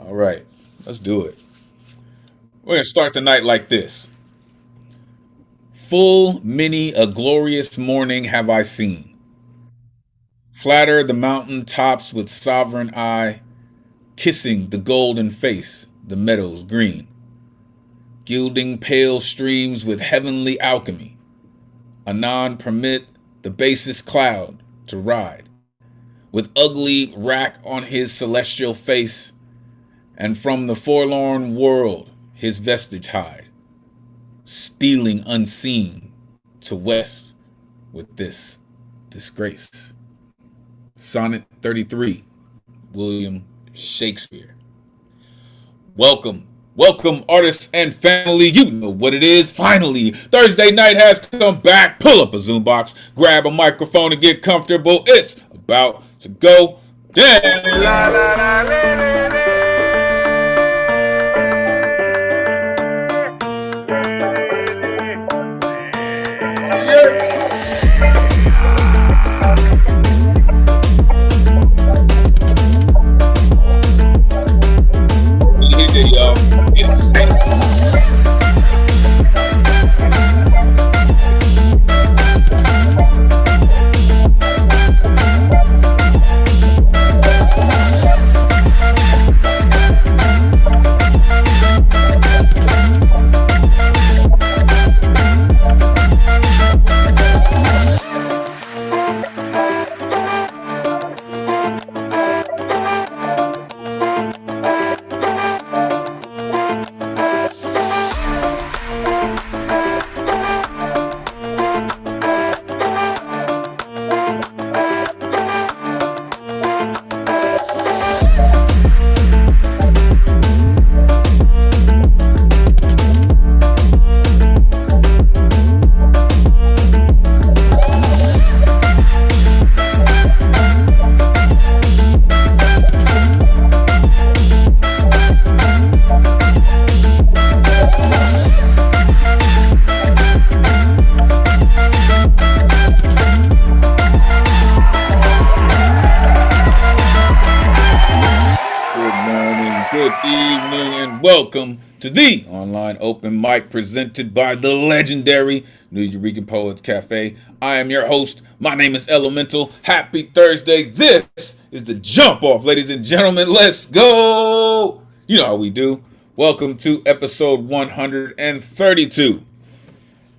All right, let's do it. We're going to start the night like this. Full many a glorious morning have I seen. Flatter the mountain tops with sovereign eye, kissing the golden face, the meadows green, gilding pale streams with heavenly alchemy. Anon permit the basest cloud to ride, with ugly rack on his celestial face, and from the forlorn world his vestige hide, stealing unseen to west with this disgrace. Sonnet 33, William Shakespeare. Welcome, artists and family. You know what it is. Finally, Thursday night has come back. Pull up a Zoom box, grab a microphone, and get comfortable. It's about to go down. Welcome to the online open mic presented by the legendary Nuyorican Poets Cafe. I am your host. My name is Elemen2al. Happy Thursday. This is the jump off, ladies and gentlemen. Let's go. You know how we do. Welcome to episode 132.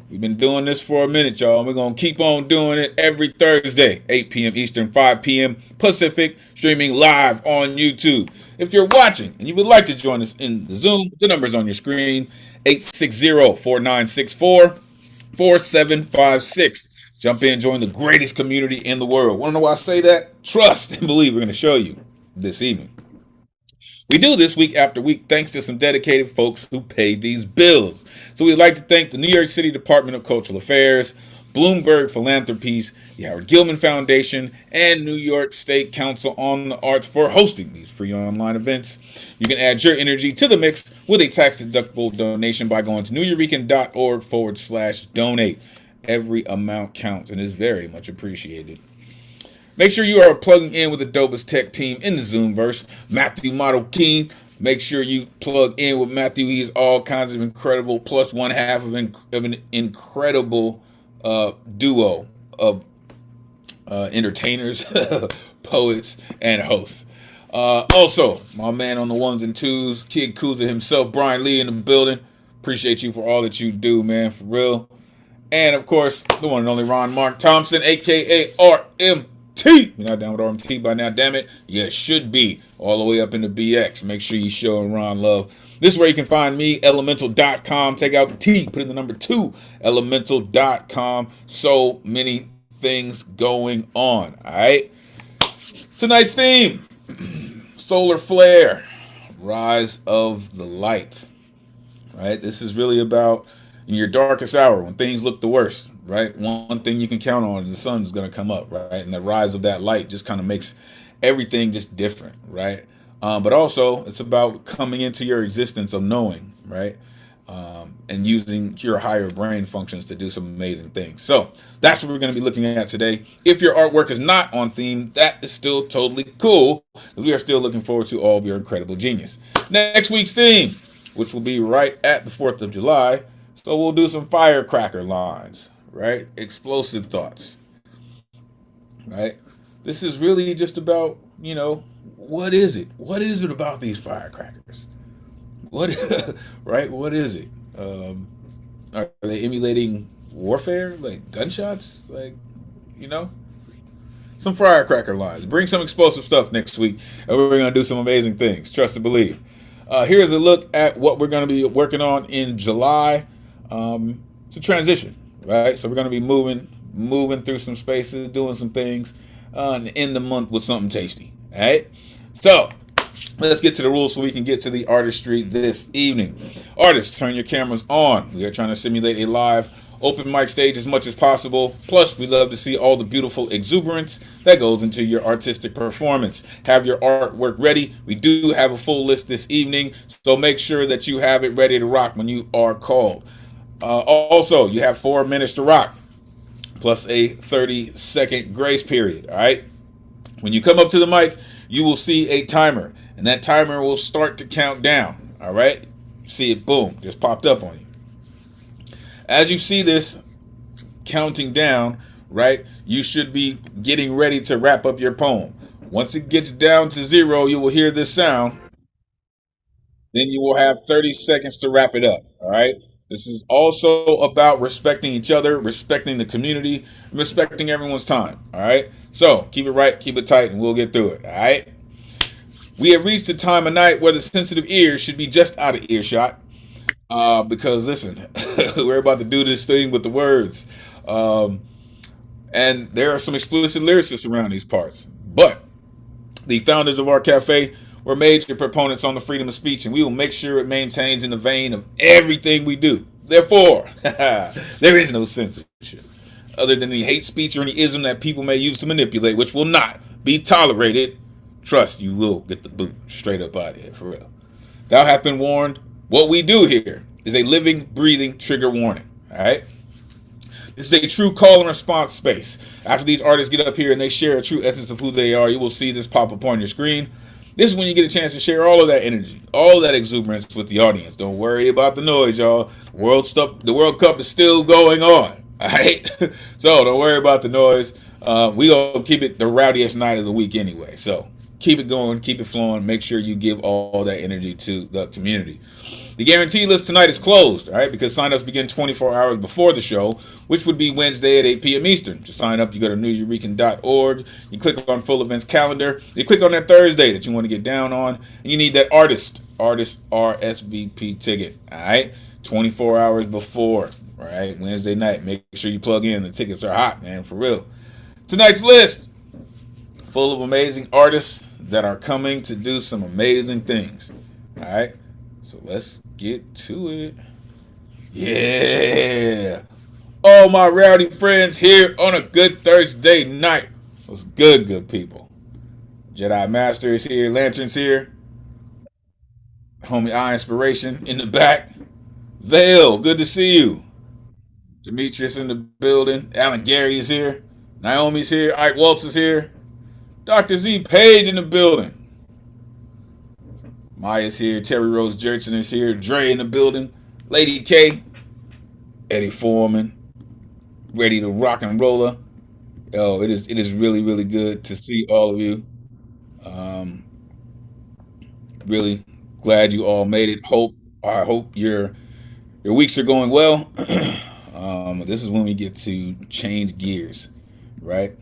We've been doing this for a minute, y'all. We're going to keep on doing it every Thursday, 8 p.m. Eastern, 5 p.m. Pacific, streaming live on YouTube. If you're watching and you would like to join us in the Zoom, the number's on your screen, 860-4964-4756. Jump in, join the greatest community in the world. Want to know why I say that? Trust and believe we're going to show you this evening. We do this week after week thanks to some dedicated folks who pay these bills. So we'd like to thank the New York City Department of Cultural Affairs, Bloomberg Philanthropies, the Howard Gilman Foundation, and New York State Council on the Arts for hosting these free online events. You can add your energy to the mix with a tax-deductible donation by going to nuyorican.org/donate. Every amount counts and is very much appreciated. Make sure you are plugging in with the dopest tech team in the Zoomverse, Matthew Model King. Make sure you plug in with Matthew. He's all kinds of incredible, plus one half of an incredible duo of entertainers, poets, and hosts. Also, my man on the ones and twos, Kid Kuzma himself, Brian Lee in the building. Appreciate you for all that you do, man, for real. And, of course, the one and only Ron Mark Thompson, a.k.a. RMT. You're not down with RMT by now, damn it. You should be all the way up into BX. Make sure you show Ron love. This is where you can find me, Elemen2al.com. Take out the T, put in the number 2, Elemen2al.com. So many things going on, all right? Tonight's theme, solar flare, rise of the light, right? This is really about in your darkest hour when things look the worst, right? One thing you can count on is the sun's going to come up, right? And the rise of that light just kind of makes everything just different, right? But also it's about coming into your existence of knowing, right? and using your higher brain functions to do some amazing things. So that's what we're going to be looking at today. If your artwork is not on theme, that is still totally cool, because we are still looking forward to all of your incredible genius. Next week's theme, which will be right at the 4th of July, so we'll do some firecracker lines, right? Explosive thoughts, right? This is really just about, what is it? What is it about these firecrackers? What, right? What is it? Are they emulating warfare, like gunshots, like you know? Some firecracker lines. Bring some explosive stuff next week, and we're gonna do some amazing things. Trust and believe. Here's a look at what we're gonna be working on in July. It's a transition, right? So we're gonna be moving through some spaces, doing some things, and end the month with something tasty. All right. So let's get to the rules so we can get to the artistry this evening. Artists, turn your cameras on. We are trying to simulate a live open mic stage as much as possible. Plus, we love to see all the beautiful exuberance that goes into your artistic performance. Have your artwork ready. We do have a full list this evening, so make sure that you have it ready to rock when you are called. Also, you have 4 minutes to rock, plus a 30-second grace period, all right? When you come up to the mic, you will see a timer, and that timer will start to count down, all right? See it, boom, just popped up on you. As you see this counting down, right, you should be getting ready to wrap up your poem. Once it gets down to 0, you will hear this sound. Then you will have 30 seconds to wrap it up, all right? This is also about respecting each other, respecting the community, respecting everyone's time, all right? So keep it right, keep it tight, and we'll get through it, all right? We have reached a time of night where the sensitive ears should be just out of earshot. Because listen, we're about to do this thing with the words. And there are some explicit lyricists around these parts. But the founders of our cafe were major proponents on the freedom of speech, and we will make sure it maintains in the vein of everything we do. Therefore, there is no censorship, other than any hate speech or any ism that people may use to manipulate, which will not be tolerated. Trust, you will get the boot straight up out of here, for real. Thou hast been warned. What we do here is a living, breathing trigger warning, all right? This is a true call and response space. After these artists get up here and they share a true essence of who they are, you will see this pop up on your screen. This is when you get a chance to share all of that energy, all of that exuberance with the audience. Don't worry about the noise, y'all. The World Cup is still going on, all right? So don't worry about the noise. We gonna keep it the rowdiest night of the week anyway. So keep it going, keep it flowing. Make sure you give all that energy to the community. The guarantee list tonight is closed, all right, because signups begin 24 hours before the show, which would be Wednesday at 8 p.m. Eastern. To sign up, you go to newyourekan.org. You click on full events calendar. You click on that Thursday that you want to get down on, and you need that artist RSVP ticket, all right, 24 hours before, all right, Wednesday night. Make sure you plug in. The tickets are hot, man, for real. Tonight's list, full of amazing artists that are coming to do some amazing things, all right? So let's get to it. Yeah. All my rowdy friends here on a good Thursday night. What's good, good people? Jedi Master is here. Lantern's here. Homie Nspiration in the back. Vayl, good to see you. Demetrius in the building. Alan Gary is here. Naomi's here. Eike Waltz is here. Dr. Z Paige in the building. Maya's here. Terry Rose Jerkson is here. Dre in the building. LadyK. Eddie Foreman. Ready to rock and roller. Yo, it is really, really good to see all of you. Really glad you all made it. I hope your weeks are going well. This is when we get to change gears, right?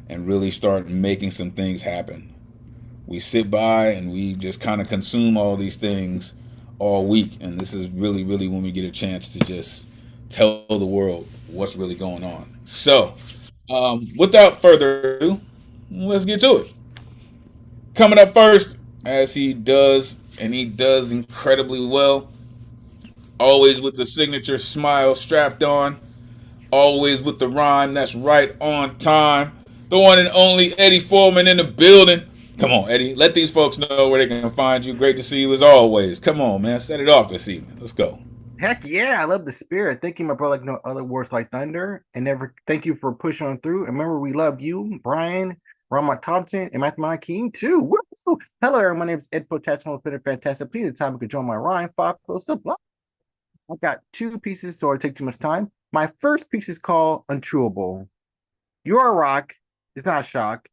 And really start making some things happen. We sit by and we just kind of consume all these things all week. And this is really, really when we get a chance to just tell the world what's really going on. So, without further ado, let's get to it. Coming up first, as he does, and he does incredibly well, always with the signature smile strapped on, always with the rhyme that's right on time, the one and only Eddie Foreman in the building. Come on, Eddie. Let these folks know where they can find you. Great to see you as always. Come on, man. Set it off this evening. Let's go. Heck yeah, I love the spirit. Thank you, my brother, like no other words like thunder. And never thank you for pushing on through. And remember, we love you, Brian, Rama Thompson, and Matthew King too. Woo! Hello, everyone. My name is Ed Potential. It's been fantastic. Please, the time you could join my rhyme, Fox. So, I've got two pieces, so I take too much time. My first piece is called Unchewable. You're a rock. It's not a shock.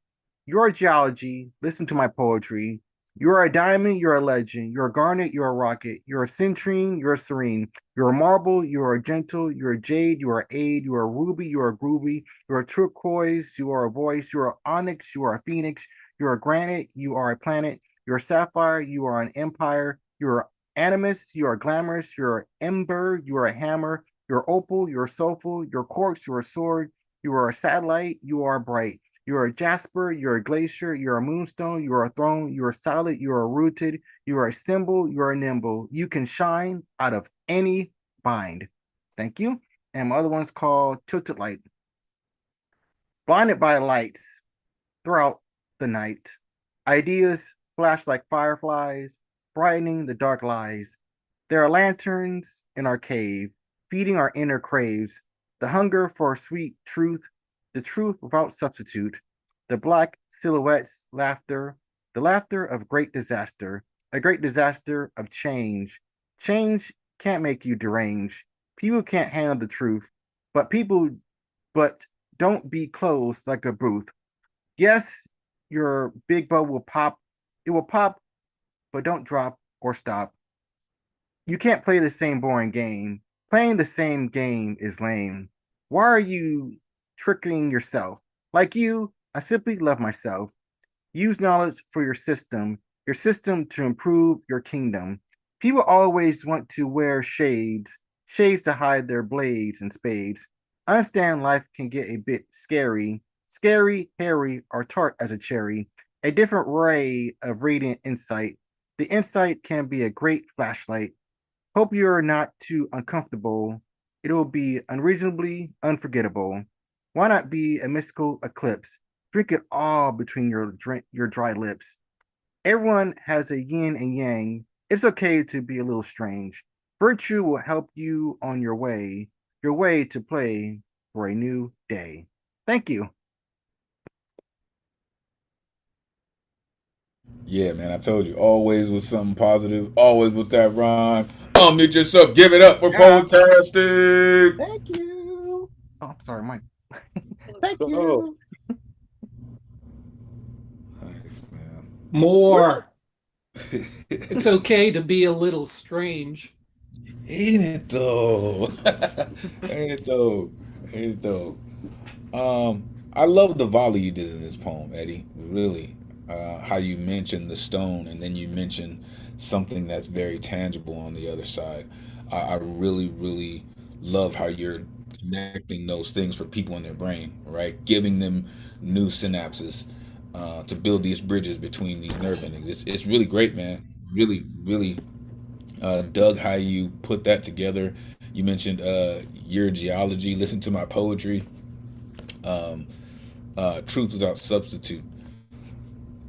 You're a geology. Listen to my poetry. You're a diamond. You're a legend. You're a garnet. You're a rocket. You're a centrine. You're a serene. You're a marble. You're a gentle. You're a jade. You're a aid. You're a ruby. You're a groovy. You're a turquoise. You are a voice. You're an onyx. You are a phoenix. You're a granite. You are a planet. You're a sapphire. You are an empire. You're animus. You are glamorous. You're an ember. You are a hammer. You're opal. You're soulful. You're quartz. You're a sword. You are a satellite. You are bright. You're a jasper. You're a glacier. You're a moonstone. You're a throne. You're solid. You're rooted. You're a symbol. You're a nimble. You can shine out of any bind. Thank you. And my other one's called Tilted Light. Blinded by lights throughout the night. Ideas flash like fireflies, brightening the dark lies. There are lanterns in our cave, feeding our inner craves, the hunger for sweet truth, the truth without substitute, the black silhouettes, laughter, the laughter of great disaster, a great disaster of change. Change can't make you deranged. People can't handle the truth, but but don't be closed like a booth. Yes, your big boat will pop. It will pop, but don't drop or stop. You can't play the same boring game. Playing the same game is lame. Why are you tricking yourself? Like you, I simply love myself. Use knowledge for your system to improve your kingdom. People always want to wear shades, shades to hide their blades and spades. I understand life can get a bit scary, scary, hairy, or tart as a cherry. A different ray of radiant insight. The insight can be a great flashlight. Hope you're not too uncomfortable. It'll be unreasonably unforgettable. Why not be a mystical eclipse? Drink it all between your dry lips. Everyone has a yin and yang. It's okay to be a little strange. Virtue will help you on your way to play for a new day. Thank you. Yeah, man, I told you, always with something positive, always with that rhyme. Unmute yourself, give it up for Yeah. Poetastic. Thank you. Oh, I'm sorry, Mike. Thank Oh, you. nice, man. Woo. More. It's okay to be a little strange. Ain't it though? Ain't it though? Ain't it though? I love the volley you did in this poem, Eddie. Really, how you mentioned the stone, and then you mentioned something that's very tangible on the other side. I really, really love how you're connecting those things for people in their brain, right? Giving them new synapses to build these bridges between these nerve endings. It's really great, man. Really, really dug how you put that together. You mentioned your geology. Listen to my poetry. Um, Truth without substitute.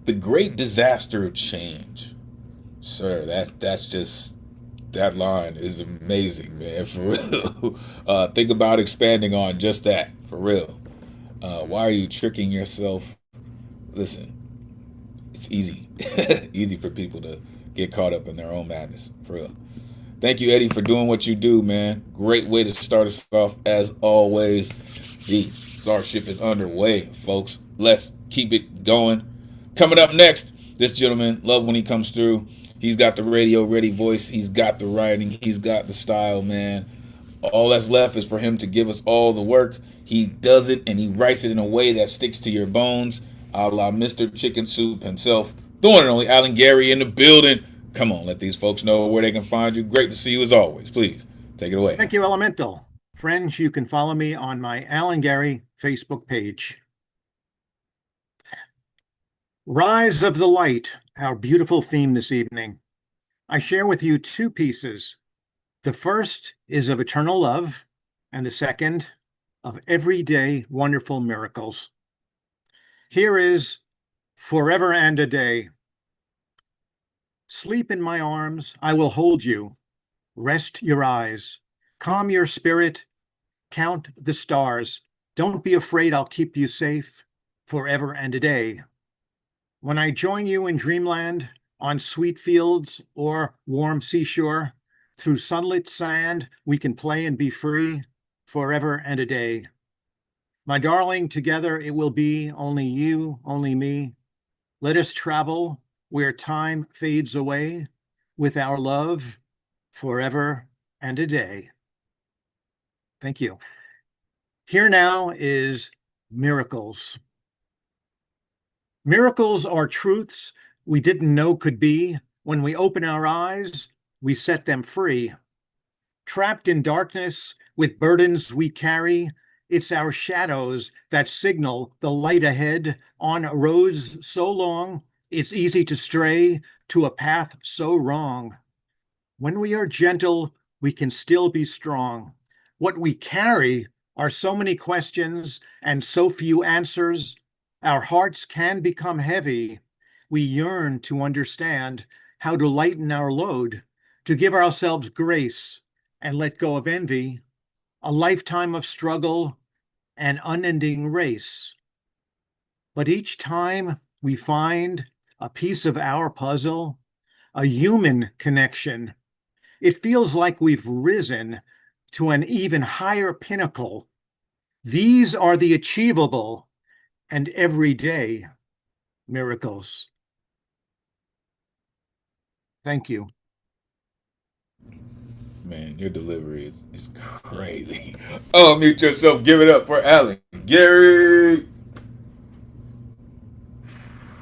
The great disaster of change, sir. That's just that line is amazing, man. For real. Think about expanding on just that. For real. Why are you tricking yourself? Listen, it's easy, easy for people to get caught up in their own madness. For real. Thank you, Eddie, for doing what you do, man. Great way to start us off, as always. The Czarship is underway, folks. Let's keep it going. Coming up next, this gentleman, love when he comes through. He's got the radio ready voice. He's got the writing. He's got the style, man. All that's left is for him to give us all the work. He does it and he writes it in a way that sticks to your bones, a la Mr. Chicken Soup himself. The one and only Alan Gary in the building. Come on, let these folks know where they can find you. Great to see you as always. Please take it away. Thank you, Elemen2al. Friends, you can follow me on my Alan Gary Facebook page. Rise of the Light, our beautiful theme this evening. I share with you two pieces. The first is of eternal love, and the second of everyday wonderful miracles. Here is Forever and a Day. Sleep in my arms, I will hold you. Rest your eyes, calm your spirit, count the stars. Don't be afraid, I'll keep you safe forever and a day. When I join you in dreamland, on sweet fields or warm seashore, through sunlit sand, we can play and be free forever and a day. My darling, together it will be only you, only me. Let us travel where time fades away with our love forever and a day. Thank you. Here now is Miracles. Miracles are truths we didn't know could be. When we open our eyes, we set them free. Trapped in darkness with burdens we carry, it's our shadows that signal the light ahead. On roads so long, it's easy to stray to a path so wrong. When we are gentle, we can still be strong. What we carry are so many questions and so few answers. Our hearts can become heavy. We yearn to understand how to lighten our load, to give ourselves grace and let go of envy, a lifetime of struggle, an unending race. But each time we find a piece of our puzzle, a human connection, it feels like we've risen to an even higher pinnacle. These are the achievable and everyday miracles. Thank you. Man, your delivery is crazy. Oh, mute yourself. Give it up for Alan. Gary.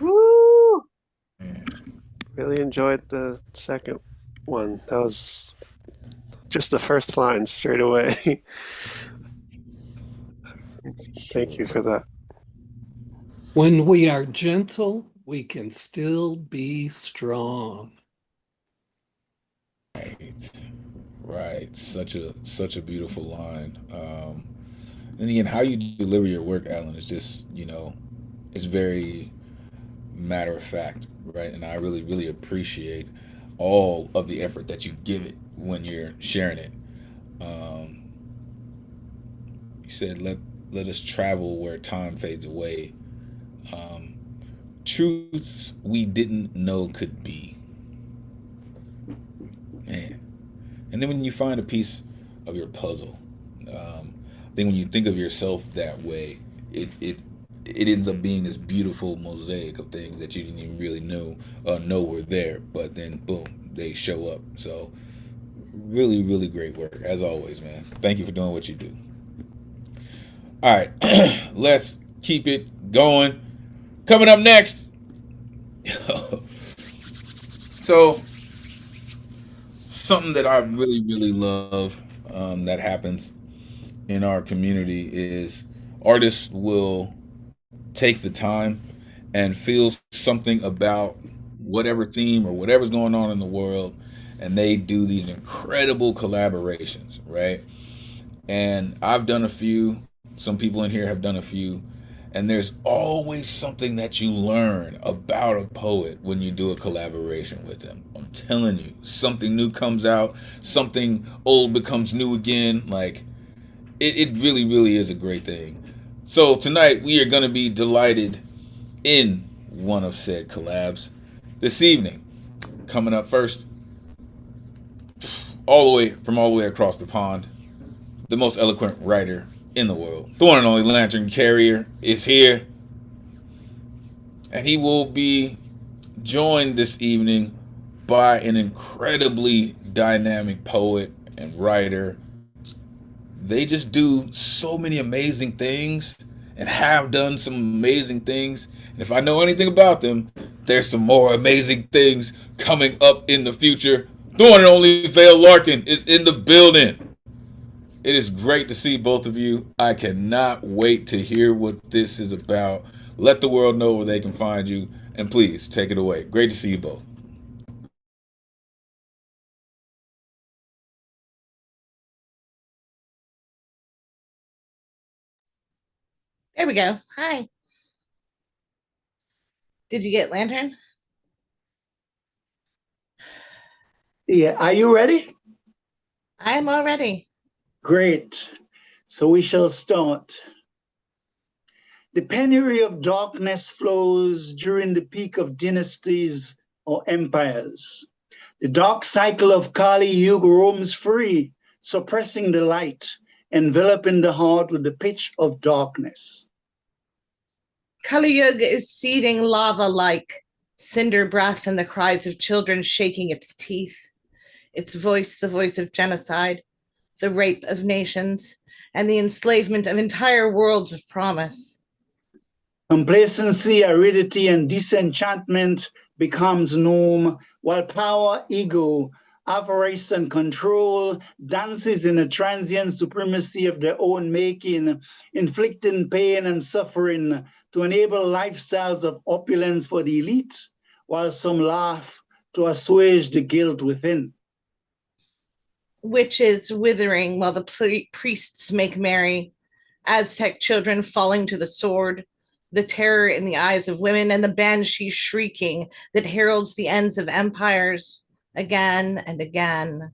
Woo! Really enjoyed the second one. That was just the first line straight away. Thank you for that. When we are gentle, we can still be strong. Right. Such a beautiful line. And again, how you deliver your work, Alan, is just, it's very matter of fact, right? And I really, really appreciate all of the effort that you give it when you're sharing it. You said, let us travel where time fades away. Truths we didn't know could be. Man. And then when you find a piece of your puzzle, then when you think of yourself that way, it ends up being this beautiful mosaic of things that you didn't even really know were there, but then boom, they show up. So really, really great work as always, man. Thank you for doing what you do. All right, let's keep it going. Coming up next, so something that I really, really love that happens in our community is artists will take the time and feel something about whatever theme or whatever's going on in the world, and they do these incredible collaborations, right? And I've done a few, some people in here have done a few, and there's always something that you learn about a poet when you do a collaboration with them. I'm telling you, something new comes out, something old becomes new again. Like, it really, really is a great thing. So tonight we are going to be delighted in one of said collabs. This evening, coming up first, all the way across the pond, the most eloquent writer in the world, the one and only Lantern Carrier, is here. And he will be joined this evening by an incredibly dynamic poet and writer. They just do so many amazing things and have done some amazing things. And if I know anything about them, there's some more amazing things coming up in the future. The one and only Vayl Larkin is in the building. It is great to see both of you. I cannot wait to hear what this is about. Let the world know where they can find you. And please, take it away. Great to see you both. There we go. Hi. Did you get Lantern? Yeah, are you ready? I am all ready. Great. So we shall start. The penury of darkness flows during the peak of dynasties or empires. The dark cycle of Kali Yuga roams free, suppressing the light, enveloping the heart with the pitch of darkness. Kali Yuga is seething lava like cinder breath and the cries of children shaking its teeth. Its voice, the voice of genocide, the rape of nations, and the enslavement of entire worlds of promise. Complacency, aridity, and disenchantment becomes norm, while power, ego, avarice, and control dances in a transient supremacy of their own making, inflicting pain and suffering to enable lifestyles of opulence for the elite, while some laugh to assuage the guilt within. Witches withering while the priests make merry, Aztec children falling to the sword, the terror in the eyes of women, and the banshee shrieking that heralds the ends of empires again and again.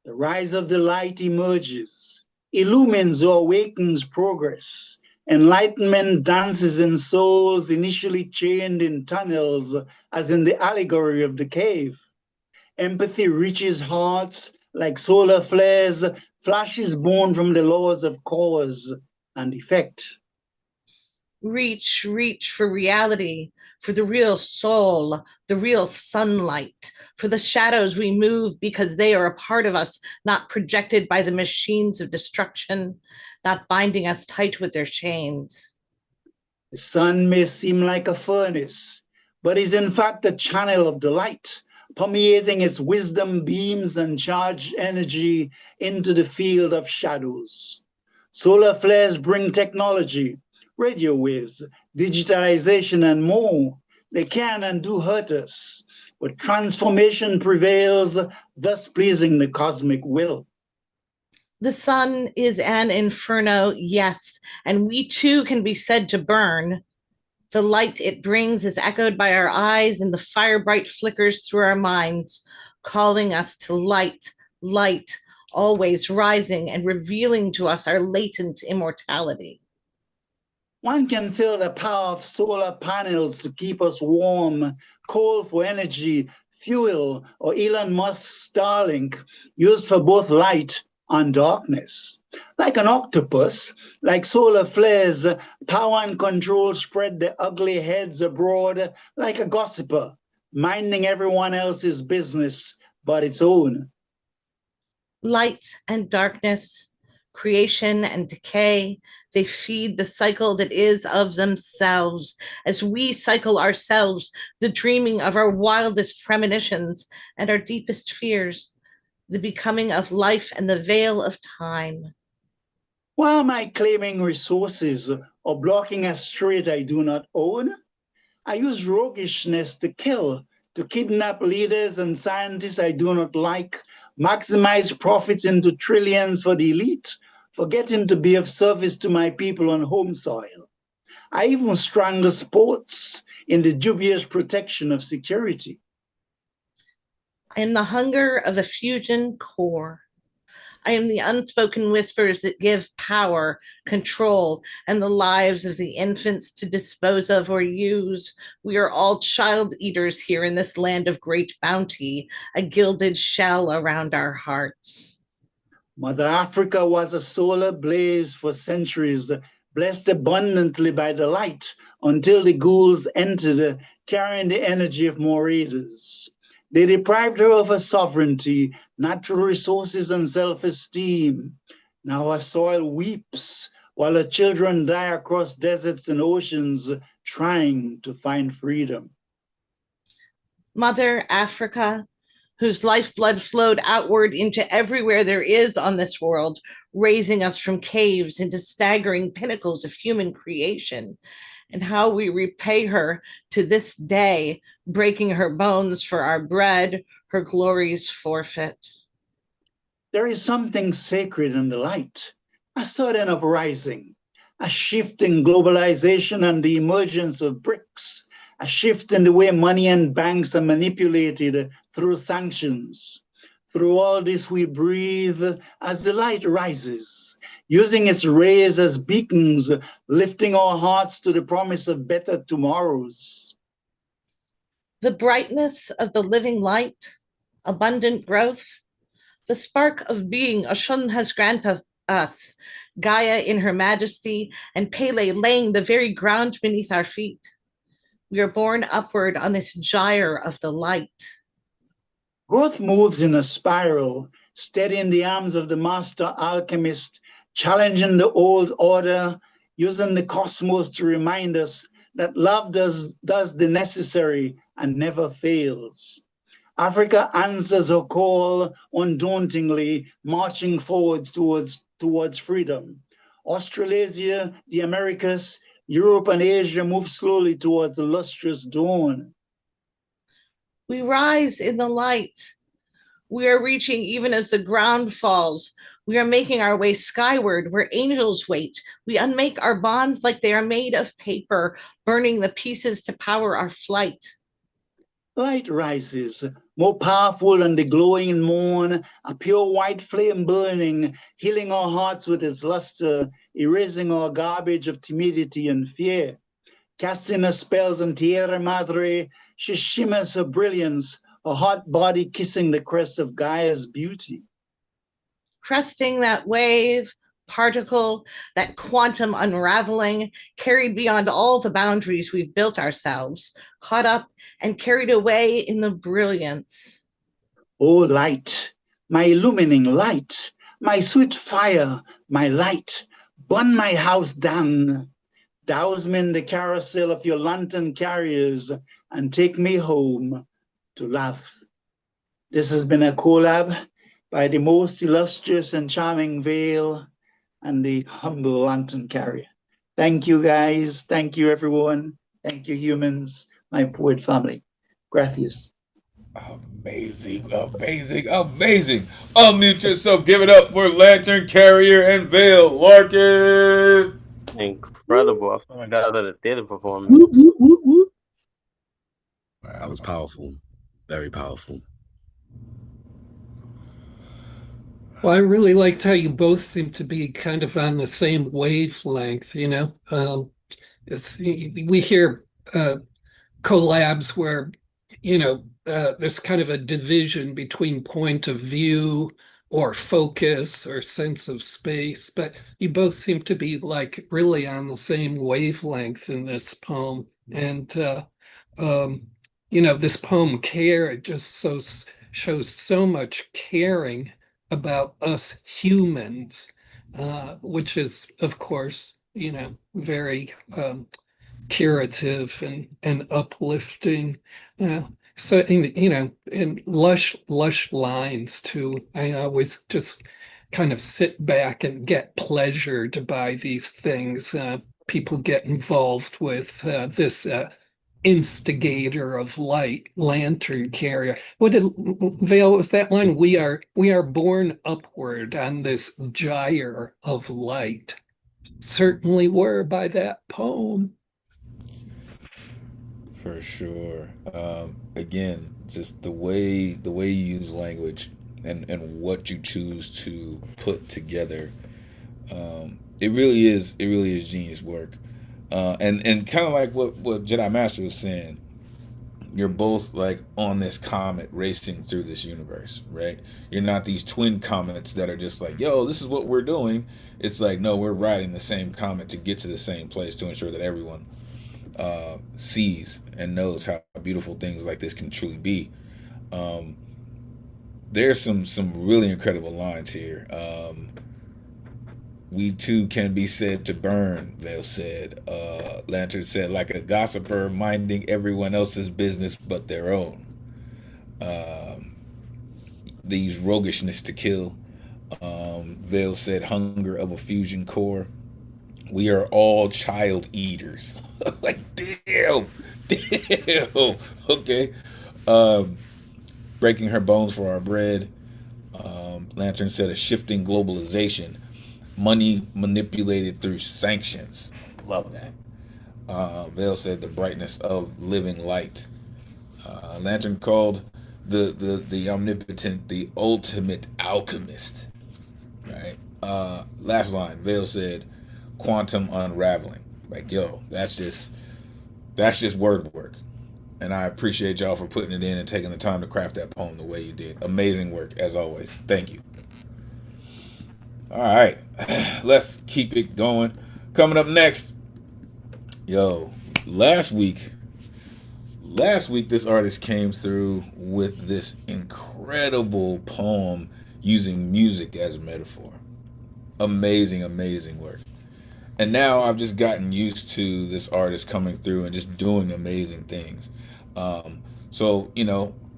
The rise of the light emerges, illumines or awakens progress. Enlightenment dances in souls initially chained in tunnels, as in the allegory of the cave. Empathy reaches hearts like solar flares, flashes born from the laws of cause and effect. Reach for reality, for the real soul, the real sunlight, for the shadows we move because they are a part of us, not projected by the machines of destruction, not binding us tight with their chains. The sun may seem like a furnace, but is in fact a channel of the light, permeating its wisdom beams and charged energy into the field of shadows. Solar flares bring technology, radio waves, digitalization, and more. They can and do hurt us, but transformation prevails, thus pleasing the cosmic will. The sun is an inferno, yes, and we too can be said to burn. The light it brings is echoed by our eyes, and the fire bright flickers through our minds, calling us to light, light, always rising and revealing to us our latent immortality. One can feel the power of solar panels to keep us warm, coal for energy, fuel, or Elon Musk's Starlink, used for both light and darkness. Like an octopus, like solar flares, power and control spread their ugly heads abroad like a gossiper, minding everyone else's business but its own. Light and darkness, creation and decay, they feed the cycle that is of themselves, as we cycle ourselves, the dreaming of our wildest premonitions and our deepest fears, the becoming of life and the veil of time. Why am I claiming resources or blocking a strait I do not own? I use roguishness to kill, to kidnap leaders and scientists I do not like, maximize profits into trillions for the elite, forgetting to be of service to my people on home soil. I even strangle sports in the dubious protection of security. I am the hunger of a fusion core. I am the unspoken whispers that give power, control, and the lives of the infants to dispose of or use. We are all child eaters here in this land of great bounty, a gilded shell around our hearts. Mother Africa was a solar blaze for centuries, blessed abundantly by the light, until the ghouls entered, carrying the energy of more raiders. They deprived her of her sovereignty, natural resources, and self-esteem. Now her soil weeps, while her children die across deserts and oceans, trying to find freedom. Mother Africa, whose lifeblood flowed outward into everywhere there is on this world, raising us from caves into staggering pinnacles of human creation, and how we repay her to this day, breaking her bones for our bread, her glory's forfeit. There is something sacred in the light, a sudden uprising, a shift in globalization and the emergence of BRICS, a shift in the way money and banks are manipulated through sanctions. Through all this we breathe as the light rises, using its rays as beacons, lifting our hearts to the promise of better tomorrows. The brightness of the living light, abundant growth, the spark of being Oshun has granted us, Gaia in her majesty, and Pele laying the very ground beneath our feet. We are born upward on this gyre of the light. Growth moves in a spiral, steady in the arms of the master alchemist, challenging the old order, using the cosmos to remind us that love does the necessary and never fails. Africa answers her call undauntingly, marching forwards towards freedom. Australasia, the Americas, Europe and Asia move slowly towards the lustrous dawn. We rise in the light. We are reaching even as the ground falls. We are making our way skyward where angels wait. We unmake our bonds like they are made of paper, burning the pieces to power our flight. Light rises, more powerful than the glowing morn, a pure white flame burning, healing our hearts with its luster, erasing our garbage of timidity and fear. Casting her spells on Tierra Madre, she shimmers her brilliance, her hot body kissing the crest of Gaia's beauty. Cresting that wave, particle, that quantum unraveling, carried beyond all the boundaries we've built ourselves, caught up and carried away in the brilliance. Oh, light, my illumining light, my sweet fire, my light, burn my house down. Douse me in the carousel of your lantern carriers and take me home to laugh. This has been a collab by the most illustrious and charming Vayl and the humble lantern carrier. Thank you, guys. Thank you, everyone. Thank you, humans, my poet family. Gracias. Amazing, amazing, amazing. Unmute yourself. Give it up for Lantern Carrier and Vayl. Larkin. Incredible. I feel like that was a theater performance. Whoop, whoop, whoop, whoop. That was powerful. Very powerful. Well, I really liked how you both seem to be kind of on the same wavelength, you know. We hear collabs where, you know, there's kind of a division between point of view or focus or sense of space, but you both seem to be like really on the same wavelength in this poem. And, you know, this poem, Care, it just shows so much caring about us humans, which is, of course, you know, very curative and uplifting. So, you know, in lush lines too. I always just kind of sit back and get pleasured by these things. People get involved with this instigator of light, lantern carrier. What did Vayl, was that line? We are born upward on this gyre of light. Certainly were by that poem. For sure. Again, just the way you use language and what you choose to put together. It really is genius work. And kind of like what Jedi Master was saying, you're both like on this comet racing through this universe, right? You're not these twin comets that are just like, yo, this is what we're doing. It's like, no, we're riding the same comet to get to the same place to ensure that everyone sees and knows how beautiful things like this can truly be. There's some really incredible lines here. We too can be said to burn, Vayl said. Lantern said, like a gossiper minding everyone else's business but their own. These roguishness to kill. Vayl said, hunger of a fusion core. We are all child eaters. Like, damn. Okay. Breaking her bones for our bread. Lantern said, a shifting globalization. Money manipulated through sanctions. Love that. Vayl said, the brightness of living light. Lantern called the omnipotent, the ultimate alchemist, right? Last line, Vayl said, "Quantum unraveling." Like, yo, that's just word work, and I appreciate y'all for putting it in and taking the time to craft that poem the way you did. Amazing work as always. Thank you. All right, let's keep it going. Coming up next, yo, last week this artist came through with this incredible poem using music as a metaphor. Amazing work. And now I've just gotten used to this artist coming through and just doing amazing things. So,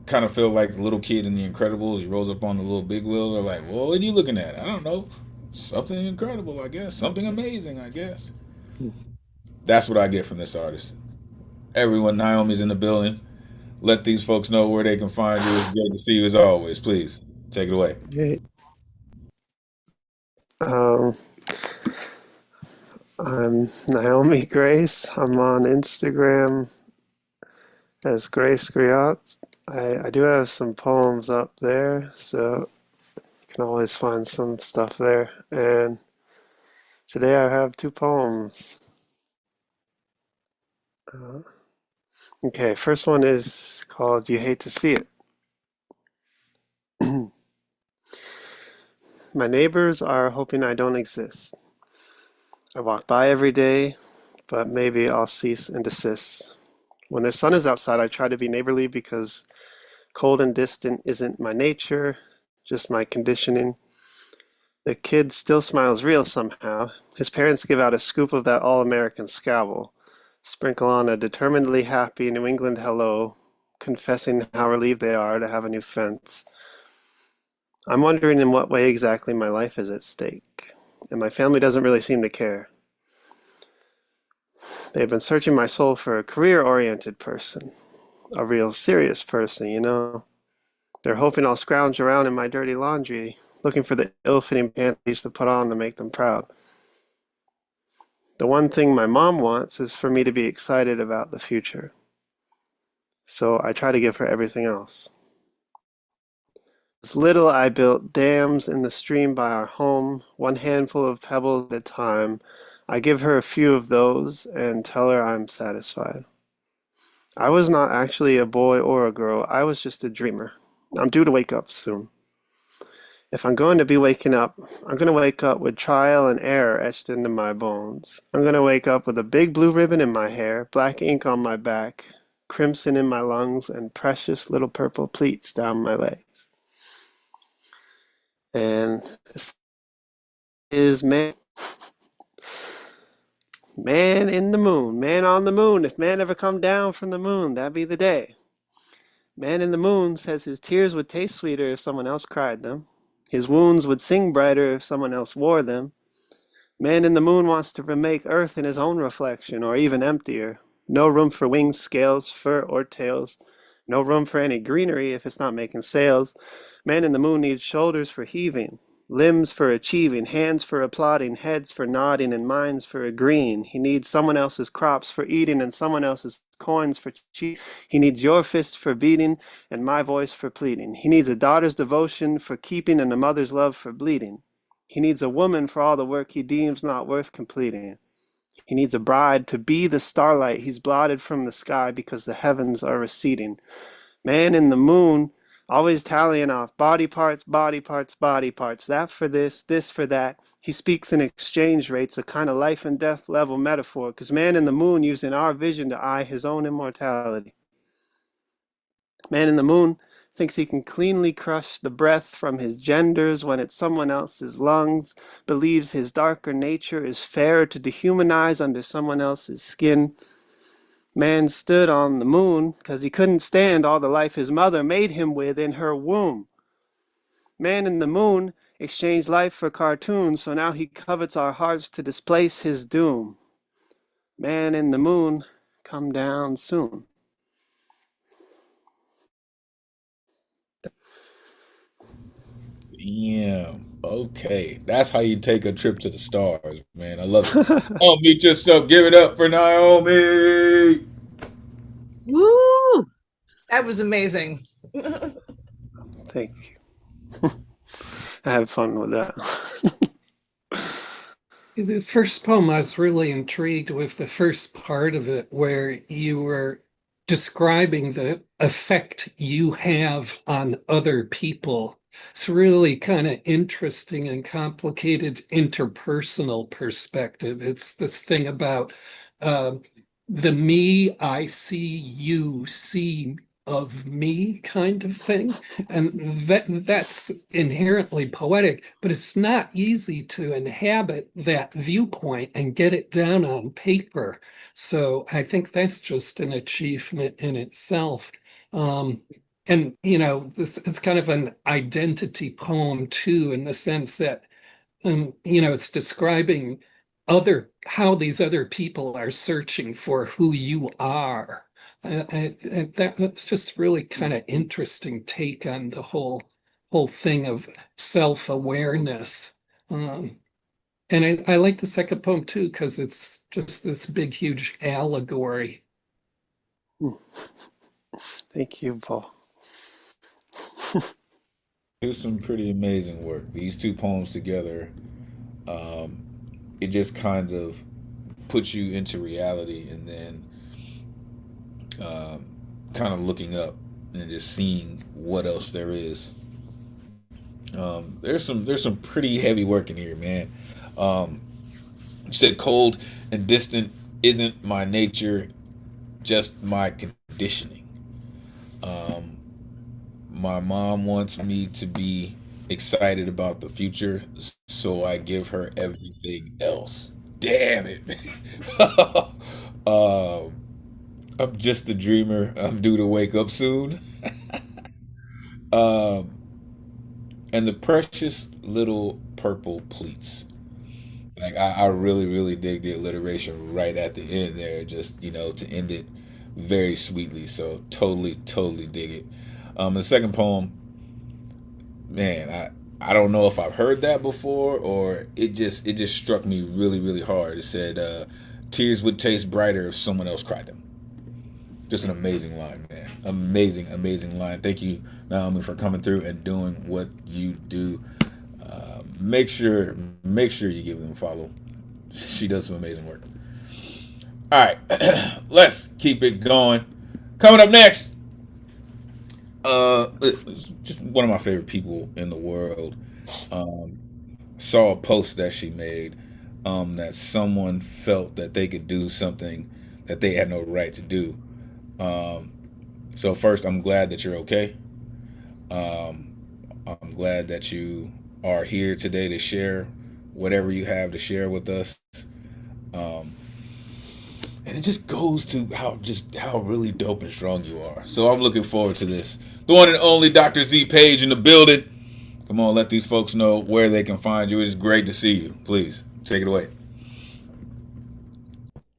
kind of feel like the little kid in The Incredibles. He rolls up on the little big wheel. They're like, well, what are you looking at? I don't know. Something incredible, I guess. Something amazing, I guess. That's what I get from this artist. Everyone, Naomi's in the building. Let these folks know where they can find you. It's great to see you as always. Please, take it away. Okay. I'm Naomi Grace. I'm on Instagram as Grace Griot. I do have some poems up there, so you can always find some stuff there. And today I have 2 poems. Okay, first one is called You Hate to See It. My neighbors are hoping I don't exist. I walk by every day, but maybe I'll cease and desist. When their sun is outside, I try to be neighborly because cold and distant isn't my nature, just my conditioning. The kid still smiles real somehow. His parents give out a scoop of that all-American scabble, sprinkle on a determinedly happy New England hello, confessing how relieved they are to have a new fence. I'm wondering in what way exactly my life is at stake, and my family doesn't really seem to care. They've been searching my soul for a career-oriented person, a real serious person, They're hoping I'll scrounge around in my dirty laundry, looking for the ill-fitting pants I used to put on to make them proud. The one thing my mom wants is for me to be excited about the future. So I try to give her everything else. As little, I built dams in the stream by our home, one handful of pebbles at a time. I give her a few of those and tell her I'm satisfied. I was not actually a boy or a girl. I was just a dreamer. I'm due to wake up soon. If I'm going to be waking up, I'm going to wake up with trial and error etched into my bones. I'm going to wake up with a big blue ribbon in my hair, black ink on my back, crimson in my lungs, and precious little purple pleats down my legs. And this is man in the moon, man on the moon. If man ever come down from the moon, that'd be the day. Man in the moon says his tears would taste sweeter if someone else cried them. His wounds would sing brighter if someone else wore them. Man in the moon wants to remake Earth in his own reflection, or even emptier. No room for wings, scales, fur, or tails. No room for any greenery if it's not making sails. Man in the moon needs shoulders for heaving, limbs for achieving, hands for applauding, heads for nodding, and minds for agreeing. He needs someone else's crops for eating and someone else's coins for cheating. He needs your fists for beating and my voice for pleading. He needs a daughter's devotion for keeping and a mother's love for bleeding. He needs a woman for all the work he deems not worth completing. He needs a bride to be the starlight he's blotted from the sky because the heavens are receding. Man in the moon, always tallying off body parts, body parts, body parts, that for this for that. He speaks in exchange rates, a kind of life and death level metaphor, because man in the moon using our vision to eye his own immortality. Man in the moon thinks he can cleanly crush the breath from his genders when it's someone else's lungs, believes his darker nature is fairer to dehumanize under someone else's skin. Man stood on the moon because he couldn't stand all the life his mother made him with in her womb. Man in the moon exchanged life for cartoons, so now he covets our hearts to displace his doom. Man in the moon, come down soon. Yeah. Okay. That's how you take a trip to the stars, man. I love it. Unmute yourself. Give it up for Naomi. Woo! That was amazing. Thank you. I had fun with that. The first poem, I was really intrigued with the first part of it, where you were describing the effect you have on other people. It's really kind of interesting and complicated interpersonal perspective. It's this thing about the me I see, you see of me kind of thing. And that's inherently poetic, but it's not easy to inhabit that viewpoint and get it down on paper. So I think that's just an achievement in itself. And this is kind of an identity poem too, in the sense that it's describing how these other people are searching for who you are. That's just really kind of interesting take on the whole thing of self-awareness. And I like the second poem too, because it's just this big, huge allegory. Thank you, Paul. Do some pretty amazing work. These two poems together, it just kind of puts you into reality, and then kind of looking up and just seeing what else there is. There's some pretty heavy work in here, man. You said cold and distant isn't my nature, just my conditioning. My mom wants me to be excited about the future, so I give her everything else. Damn it. I'm just a dreamer. I'm due to wake up soon. um, and the precious little purple pleats. Like I really, really dig the alliteration right at the end there, just to end it very sweetly. So totally, totally dig it. The second poem, man, I don't know if I've heard that before, or it just struck me really, really hard. It said, "Tears would taste brighter if someone else cried them." Just an amazing line, man. Amazing, amazing line. Thank you, Naomi, for coming through and doing what you do. Make sure you give them a follow. She does some amazing work. All right, let's keep it going. Coming up next, just one of my favorite people in the world. Saw a post that she made, that someone felt that they could do something that they had no right to do. So first, I'm glad that you're okay. I'm glad that you are here today to share whatever you have to share with us. And it just goes to how really dope and strong you are. So I'm looking forward to this. The one and only Dr. Z Paige in the building. Come on, let these folks know where they can find you. It's great to see you. Please, take it away.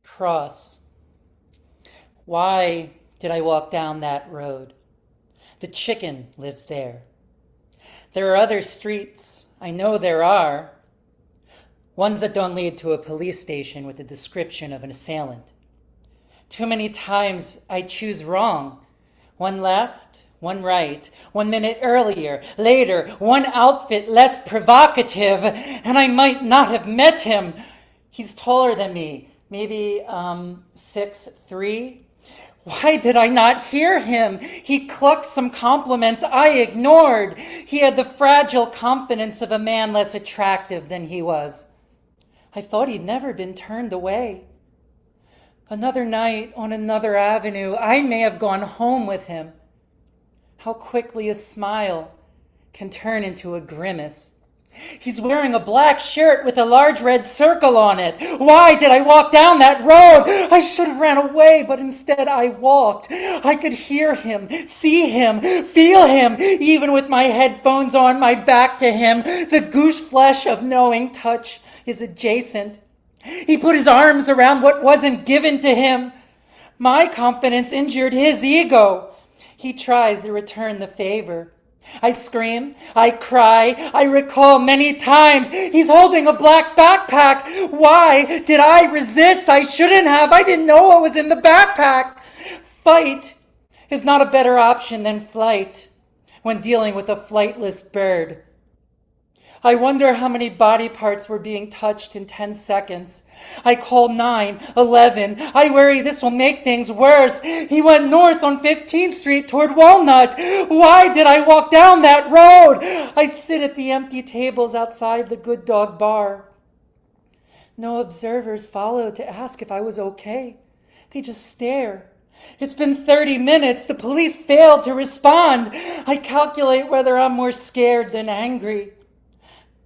Cross. Why did I walk down that road? The chicken lives there. There are other streets. I know there are. Ones that don't lead to a police station with a description of an assailant. Too many times I choose wrong. One left, one right, 1 minute earlier, later, one outfit less provocative, and I might not have met him. He's taller than me, maybe 6'3". Why did I not hear him? He clucked some compliments I ignored. He had the fragile confidence of a man less attractive than he was. I thought he'd never been turned away. Another night on another avenue, I may have gone home with him. How quickly a smile can turn into a grimace. He's wearing a black shirt with a large red circle on it. Why did I walk down that road? I should have ran away, but instead I walked. I could hear him, see him, feel him, even with my headphones on, my back to him. The goose flesh of knowing touch is adjacent. He put his arms around what wasn't given to him. My confidence injured his ego. He tries to return the favor. I scream, I cry, I recall many times he's holding a black backpack. Why did I resist? I shouldn't have. I didn't know what was in the backpack. Fight is not a better option than flight when dealing with a flightless bird. I wonder how many body parts were being touched in 10 seconds. I call 911. I worry this will make things worse. He went north on 15th Street toward Walnut. Why did I walk down that road? I sit at the empty tables outside the Good Dog Bar. No observers follow to ask if I was okay. They just stare. It's been 30 minutes. The police failed to respond. I calculate whether I'm more scared than angry.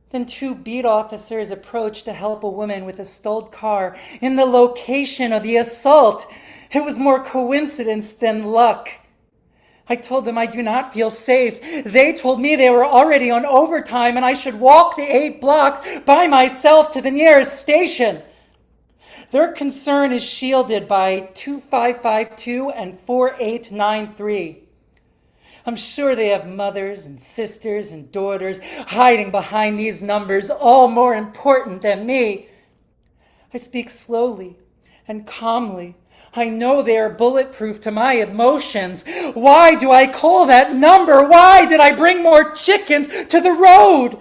Then 2 beat officers approached to help a woman with a stalled car in the location of the assault. It was more coincidence than luck. I told them I do not feel safe. They told me they were already on overtime and I should walk the 8 blocks by myself to the nearest station. Their concern is shielded by 2552 and 4893. I'm sure they have mothers and sisters and daughters hiding behind these numbers, all more important than me. I speak slowly and calmly. I know they are bulletproof to my emotions. Why do I call that number? Why did I bring more chickens to the road?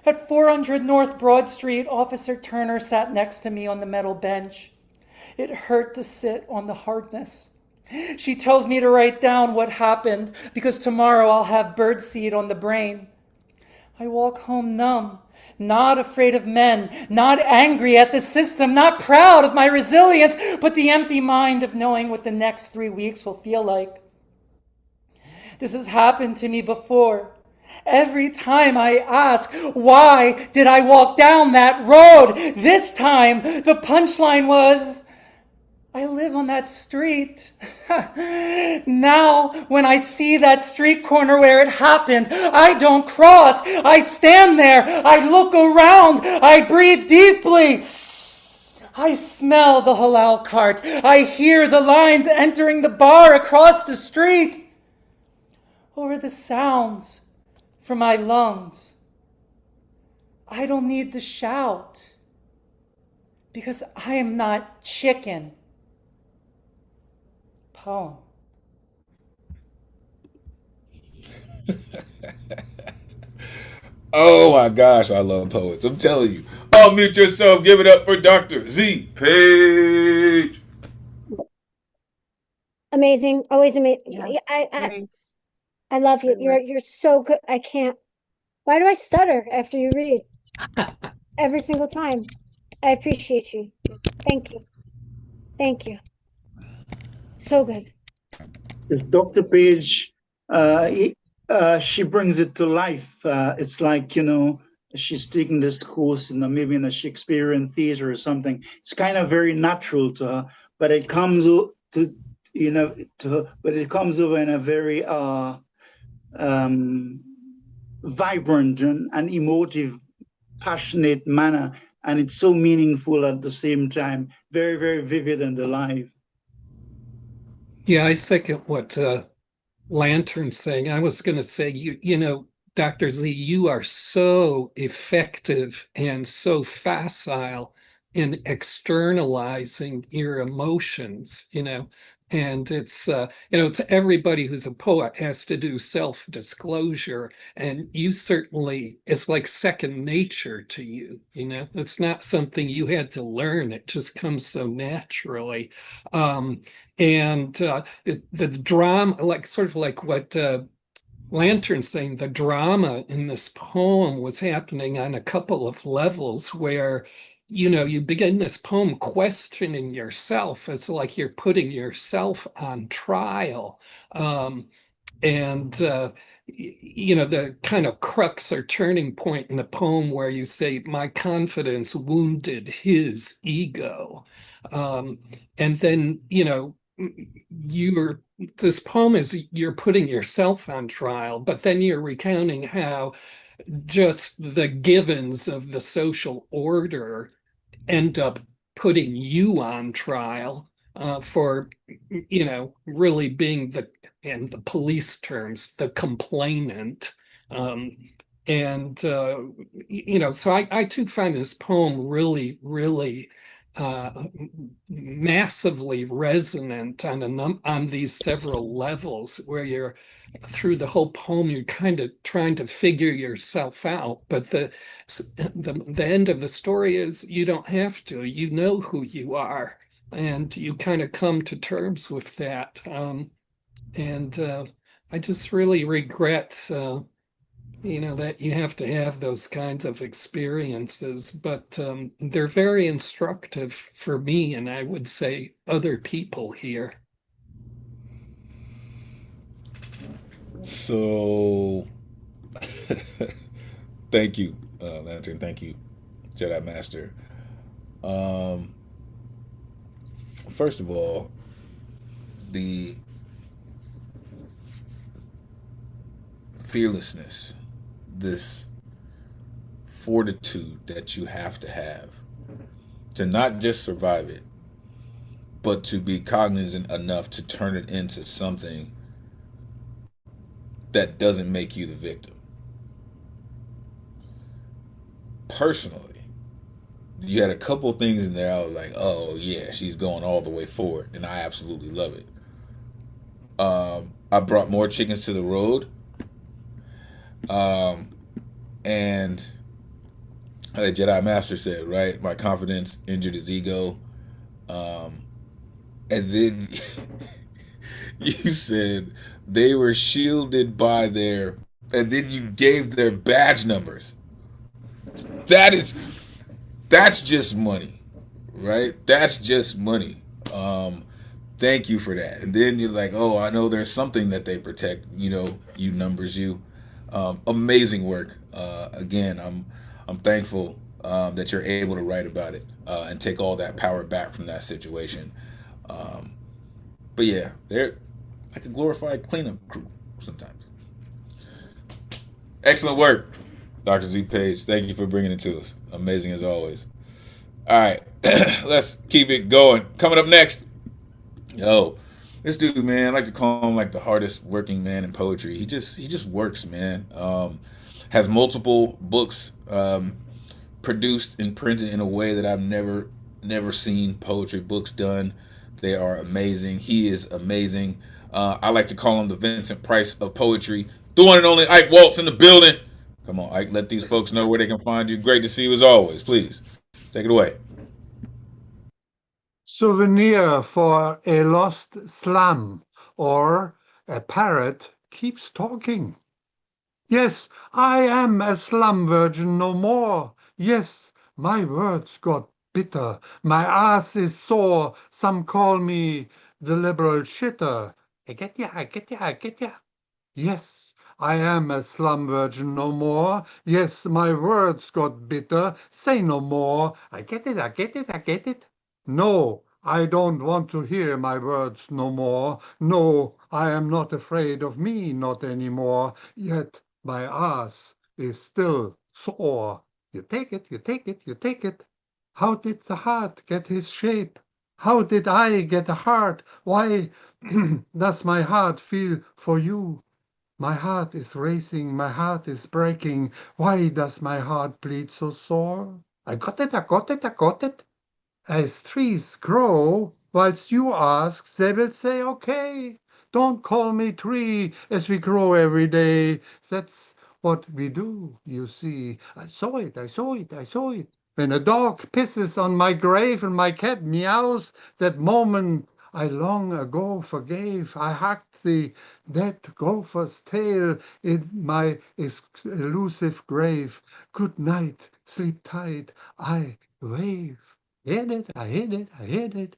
At 400 North Broad Street, Officer Turner sat next to me on the metal bench. It hurt to sit on the hardness. She tells me to write down what happened because tomorrow I'll have birdseed on the brain. I walk home numb, not afraid of men, not angry at the system, not proud of my resilience, but the empty mind of knowing what the next 3 weeks will feel like. This has happened to me before. Every time I ask, why did I walk down that road? This time, the punchline was, I live on that street. Now, when I see that street corner where it happened, I don't cross. I stand there. I look around. I breathe deeply. I smell the halal cart. I hear the lines entering the bar across the street. Or the sounds from my lungs. I don't need to shout because I am not chicken. Poem. Oh my gosh, I love poets. I'm telling you. Unmute yourself. Give it up for Dr. Z. Paige. Amazing, always amazing. Yes, I love you. You're so good. I can't. Why do I stutter after you read? Every single time. I appreciate you. Thank you. Thank you. So good. Dr. Paige, she brings it to life. It's like, she's taking this course maybe in a Shakespearean theater or something. It's kind of very natural to her, but it comes over in a very vibrant and emotive, passionate manner, and it's so meaningful at the same time. Very, very vivid and alive. Yeah, I second what Lantern's saying. I was going to say, Dr. Z, you are so effective and so facile in externalizing your emotions, and it's everybody who's a poet has to do self-disclosure, and you certainly, it's like second nature to you. It's not something you had to learn. It just comes so naturally. And the drama, sort of like what Lantern's saying, the drama in this poem was happening on a couple of levels where, you begin this poem questioning yourself. It's like you're putting yourself on trial. The kind of crux or turning point in the poem where you say, my confidence wounded his ego. And then, this poem is you're putting yourself on trial, but then you're recounting how just the givens of the social order end up putting you on trial for, really being in the police terms, the complainant. So I too find this poem really, really massively resonant on these several levels where you're through the whole poem you're kind of trying to figure yourself out, but the end of the story is you don't have to. You know who you are, and you kind of come to terms with that. And I just really regret that you have to have those kinds of experiences, but they're very instructive for me, and I would say other people here. So, thank you, Lantern. Thank you, Jedi Master. First of all, the fearlessness, this fortitude that you have to not just survive it, but to be cognizant enough to turn it into something that doesn't make you the victim. Personally, you had a couple things in there I was like, oh yeah, she's going all the way forward, and I absolutely love it. I brought more chickens to the road, and Jedi Master said, right, my confidence injured his ego, and then you said they were shielded by and then you gave their badge numbers. That's just money, right? That's just money. Thank you for that. And then you're like, oh, I know there's something that they protect. You numbers you. Amazing work. Again, I'm thankful that you're able to write about it and take all that power back from that situation. But yeah, they're like a glorified cleanup crew sometimes. Excellent work, Dr. Z Paige. Thank you for bringing it to us. Amazing as always. All right, let's keep it going. Coming up next, this dude, man, I like to call him like the hardest working man in poetry. He just works, man. Has multiple books produced and printed in a way that I've never seen poetry books done. They are amazing. He is amazing. I like to call him the Vincent Price of poetry. The one and only Ike Waltz in the building. Come on, Ike, let these folks know where they can find you. Great to see you as always. Please, take it away. Souvenir for a lost slum, or a parrot keeps talking. Yes, I am a slum virgin no more. Yes, my words got bitter. My ass is sore. Some call me the liberal shitter. I get ya, I get ya, I get ya. Yes, I am a slum virgin no more. Yes, my words got bitter. Say no more. I get it, I get it, I get it. No, I don't want to hear my words no more. No, I am not afraid of me, not anymore. Yet my ass is still sore. You take it, you take it, you take it. How did the heart get his shape? How did I get a heart? Why does my heart feel for you? My heart is racing, my heart is breaking. Why does my heart bleed so sore? I got it, I got it, I got it. As trees grow, whilst you ask, they will say, okay. Don't call me tree as we grow every day. That's what we do, you see. I saw it, I saw it, I saw it. When a dog pisses on my grave and my cat meows, that moment I long ago forgave. I hacked the dead gopher's tail in my elusive grave. Good night, sleep tight, I wave. Hit it, I hit it, I hit it.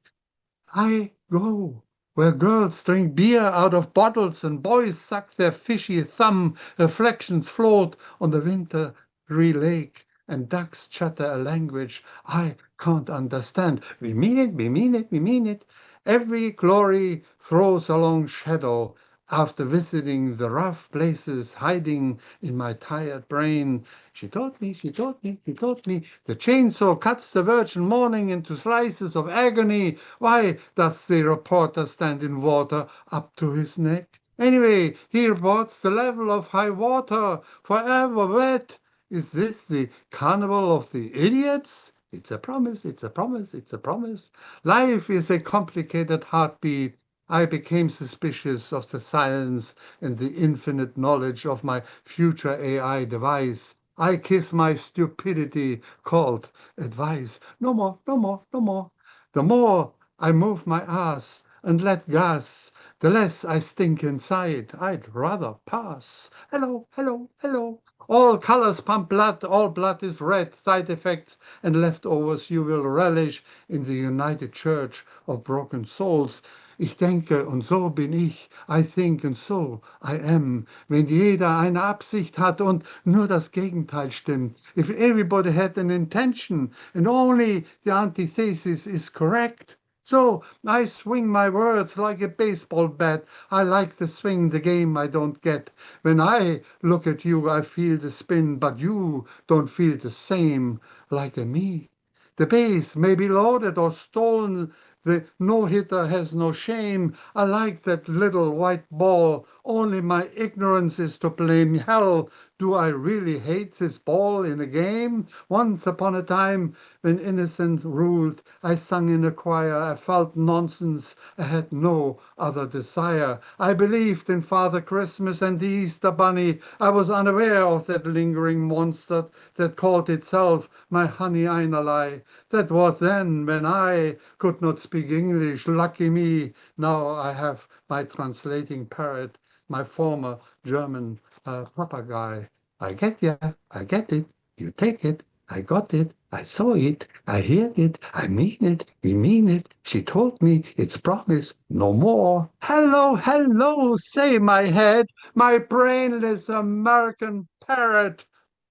I go where girls drink beer out of bottles and boys suck their fishy thumb. Reflections float on the wintry lake and ducks chatter a language I can't understand. We mean it, we mean it, we mean it. Every glory throws a long shadow after visiting the rough places hiding in my tired brain. She taught me, she taught me, she taught me. The chainsaw cuts the virgin morning into slices of agony. Why does the reporter stand in water up to his neck? Anyway, he reports the level of high water, forever wet. Is this the carnival of the idiots? It's a promise, it's a promise, it's a promise. Life is a complicated heartbeat. I became suspicious of the silence and the infinite knowledge of my future AI device. I kiss my stupidity called advice. No more, no more, no more. The more I move my ass and let gas, the less I stink inside. I'd rather pass. Hello, hello, hello. All colors pump blood, all blood is red. Side effects and leftovers you will relish in the United Church of Broken Souls. Ich denke und so bin ich, I think and so I am. Wenn jeder eine Absicht hat und nur das Gegenteil stimmt. If everybody had an intention and only the antithesis is correct. So I swing my words like a baseball bat. I like to swing the game I don't get. When I look at you, I feel the spin, but you don't feel the same like me. The base may be loaded or stolen. The no-hitter has no shame. I like that little white ball. Only my ignorance is to blame. Hell, do I really hate this ball in a game? Once upon a time, when innocence ruled, I sung in a choir. I felt nonsense. I had no other desire. I believed in Father Christmas and the Easter Bunny. I was unaware of that lingering monster that called itself my honey einerlei. That was then when I could not speak English. Lucky me. Now I have my translating parrot, my former German papagei. I get ya, I get it, you take it, I got it, I saw it, I hear it, I mean it, we mean it. She told me it's promise, no more. Hello, hello, say my head, my brainless American parrot,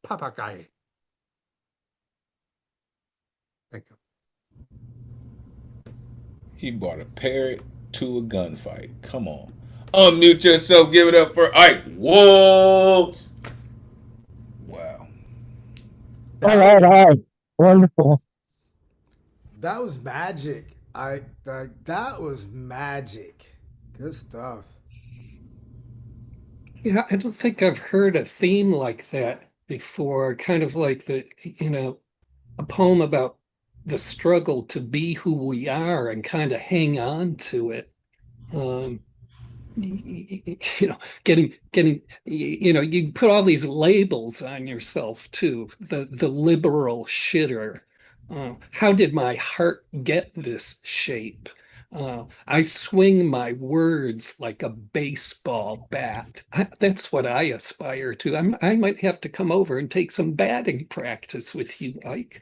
papagei. Thank you. He brought a parrot to a gunfight. Come on. Unmute yourself. Give it up for Ike Waltz. Wow. All right. Wonderful. That was magic. That was magic. Good stuff. Yeah, I don't think I've heard a theme like that before. Kind of like a poem about the struggle to be who we are and kind of hang on to it. Getting you put all these labels on yourself too. The liberal shitter. How did my heart get this shape? I swing my words like a baseball bat. That's what I aspire to. I might have to come over and take some batting practice with you, Ike.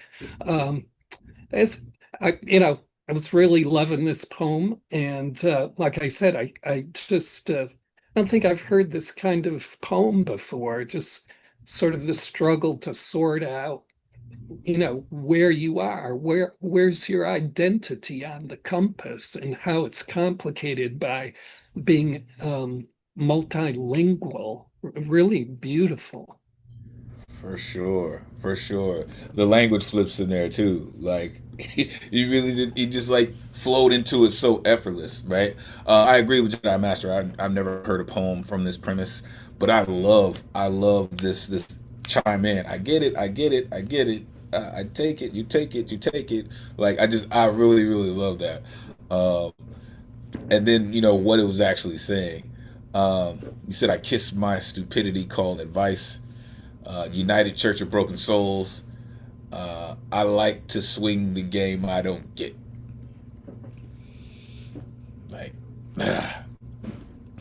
I was really loving this poem, and like I said, I just don't think I've heard this kind of poem before. Just sort of the struggle to sort out, where you are, where's your identity on the compass, and how it's complicated by being multilingual. Really beautiful. For sure. The language flips in there too. Like you really did. You just like flowed into it so effortless, right? I agree with Jedi Master. I've never heard a poem from this premise, but I love this chime in. I get it. I take it. You take it. Like I really love that. And then what it was actually saying. You said I kiss my stupidity called advice. United Church of Broken Souls. I like to swing the game I don't get. Like,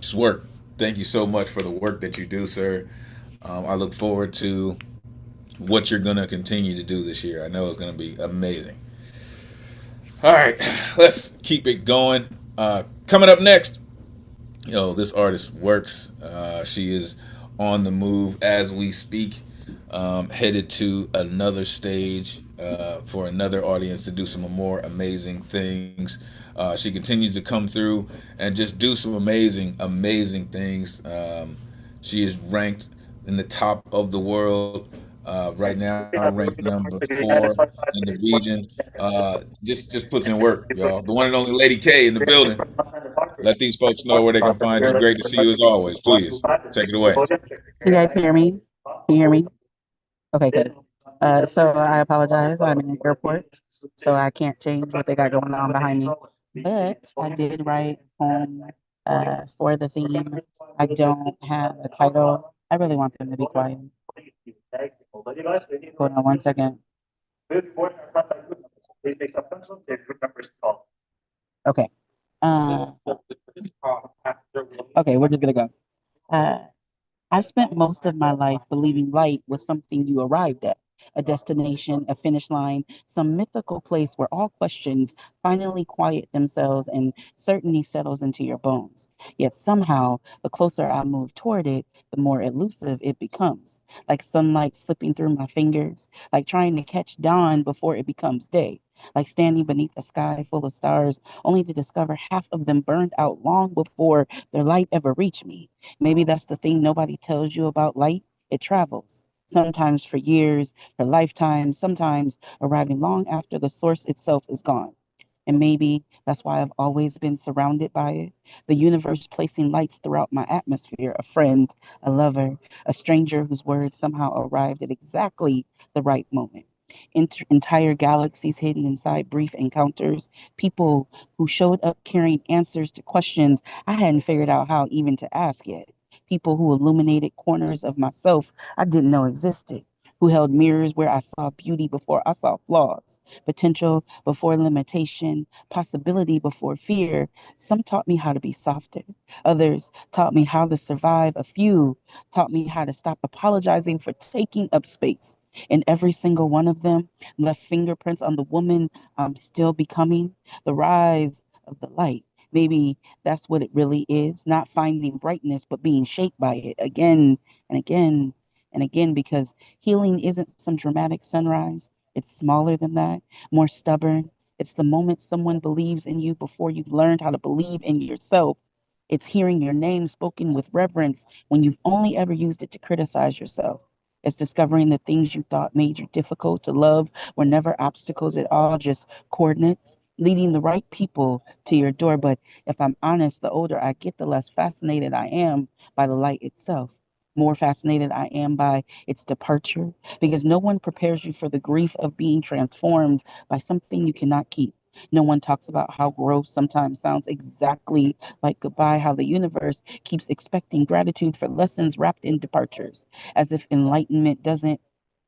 just work. Thank you so much for the work that you do, sir. I look forward to what you're going to continue to do this year. I know it's going to be amazing. All right, let's keep it going. Coming up next, this artist works. She is on the move as we speak, headed to another stage for another audience to do some more amazing things. She continues to come through and just do some amazing things. She is ranked in the top of the world right now, ranked number 4 in the region. Just puts in work, y'all. The one and only LadyK in the building. Let these folks know where they can find you. Great to see you as always. Please take it away. Can you guys hear me? Can you hear me? Okay, good. So I apologize. I'm in the airport, so I can't change what they got going on behind me. But I did write home for the theme. I don't have a title. I really want them to be quiet. Hold on one second. Okay. Okay, we're just gonna go. Uh, I've spent most of my life believing light was something you arrived at, a destination, a finish line, some mythical place where all questions finally quiet themselves and certainty settles into your bones. Yet somehow, the closer I move toward it, the more elusive it becomes, like sunlight slipping through my fingers, like trying to catch dawn before it becomes day. Like standing beneath a sky full of stars, only to discover half of them burned out long before their light ever reached me. Maybe that's the thing nobody tells you about light. It travels, sometimes for years, for lifetimes, sometimes arriving long after the source itself is gone. And maybe that's why I've always been surrounded by it. The universe placing lights throughout my atmosphere, a friend, a lover, a stranger whose words somehow arrived at exactly the right moment. Entire galaxies hidden inside brief encounters, people who showed up carrying answers to questions I hadn't figured out how even to ask yet. People who illuminated corners of myself I didn't know existed, who held mirrors where I saw beauty before I saw flaws, potential before limitation, possibility before fear. Some taught me how to be softer. Others taught me how to survive. A few taught me how to stop apologizing for taking up space. And every single one of them left fingerprints on the woman I'm still becoming, the rise of the light. Maybe that's what it really is, not finding brightness, but being shaped by it again and again and again, because healing isn't some dramatic sunrise. It's smaller than that, more stubborn. It's the moment someone believes in you before you've learned how to believe in yourself. It's hearing your name spoken with reverence when you've only ever used it to criticize yourself. It's discovering the things you thought made you difficult to love were never obstacles at all, just coordinates, leading the right people to your door. But if I'm honest, the older I get, the less fascinated I am by the light itself. More fascinated I am by its departure, because no one prepares you for the grief of being transformed by something you cannot keep. No one talks about how growth sometimes sounds exactly like goodbye, how the universe keeps expecting gratitude for lessons wrapped in departures, as if enlightenment doesn't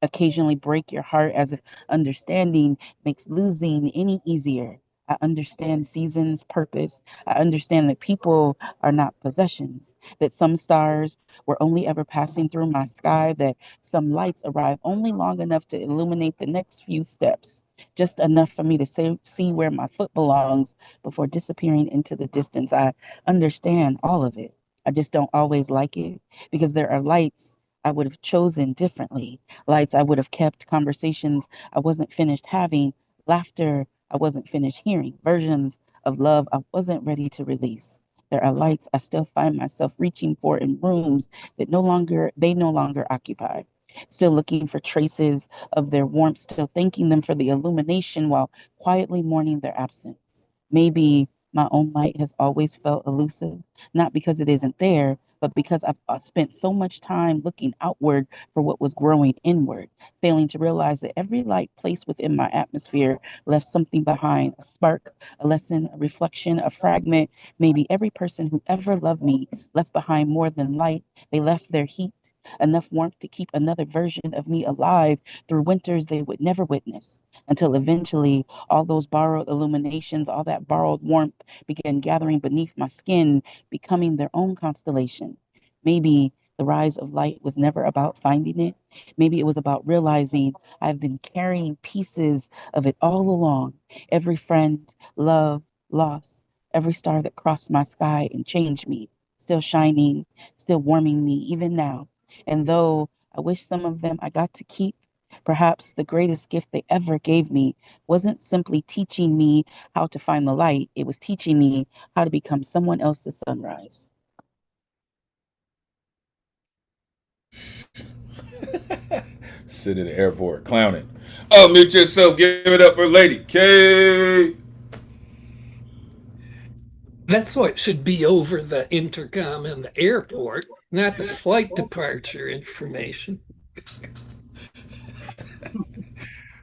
occasionally break your heart, as if understanding makes losing any easier. I understand seasons, purpose. I understand that people are not possessions, that some stars were only ever passing through my sky, that some lights arrive only long enough to illuminate the next few steps, just enough for me to see where my foot belongs before disappearing into the distance. I understand all of it. I just don't always like it, because there are lights I would have chosen differently, lights I would have kept, conversations I wasn't finished having, laughter I wasn't finished hearing, versions of love I wasn't ready to release. There are lights I still find myself reaching for in rooms that no longer occupy. Still looking for traces of their warmth, still thanking them for the illumination while quietly mourning their absence. Maybe my own light has always felt elusive, not because it isn't there, but because I've spent so much time looking outward for what was growing inward, failing to realize that every light placed within my atmosphere left something behind, a spark, a lesson, a reflection, a fragment. Maybe every person who ever loved me left behind more than light. They left their heat, enough warmth to keep another version of me alive through winters they would never witness, until eventually all those borrowed illuminations, all that borrowed warmth began gathering beneath my skin, becoming their own constellation. Maybe the rise of light was never about finding it. Maybe it was about realizing I've been carrying pieces of it all along. Every friend, love, loss, every star that crossed my sky and changed me, still shining, still warming me even now. And though I wish some of them I got to keep, perhaps the greatest gift they ever gave me wasn't simply teaching me how to find the light, it was teaching me how to become someone else's sunrise. Sit in the airport clowning. Oh, mute yourself. Give it up for LadyK. That's what should be over the intercom in the airport, not the flight departure information.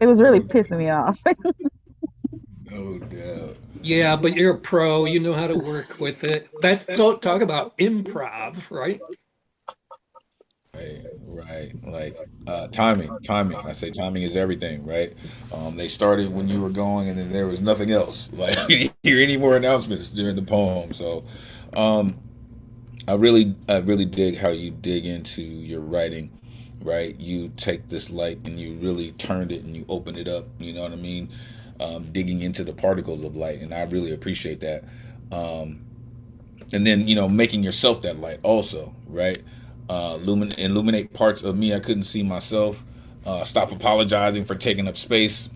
It was really pissing me off. No doubt. Yeah, but you're a pro. You know how to work with it. That's talk about improv, right? Right. Like timing. I say timing is everything, right? They started when you were going, and then there was nothing else. Like you didn't hear any more announcements during the poem. So, I really dig how you dig into your writing, right? You take this light and you really turned it and you open it up. You know what I mean? Digging into the particles of light, and I really appreciate that. And then making yourself that light also, right? Illuminate parts of me I couldn't see myself. Stop apologizing for taking up space.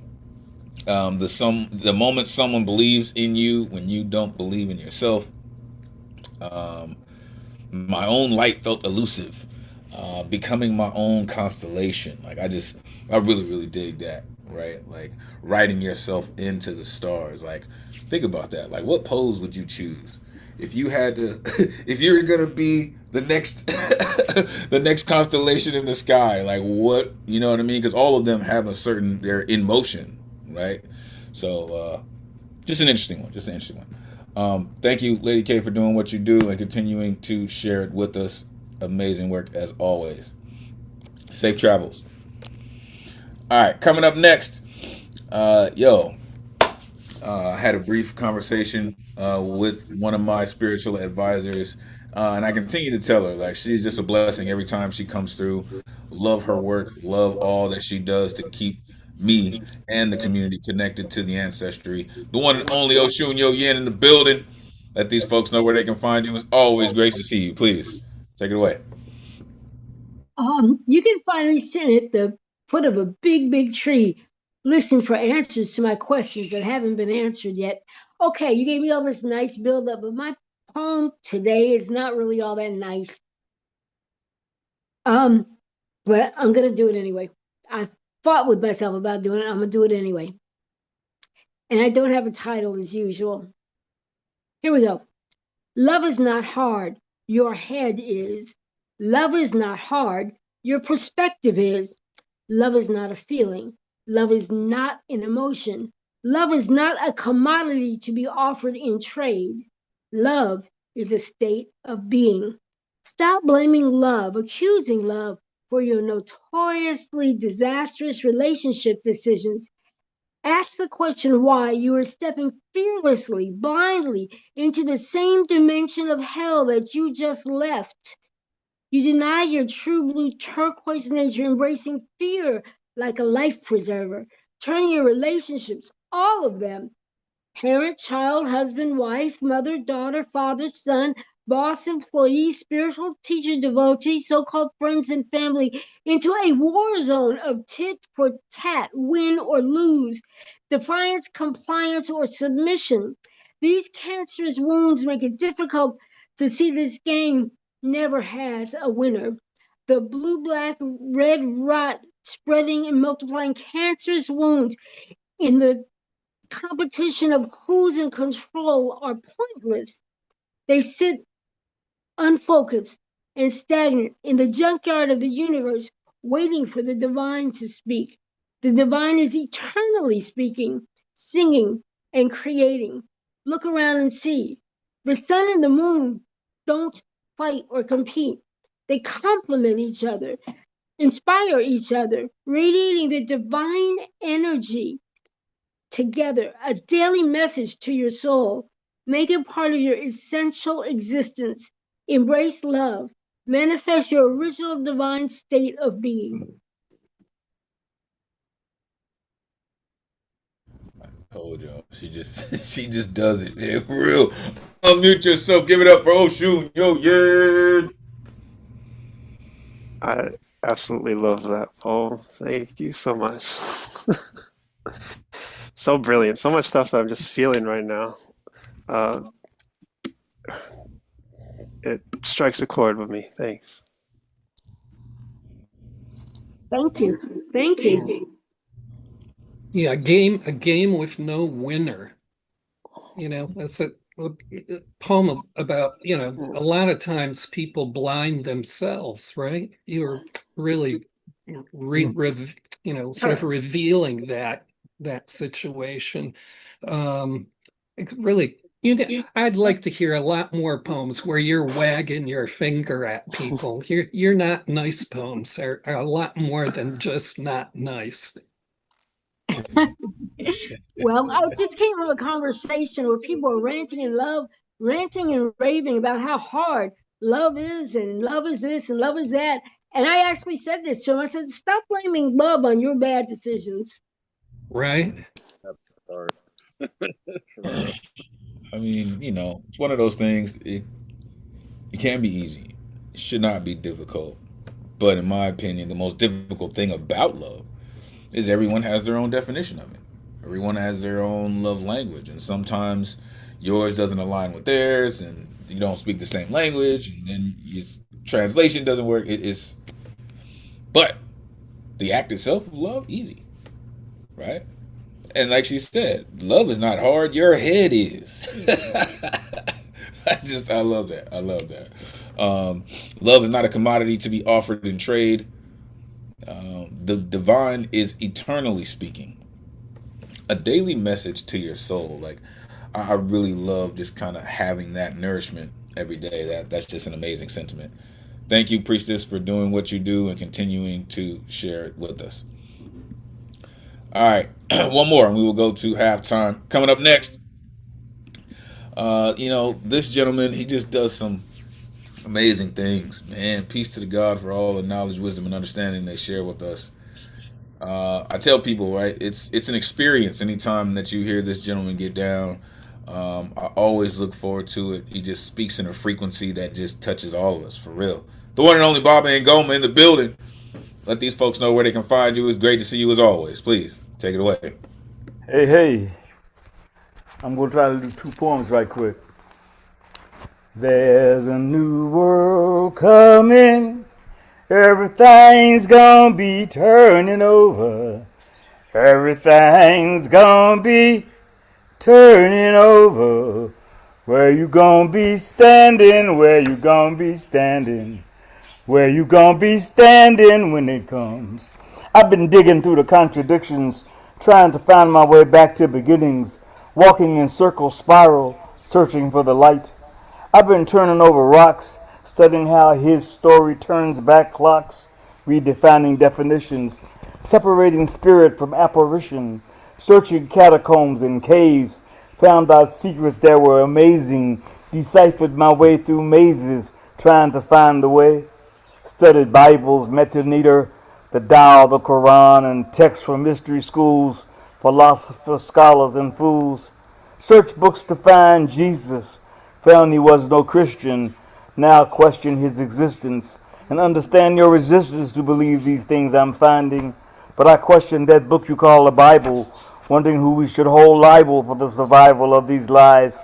The moment someone believes in you when you don't believe in yourself. My own light felt elusive. Becoming my own constellation. Like I really dig that, right? Like writing yourself into the stars. Like think about that. Like what pose would you choose if you had to? If you were gonna be the next, the next constellation in the sky? Like what? You know what I mean? Because all of them have they're in motion, right? So just an interesting one. Thank you, LadyK, for doing what you do and continuing to share it with us. Amazing work as always. Safe travels. All right, coming up next, I had a brief conversation with one of my spiritual advisors, and I continue to tell her like she's just a blessing every time she comes through. Love her work, love all that she does to keep me and the community connected to the ancestry. The one and only Osunyoyin in the building. Let these folks know where they can find you. It's always great to see you. Please take it away. You can find me sitting at the foot of a big tree, listening for answers to my questions that haven't been answered yet. Okay, you gave me all this nice build-up, but my poem today is not really all that nice. But I'm gonna do it anyway. I fought with myself about doing it. I'm gonna do it anyway. And I don't have a title as usual. Here we go. Love is not hard. Your head is. Love is not hard. Your perspective is. Love is not a feeling. Love is not an emotion. Love is not a commodity to be offered in trade. Love is a state of being. Stop blaming love, accusing love for your notoriously disastrous relationship decisions. Ask the question why you are stepping fearlessly, blindly into the same dimension of hell that you just left. You deny your true blue turquoise nature, embracing fear like a life preserver, turning your relationships, all of them, parent, child, husband, wife, mother, daughter, father, son, boss, employee, spiritual teacher, devotee, so-called friends and family, into a war zone of tit for tat, win or lose, defiance, compliance, or submission. These cancerous wounds make it difficult to see this game never has a winner. The blue, black, red rot spreading and multiplying cancerous wounds in the competition of who's in control are pointless. They sit unfocused and stagnant in the junkyard of the universe, waiting for the divine to speak. The divine is eternally speaking, singing, and creating. Look around and see. The sun and the moon don't fight or compete. They complement each other, inspire each other, radiating the divine energy together, a daily message to your soul. Make it part of your essential existence. Embrace love. Manifest your original divine state of being. Told y'all, she just does it. Yeah, for real. Unmute yourself. Give it up for Osunyoyin. I absolutely love that poem. Thank you so much. So brilliant. So much stuff that I'm just feeling right now. It strikes a chord with me. Thanks. Thank you. Thank you. Yeah, a game with no winner. That's a poem about, a lot of times people blind themselves, right? You were really sort of revealing that situation. Really, I'd like to hear a lot more poems where you're wagging your finger at people. You're not nice poems are a lot more than just not nice. Well, I just came from a conversation where people are ranting and raving about how hard love is, and love is this, and love is that. And I actually said this to him. I said, stop blaming love on your bad decisions. Right. I mean, it's one of those things. It can be easy. It should not be difficult. But in my opinion, the most difficult thing about love is everyone has their own definition of it. Everyone has their own love language, and sometimes yours doesn't align with theirs, and you don't speak the same language, and then your translation doesn't work. But the act itself of love, easy, right? And like she said, love is not hard. Your head is. I love that. I love that. Love is not a commodity to be offered in trade. The divine is eternally speaking. A daily message to your soul. Like, I really love just kind of having that nourishment every day. That's just an amazing sentiment. Thank you, Priestess, for doing what you do and continuing to share it with us. All right, one more, and we will go to halftime. Coming up next, this gentleman, he just does some amazing things, man. Peace to the God for all the knowledge, wisdom, and understanding they share with us. I tell people, right, it's an experience anytime that you hear this gentleman get down. I always look forward to it. He just speaks in a frequency that just touches all of us, for real. The one and only Baba and Ngoma in the building. Let these folks know where they can find you. It's great to see you as always. Please, take it away. Hey. I'm going to try to do 2 poems right quick. There's a new world coming. Everything's gonna be turning over. Everything's gonna be turning over. Where you gonna be standing? Where you gonna be standing? Where you gonna be standing when it comes? I've been digging through the contradictions, trying to find my way back to beginnings, walking in circle spiral, searching for the light. I've been turning over rocks, studying how his story turns back clocks, redefining definitions, separating spirit from apparition, searching catacombs and caves, found out secrets that were amazing, deciphered my way through mazes, trying to find the way, studied Bibles, Metaneter, the Tao, the Quran, and texts from mystery schools, philosophers, scholars, and fools, searched books to find Jesus, found he was no Christian, now question his existence, and understand your resistance to believe these things I'm finding. But I question that book you call the Bible, wondering who we should hold liable for the survival of these lies.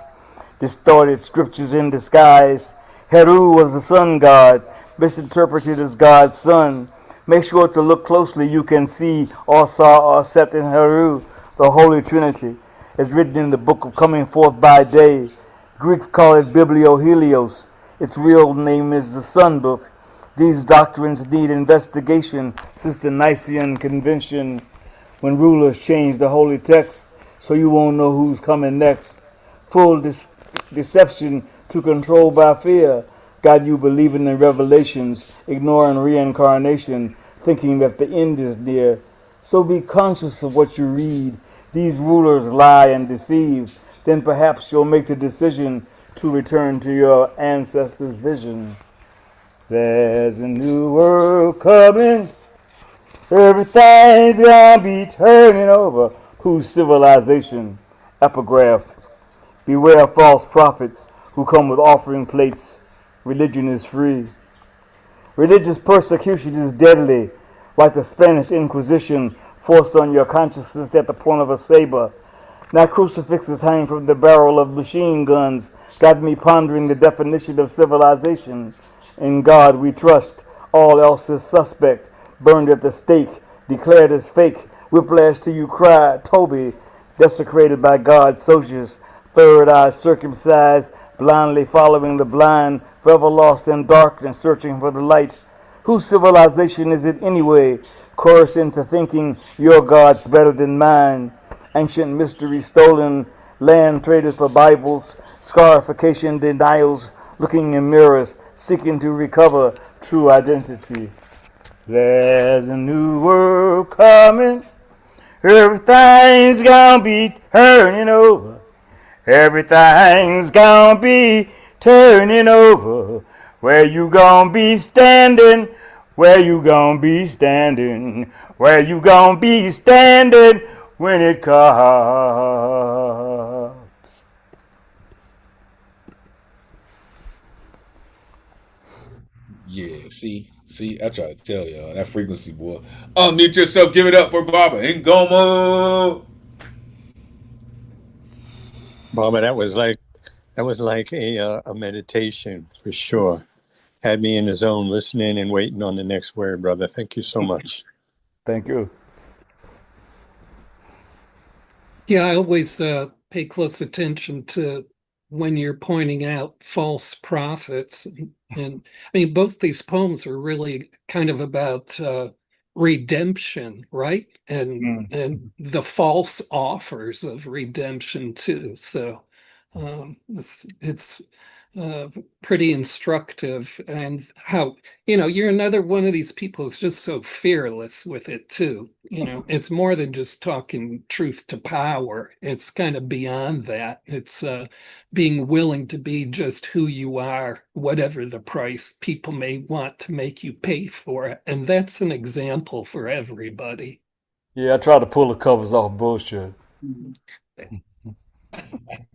Distorted scriptures in disguise. Heru was the sun god, misinterpreted as God's son. Make sure to look closely, you can see or saw or set in Heru, the Holy Trinity, is written in the book of coming forth by day. Greeks call it Bibliohelios. Its real name is the Sun Book. These doctrines need investigation since the Nicene Convention, when rulers changed the holy text so you won't know who's coming next. Full deception to control by fear got you believing in revelations, ignoring reincarnation, thinking that the end is near. So be conscious of what you read. These rulers lie and deceive. Then perhaps you'll make the decision to return to your ancestors' vision. There's a new world coming. Everything's gonna be turning over. Whose civilization? Epigraph. Beware false prophets who come with offering plates. Religion is free. Religious persecution is deadly, like the Spanish Inquisition forced on your consciousness at the point of a saber. Now crucifixes hang from the barrel of machine guns, got me pondering the definition of civilization. In God we trust, all else is suspect, burned at the stake, declared as fake, whiplash till you cry, Toby, desecrated by God's soldiers, third eye circumcised, blindly following the blind, forever lost in darkness, searching for the light. Whose civilization is it anyway? Chorus into thinking your God's better than mine. Ancient mystery stolen, land traded for Bibles, scarification denials, looking in mirrors, seeking to recover true identity. There's a new world coming. Everything's gonna be turning over. Everything's gonna be turning over. Where you gonna be standing? Where you gonna be standing? Where you gonna be standing when it comes? Yeah, see, I try to tell y'all that frequency, boy. Unmute yourself, give it up for Baba Ngoma. Baba, that was like a meditation for sure. Had me in the zone, listening and waiting on the next word, brother. Thank you so much. Thank you. Yeah, I always pay close attention to when you're pointing out false prophets. And I mean, both these poems are really kind of about redemption, right? And the false offers of redemption too. So it's pretty instructive, and how, you're another one of these people who's just so fearless with it too. It's more than just talking truth to power. It's kind of beyond that. It's being willing to be just who you are, whatever the price people may want to make you pay for it. And that's an example for everybody. Yeah, I try to pull the covers off bullshit.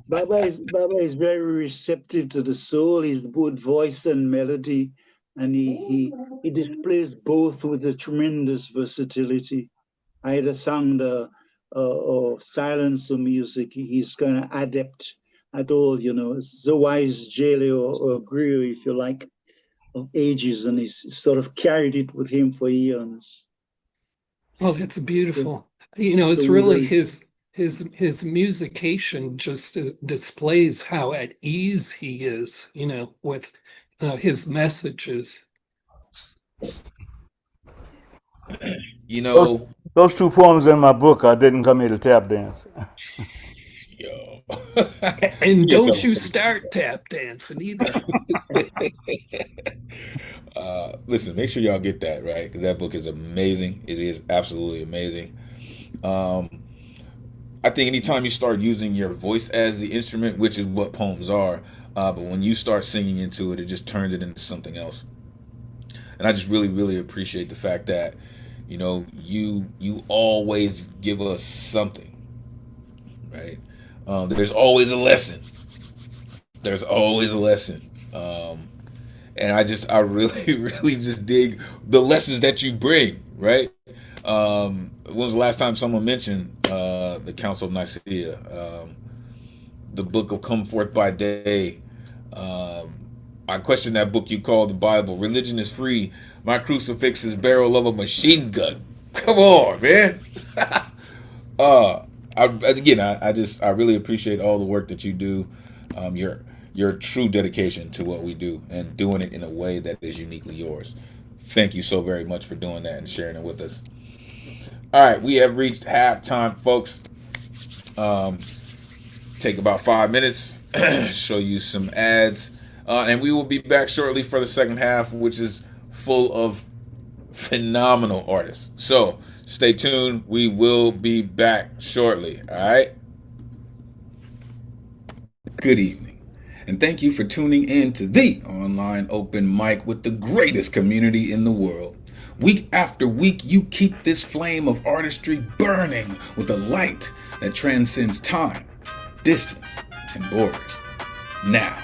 Baba is very receptive to the soul. He's both voice and melody, and he displays both with a tremendous versatility. Either sound or silence or music, he's kind of adept at all. It's the wise jailer or griot, if you like, of ages, and he's sort of carried it with him for eons. Well, it's beautiful. It's really his musication just displays how at ease he is, with his messages. Those two poems in my book, I didn't come here to tap dance. Yo. And don't you start tap dancing either. Listen, make sure y'all get that, right? Because that book is amazing. It is absolutely amazing. I think anytime you start using your voice as the instrument, which is what poems are, but when you start singing into it, it just turns it into something else. And I just really, really appreciate the fact that, you always give us something, right? There's always a lesson. There's always a lesson. And I really, really just dig the lessons that you bring, right? When was the last time someone mentioned the Council of Nicaea, the book of Come Forth by Day? I question that book you call the Bible. Religion is free. My crucifix is barrel of a machine gun. Come on, man. I really appreciate all the work that you do. Your true dedication to what we do and doing it in a way that is uniquely yours. Thank you so very much for doing that and sharing it with us. All right, we have reached halftime, folks. Take about 5 minutes, show you some ads, and we will be back shortly for the second half, which is full of phenomenal artists. So stay tuned. We will be back shortly. All right. Good evening, and thank you for tuning in to the online open mic with the greatest community in the world. Week after week, you keep this flame of artistry burning with a light that transcends time, distance, and borders. Now,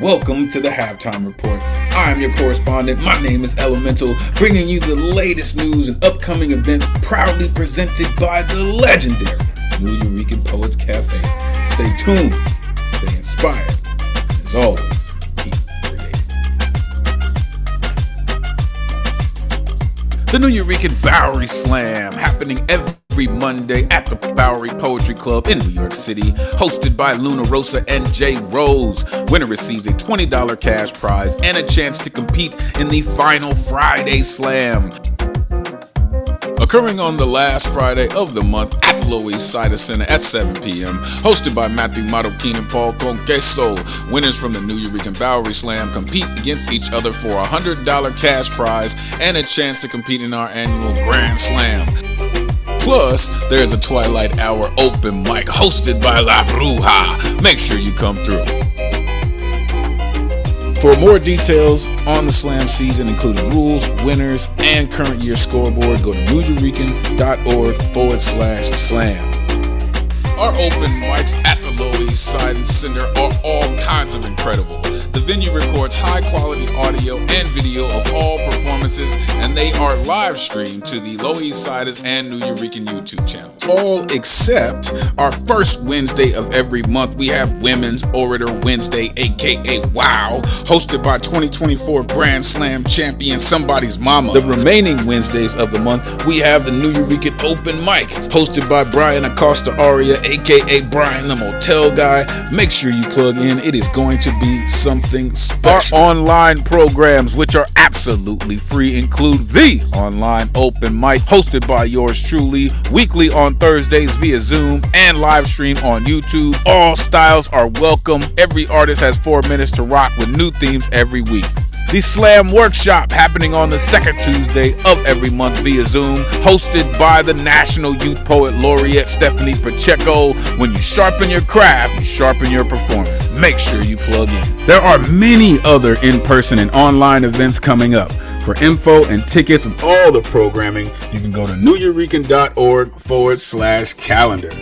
welcome to the Halftime Report. I am your correspondent. My name is Elemen2al, bringing you the latest news and upcoming events proudly presented by the legendary Nspiration Poets Cafe. Stay tuned, stay inspired, and as always, keep creating. The Nspiration Bowery Slam, happening every every Monday at the Bowery Poetry Club in New York City, hosted by Luna Rosa and Jay Rose. Winner receives a $20 cash prize and a chance to compete in the final Friday Slam, occurring on the last Friday of the month at the Lower East Side Center at 7 p.m. Hosted by Matthew Marokin and Paul Conqueso. Winners from the New Eurekan Bowery Slam compete against each other for a $100 cash prize and a chance to compete in our annual Grand Slam. Plus, there's the Twilight Hour open mic hosted by La Bruja. Make sure you come through. For more details on the Slam season, including rules, winners, and current year scoreboard, go to neweurekan.org/slam. Our open mics at the Lower East Side and Center are all kinds of incredible. The venue records high-quality audio and video of all performances, and they are live streamed to the Lower East Siders and New Eurekan YouTube channels. All except our first Wednesday of every month, we have Women's Orator Wednesday, aka WOW, hosted by 2024 Grand Slam champion Somebody's Mama. The remaining Wednesdays of the month, we have the New Eurekan Open Mic, hosted by Brian Acosta Aria, aka Brian the Motel Guy. Make sure you plug in. It is going to be something special. Our online programs, which are absolutely free, include the online open mic hosted by yours truly, weekly on Thursdays via Zoom and live stream on YouTube. All styles are welcome. Every artist has 4 minutes to rock with new themes every week. The Slam Workshop, happening on the second Tuesday of every month via Zoom, hosted by the National Youth Poet Laureate Stephanie Pacheco. When you sharpen your craft, you sharpen your performance. Make sure you plug in. There are many other in-person and online events coming up. For info and tickets of all the programming, you can go to neweurekan.org/calendar.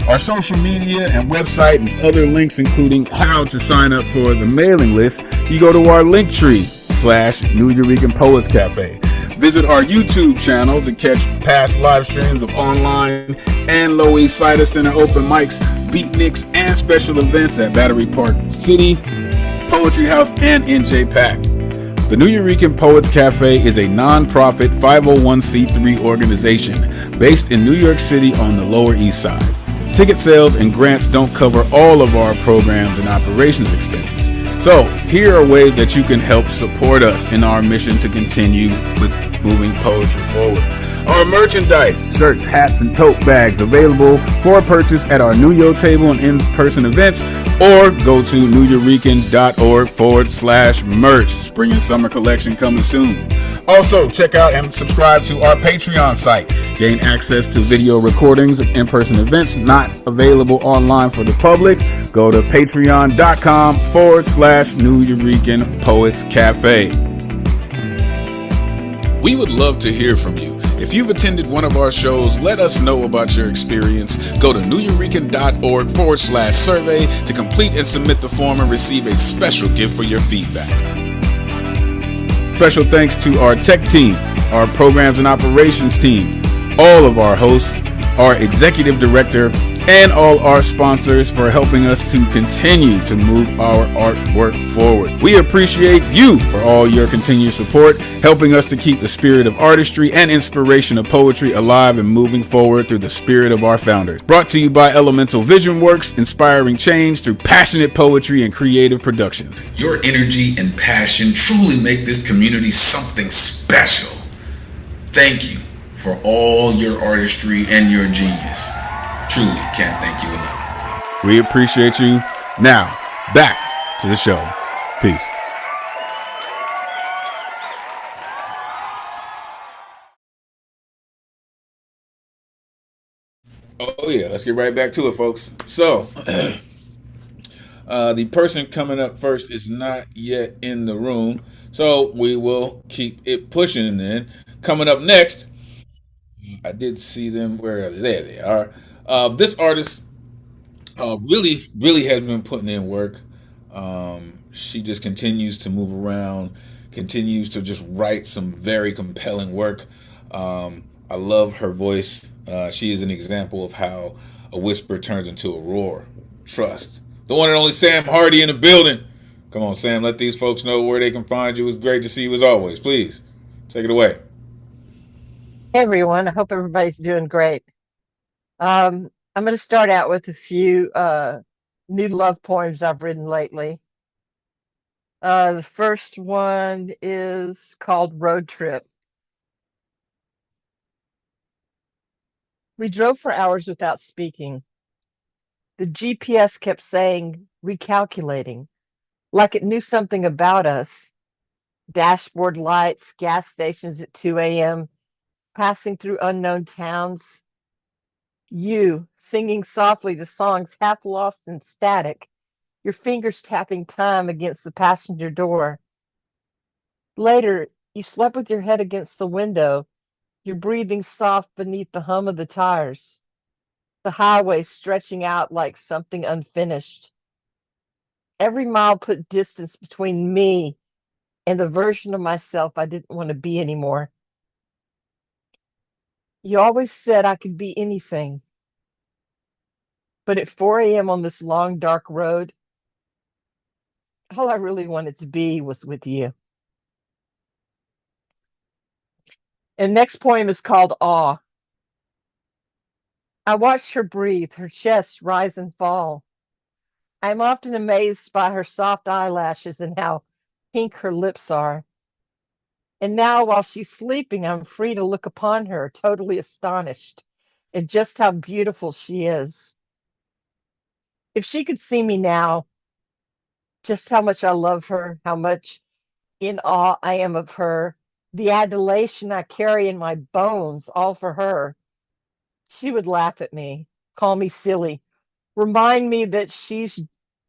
Our social media and website and other links, including how to sign up for the mailing list, you go to our Linktree/New Eurekan Poets Cafe. Visit our YouTube channel to catch past live streams of online and Lower East Side Center open mics, beatniks, and special events at Battery Park City, Poetry House, and NJ Pack. The New Eurekan Poets Cafe is a non-profit 501c3 organization based in New York City on the Lower East Side. Ticket sales and grants don't cover all of our programs and operations expenses. So here are ways that you can help support us in our mission to continue with moving poetry forward. Our merchandise, shirts, hats, and tote bags available for purchase at our New Yo table and in-person events, or go to neweurekan.org/merch. Spring and summer collection coming soon. Also, check out and subscribe to our Patreon site. Gain access to video recordings of in-person events not available online for the public. Go to patreon.com/New Eurekan Poets Cafe. We would love to hear from you. If you've attended one of our shows, let us know about your experience. Go to neweurekan.org/survey to complete and submit the form and receive a special gift for your feedback. Special thanks to our tech team, our programs and operations team, all of our hosts, our executive director, and all our sponsors for helping us to continue to move our artwork forward. We appreciate you for all your continued support, helping us to keep the spirit of artistry and inspiration of poetry alive and moving forward through the spirit of our founders. Brought to you by Elemen2al Vision Works, inspiring change through passionate poetry and creative productions. Your energy and passion truly make this community something special. Thank you for all your artistry and your genius. Truly can't thank you enough. We appreciate you. Now, back to the show. Peace. Oh yeah, let's get right back to it, folks. So, the person coming up first is not yet in the room, so we will keep it pushing. Then coming up next, I did see them. Where are they? There they are. This artist really has been putting in work. She just continues to move around, continues to just write some very compelling work. I love her voice. She is an example of how a whisper turns into a roar. Trust. The one and only Sam Harty in the building. Come on, Sam, let these folks know where they can find you. It's great to see you as always. Please, take it away. Hey everyone, I hope everybody's doing great. I'm going to start out with a few new love poems I've written lately. The first one is called Road Trip. We drove for hours without speaking. The GPS kept saying, recalculating, like it knew something about us. Dashboard lights, gas stations at 2 a.m., passing through unknown towns. You singing softly to songs half lost in static, your fingers tapping time against the passenger door. Later, you slept with your head against the window, your breathing soft beneath the hum of the tires, the highway stretching out like something unfinished. Every mile put distance between me and the version of myself I didn't want to be anymore. You always said I could be anything. But at 4 a.m. on this long, dark road, all I really wanted to be was with you. And next poem is called Awe. I watched her breathe, her chest rise and fall. I'm often amazed by her soft eyelashes and how pink her lips are. And now, while she's sleeping, I'm free to look upon her, totally astonished at just how beautiful she is. If she could see me now, just how much I love her, how much in awe I am of her, the adulation I carry in my bones, all for her, she would laugh at me, call me silly, remind me that she's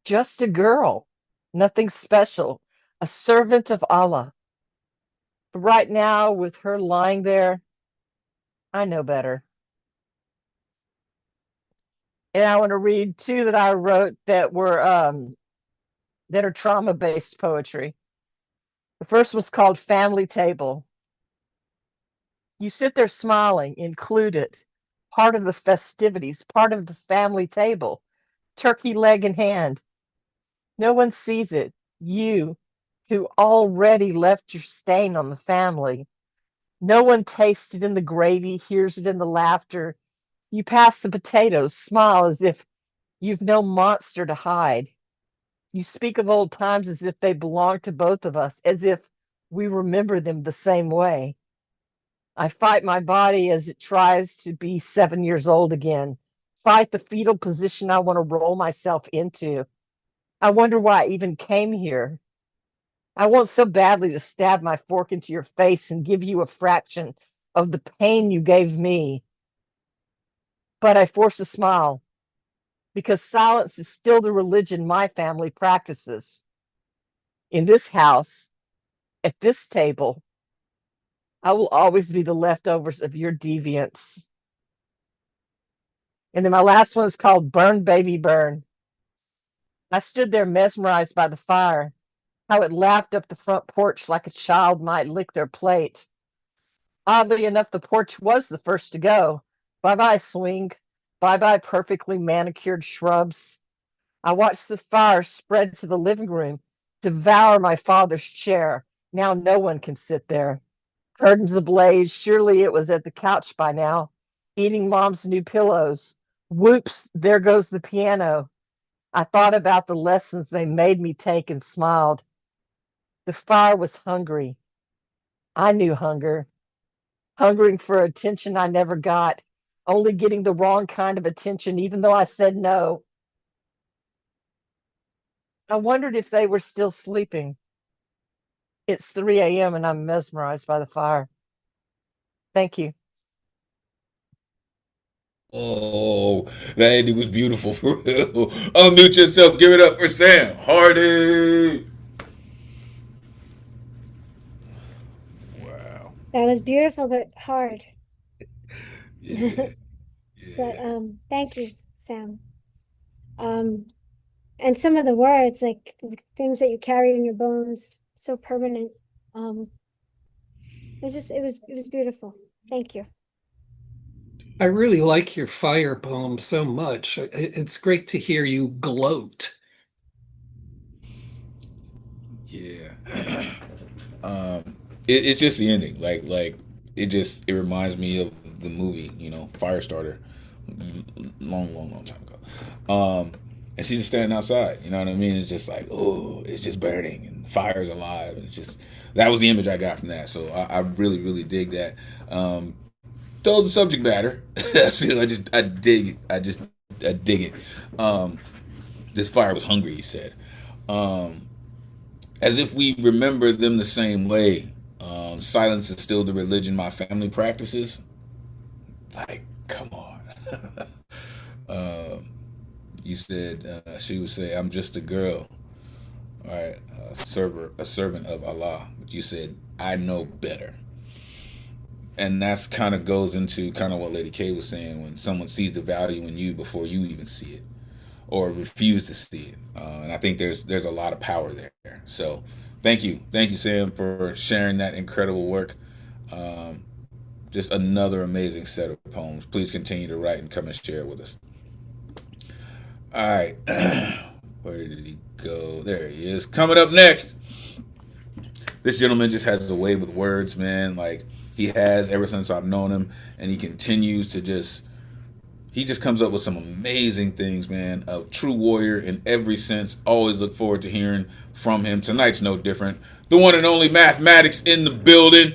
just a girl, nothing special, a servant of Allah. But right now, with her lying there, I know better. And I want to read two that I wrote that were that are trauma-based poetry. The first was called Family Table. You sit there smiling, included, part of the festivities, part of the family table, turkey leg in hand. No one sees it. You, who already left your stain on the family. No one tastes it in the gravy, hears it in the laughter. You pass the potatoes, smile as if you've no monster to hide. You speak of old times as if they belong to both of us, as if we remember them the same way. I fight my body as it tries to be 7 years old again. Fight the fetal position I want to roll myself into. I wonder why I even came here. I want so badly to stab my fork into your face and give you a fraction of the pain you gave me. But I force a smile because silence is still the religion my family practices. In this house, at this table, I will always be the leftovers of your deviance. And then my last one is called Burn, Baby, Burn. I stood there mesmerized by the fire, how it laughed up the front porch like a child might lick their plate. Oddly enough, the porch was the first to go. Bye-bye, swing. Bye-bye, perfectly manicured shrubs. I watched the fire spread to the living room, devour my father's chair. Now no one can sit there. Curtains ablaze. Surely it was at the couch by now, eating mom's new pillows. Whoops, there goes the piano. I thought about the lessons they made me take and smiled. The fire was hungry. I knew hunger. Hungering for attention I never got, only getting the wrong kind of attention, even though I said no. I wondered if they were still sleeping. It's 3 a.m. and I'm mesmerized by the fire. Thank you. Oh, that ending was beautiful for real. Unmute yourself. Give it up for Sam Harty. Wow. That was beautiful, but hard. Yeah. But thank you, Sam. And some of the words, like the things that you carry in your bones, so permanent. It was beautiful. Thank you. I really like your fire poem so much. It's great to hear you gloat. Yeah. It's just the ending. Like it reminds me of the movie, Firestarter, long time ago. And she's just standing outside. You know what I mean? It's just like, oh, it's just burning and the fire's alive. And it's just, that was the image I got from that. So I really dig that. Though the subject matter, I dig it. I dig it. This fire was hungry, he said. As if we remember them the same way. Silence is still the religion my family practices. Like, come on. You said, she would say, I'm just a girl. All right, a servant of Allah. But you said, I know better. And that's kind of goes into kind of what LadyK was saying, when someone sees the value in you before you even see it, or refuse to see it. And I think there's a lot of power there. So thank you, Sam, for sharing that incredible work. Just another amazing set of poems. Please continue to write and come and share it with us. All right. Where did he go? There he is. Coming up next. This gentleman just has a way with words, man. Like, he has ever since I've known him. And he continues to he just comes up with some amazing things, man. A true warrior in every sense. Always look forward to hearing from him. Tonight's no different. The one and only Mattox in the building.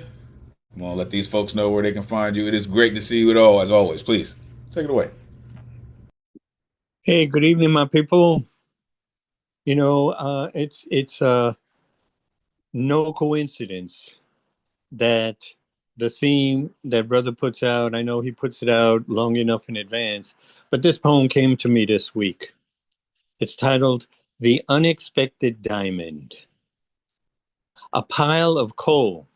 I'm going to let these folks know where they can find you. It is great to see you at all, as always. Please, take it away. Hey, good evening, my people. You know, it's no coincidence that the theme that brother puts out, I know he puts it out long enough in advance, but this poem came to me this week. It's titled, The Unexpected Diamond. A pile of coal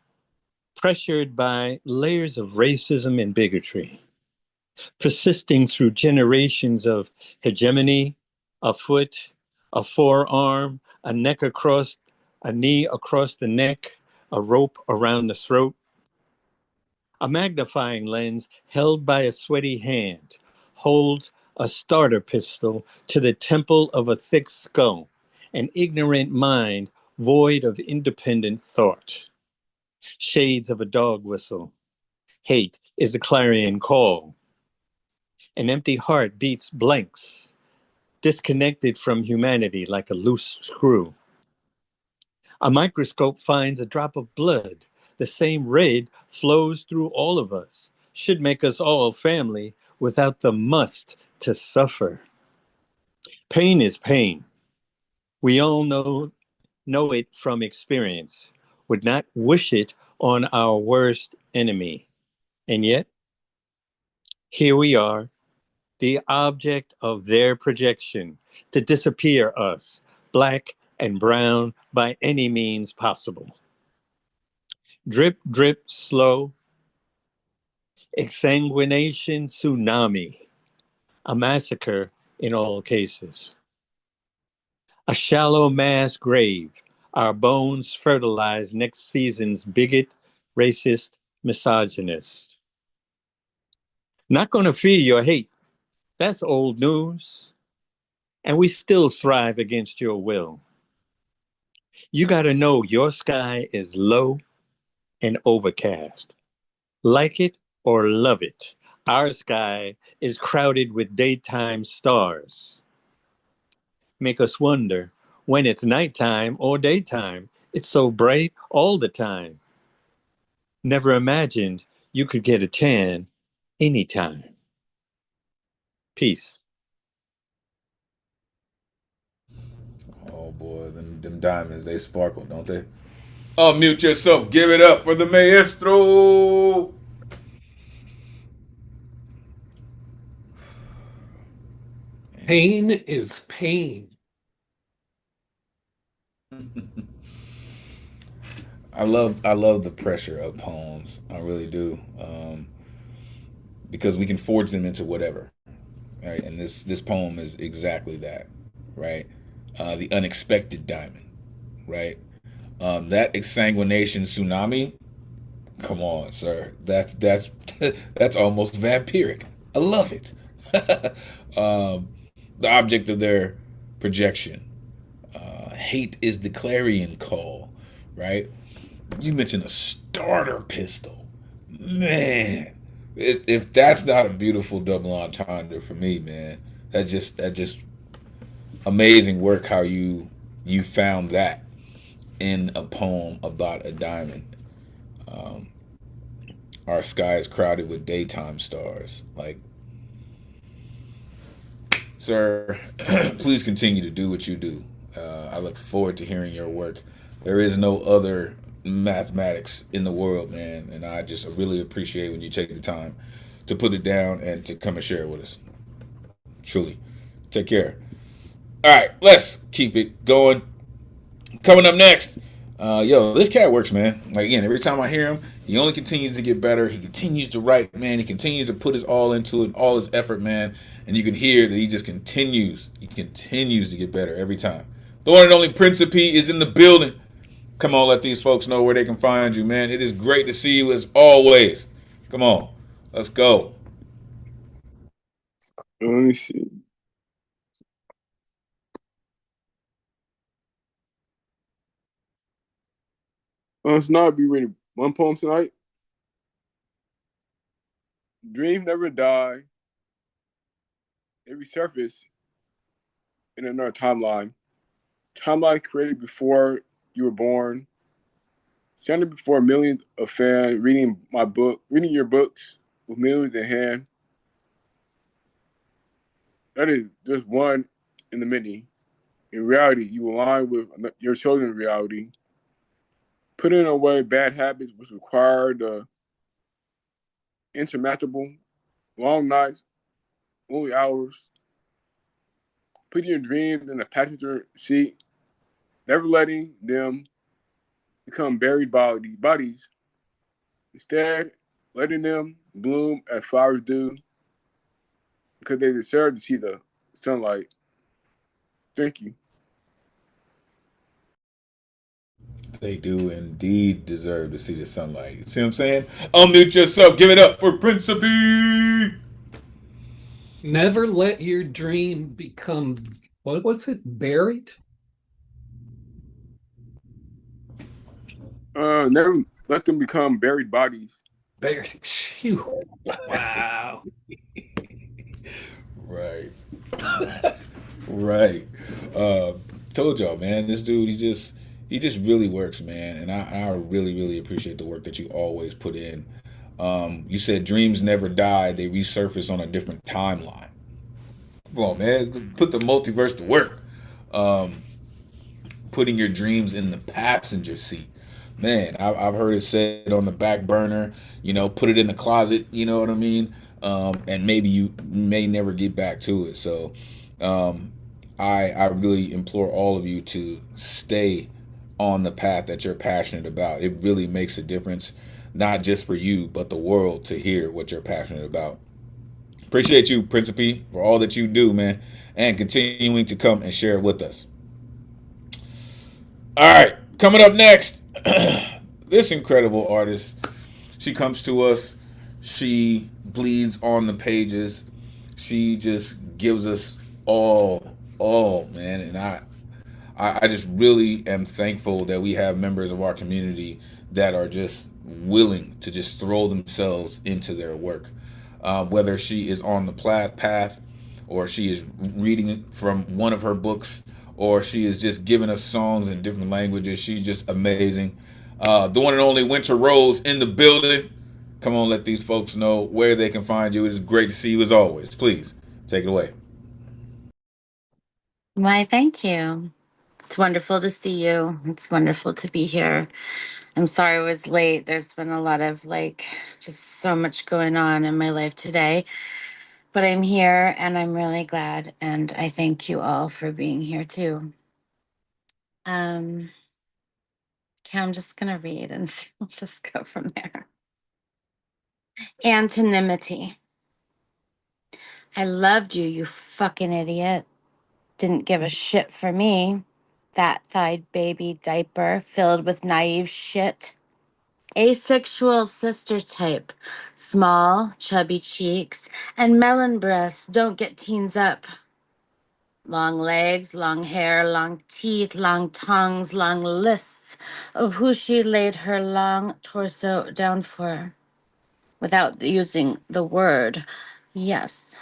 pressured by layers of racism and bigotry, persisting through generations of hegemony, a foot, a forearm, a knee across the neck, a rope around the throat, a magnifying lens held by a sweaty hand holds a starter pistol to the temple of a thick skull, an ignorant mind void of independent thought. Shades of a dog whistle. Hate is the clarion call. An empty heart beats blanks, disconnected from humanity like a loose screw. A microscope finds a drop of blood. The same red flows through all of us, should make us all family without the must to suffer. Pain is pain. We all know it from experience, would not wish it on our worst enemy. And yet, here we are, the object of their projection, to disappear us, black and brown, by any means possible. Drip, drip, slow, exsanguination tsunami, a massacre in all cases. A shallow mass grave, our bones fertilize next season's bigot, racist, misogynist. Not gonna fear your hate, that's old news. And we still thrive against your will. You gotta know your sky is low and overcast. Like it or love it, our sky is crowded with daytime stars. Make us wonder when it's nighttime or daytime. It's so bright all the time. Never imagined you could get a tan anytime. Peace. Oh boy, them diamonds, they sparkle, don't they? Unmute yourself. Give it up for the maestro. Pain is pain. I love the pressure of poems. I really do, because we can forge them into whatever, right? And this poem is exactly that, right? The unexpected diamond, right? That exsanguination tsunami. Come on, sir. That's that's almost vampiric. I love it. The object of their projection. Hate is the clarion call, right? You mentioned a starter pistol. Man, If that's not a beautiful double entendre for me, man, that just amazing work how you found that in a poem about a diamond. Um, our sky is crowded with daytime stars. Like, sir, please continue to do what you do. I look forward to hearing your work. There is no other mathematics in the world, man, and I just really appreciate when you take the time to put it down and to come and share it with us. Truly. Take care. All right, let's keep it going. Coming up next, yo, this cat works, man. Like, again, every time I hear him, he only continues to get better. He continues to write, man. He continues to put his all into it, all his effort, man. And you can hear that he just continues. He continues to get better every time. The one and only Principe is in the building. Come on, let these folks know where they can find you, man. It is great to see you as always. Come on, let's go. Let me see. Tonight I'll be reading one poem tonight. Dreams never die. They resurface in another timeline. Timeline created before you were born. Standing before millions of fans, reading your books with millions in hand. That is just one in the many. In reality, you align with your children's reality. Putting away bad habits which require the intermatchable, long nights, lonely hours. Putting your dreams in the passenger seat, never letting them become buried bodies. Instead, letting them bloom as flowers do because they deserve to see the sunlight. Thank you. They do indeed deserve to see the sunlight. You see what I'm saying? Unmute yourself. Give it up for Principe. Never let your dream become, what was it, buried? Never let them become buried bodies. Buried. Phew. Wow. Right. Right. Told y'all, man, this dude, he just really works, man. And I really, really appreciate the work that you always put in. You said dreams never die, they resurface on a different timeline. Come on, man. Put the multiverse to work. Putting your dreams in the passenger seat. Man, I've heard it said on the back burner, put it in the closet, you know what I mean? And maybe you may never get back to it. So I really implore all of you to stay on the path that you're passionate about. It really makes a difference, not just for you, but the world to hear what you're passionate about. Appreciate you, Principe, for all that you do, man, and continuing to come and share it with us. All right, coming up next, this incredible artist. She comes to us. She bleeds on the pages. She just gives us all, man. And I just really am thankful that we have members of our community that are just willing to just throw themselves into their work. Whether she is on the path, or she is reading from one of her books, or she is just giving us songs in different languages. She's just amazing. The one and only Winter Rose in the building. Come on, let these folks know where they can find you. It is great to see you as always. Please, take it away. Why, thank you. It's wonderful to see you. It's wonderful to be here. I'm sorry I was late. There's been a lot of just so much going on in my life today. But I'm here and I'm really glad. And I thank you all for being here too. Okay, I'm just going to read and we'll just go from there. Anonymity. I loved you, you fucking idiot. Didn't give a shit for me. Fat-thighed baby diaper filled with naive shit. Asexual sister type. Small, chubby cheeks, and melon breasts don't get teens up. Long legs, long hair, long teeth, long tongues, long lists of who she laid her long torso down for. without using the word. Yes.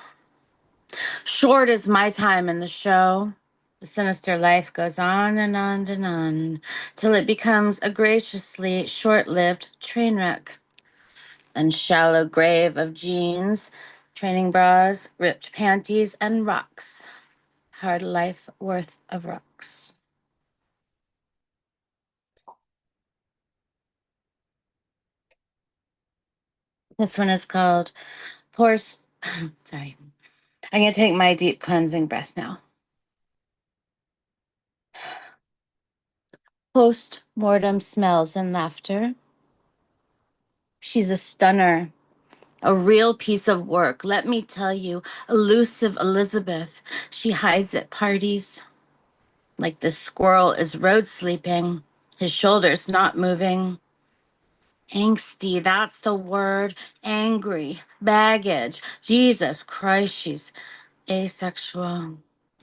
Short is my time in the show. The sinister life goes on and on and on till it becomes a graciously short-lived train wreck and shallow grave of jeans, training bras, ripped panties, and rocks. Hard life worth of rocks. This one is called sorry. I'm going to take my deep cleansing breath now. Post-mortem smells and laughter. She's a stunner, a real piece of work. Let me tell you, elusive Elizabeth. She hides at parties like this squirrel is road sleeping, his shoulders not moving. Angsty, that's the word. Angry, baggage. Jesus Christ, she's asexual.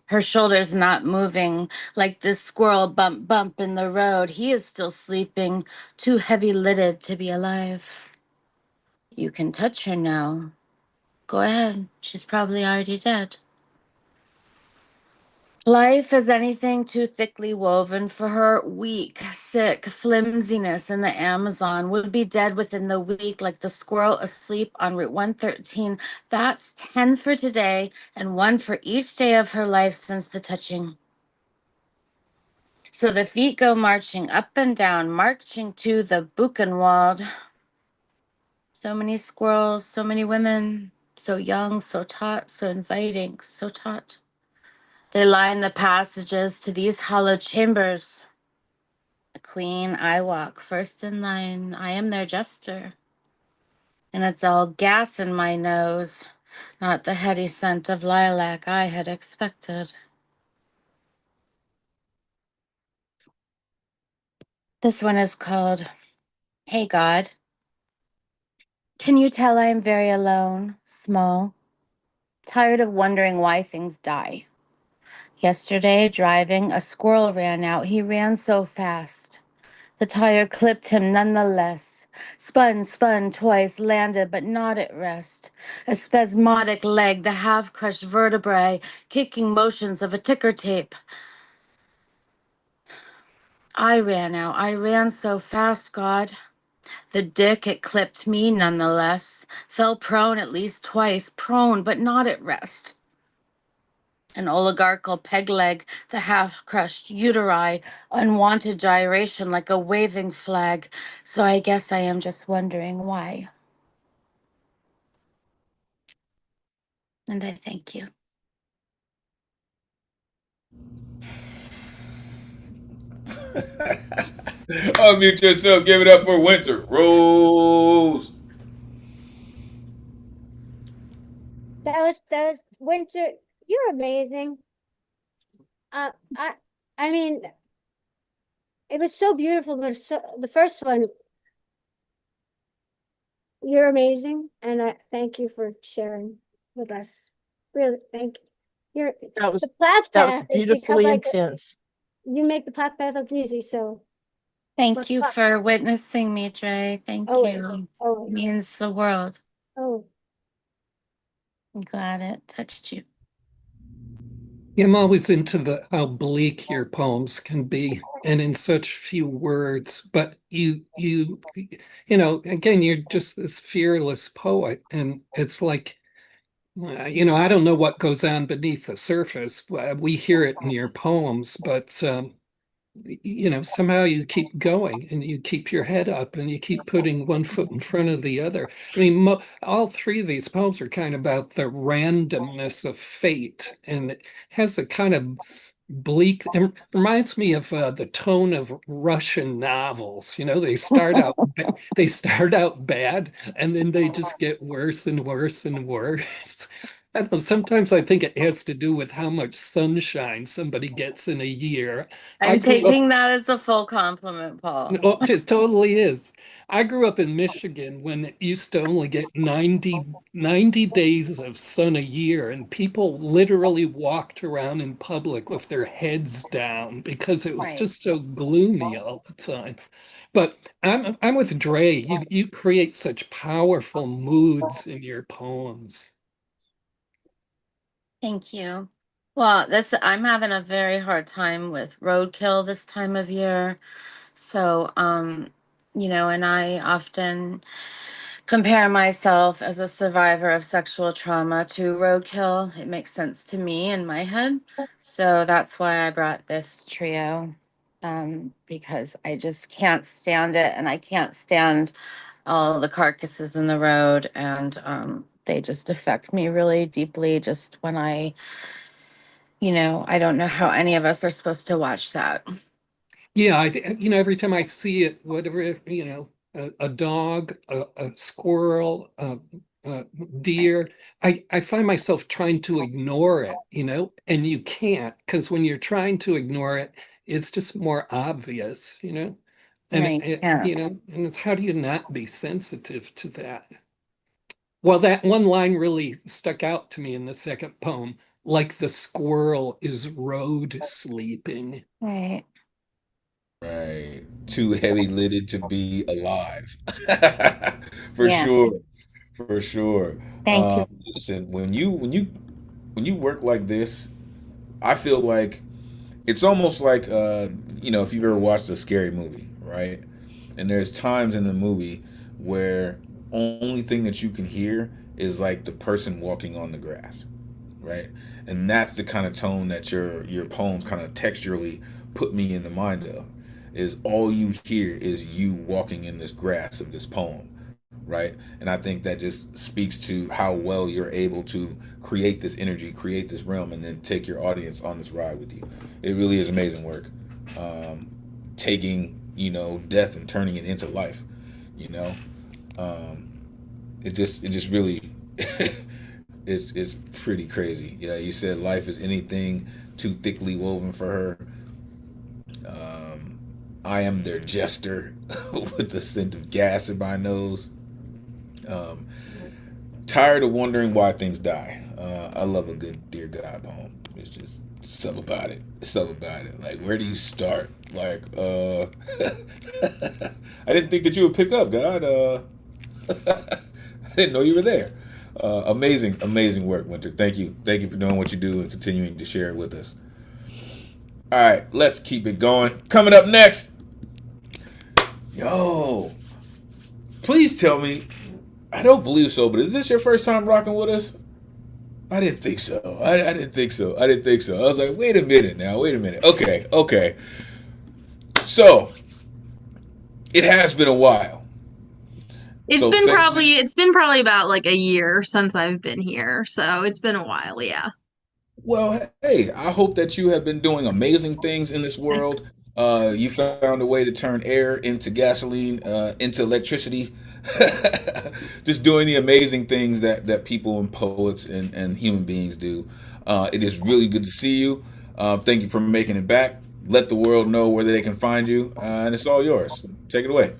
Her shoulders not moving like this squirrel bump in the road. He is still sleeping, too heavy-lidded to be alive. You can touch her now. Go ahead. She's probably already dead. Life is anything too thickly woven for her. Weak, sick, flimsiness in the Amazon would be dead within the week like the squirrel asleep on Route 113. That's 10 for today and 1 for each day of her life since the touching. So the feet go marching up and down, marching to the Buchenwald. So many squirrels, so many women, so young, so taut, so inviting, so taut. They line the passages to these hollow chambers. The queen, I walk first in line. I am their jester. And it's all gas in my nose, not the heady scent of lilac I had expected. This one is called, Hey God. Can you tell I am very alone, small, tired of wondering why things die? Yesterday, driving, a squirrel ran out. He ran so fast. The tire clipped him nonetheless. Spun twice, landed, but not at rest. A spasmodic leg, the half-crushed vertebrae, kicking motions of a ticker tape. I ran out. I ran so fast, God. The dick, it clipped me nonetheless. Fell prone at least twice, prone, but not at rest. An oligarchical peg leg, the half-crushed uteri, unwanted gyration like a waving flag. So I guess I am just wondering why. And I thank you. Unmute yourself. Give it up for Winter Rose. That was Winter. You're amazing. I mean, it was so beautiful, but the first one, you're amazing, and I thank you for sharing with us. Really, thank you. The path that was is beautifully become like intense. you make the path look easy. So Thank you for witnessing me, Dre. Thank you. Always. It means the world. Oh, I'm glad it touched you. Yeah, I'm always into how bleak your poems can be, and in such few words. But you know, again, you're just this fearless poet, and it's like, I don't know what goes on beneath the surface. We hear it in your poems, but somehow you keep going and you keep your head up and you keep putting one foot in front of the other. I mean, all three of these poems are kind of about the randomness of fate, and it has a kind of bleak, it reminds me of the tone of Russian novels. They start out bad and then they just get worse and worse and worse. I don't know, sometimes I think it has to do with how much sunshine somebody gets in a year. I I'm grew up, taking that as a full compliment, Paul. oh, it totally is. I grew up in Michigan when it used to only get 90 days of sun a year, and people literally walked around in public with their heads down because it was Right. just so gloomy all the time. But I'm with Dre. You create such powerful moods in your poems. Thank you. Well, I'm having a very hard time with roadkill this time of year. So, and I often compare myself as a survivor of sexual trauma to roadkill. It makes sense to me in my head. So that's why I brought this trio, because I just can't stand it, and I can't stand all the carcasses in the road, and they just affect me really deeply just when I don't know how any of us are supposed to watch that. Yeah, every time I see it, whatever, a dog, a squirrel, a deer, I find myself trying to ignore it, and you can't, because when you're trying to ignore it, it's just more obvious, and Right. Yeah. and it's how do you not be sensitive to that? Well, that one line really stuck out to me in the second poem, like the squirrel is road sleeping. Right. Right. Too heavy lidded to be alive. For Yeah. sure. For sure. Thank you. Listen, when you work like this, I feel like it's almost like if you've ever watched a scary movie, right? And there's times in the movie where only thing that you can hear is like the person walking on the grass, right? And that's the kind of tone that your poems kind of texturally put me in the mind of. Is all you hear is you walking in this grass of this poem, right? And I think that just speaks to how well you're able to create this energy, create this realm, and then take your audience on this ride with you. It really is amazing work. Taking death and turning it into life. You know, it just really is pretty crazy. Yeah, you said life is anything too thickly woven for her. I am their jester with the scent of gas in my nose. Um, Tired of wondering why things die. I love a good Dear God poem. It's just something about it. Something about it. Like, where do you start? Like, I didn't think that you would pick up, God. I didn't know you were there. Amazing, amazing work, Winter. Thank you. Thank you for doing what you do and continuing to share it with us. All right, let's keep it going. Coming up next, yo, please tell me, I don't believe so, but is this your first time rocking with us? I didn't think so. I didn't think so. I didn't think so. I was like, wait a minute now. Wait a minute. Okay. So, it has been a while. It's So been thank- probably about like a year since I've been here, so it's been a while, yeah. Well, hey, I hope that you have been doing amazing things in this world. You found a way to turn air into gasoline, into electricity. Just doing the amazing things that people and poets and human beings do. It is really good to see you. Thank you for making it back. Let the world know where they can find you, and it's all yours. Take it away.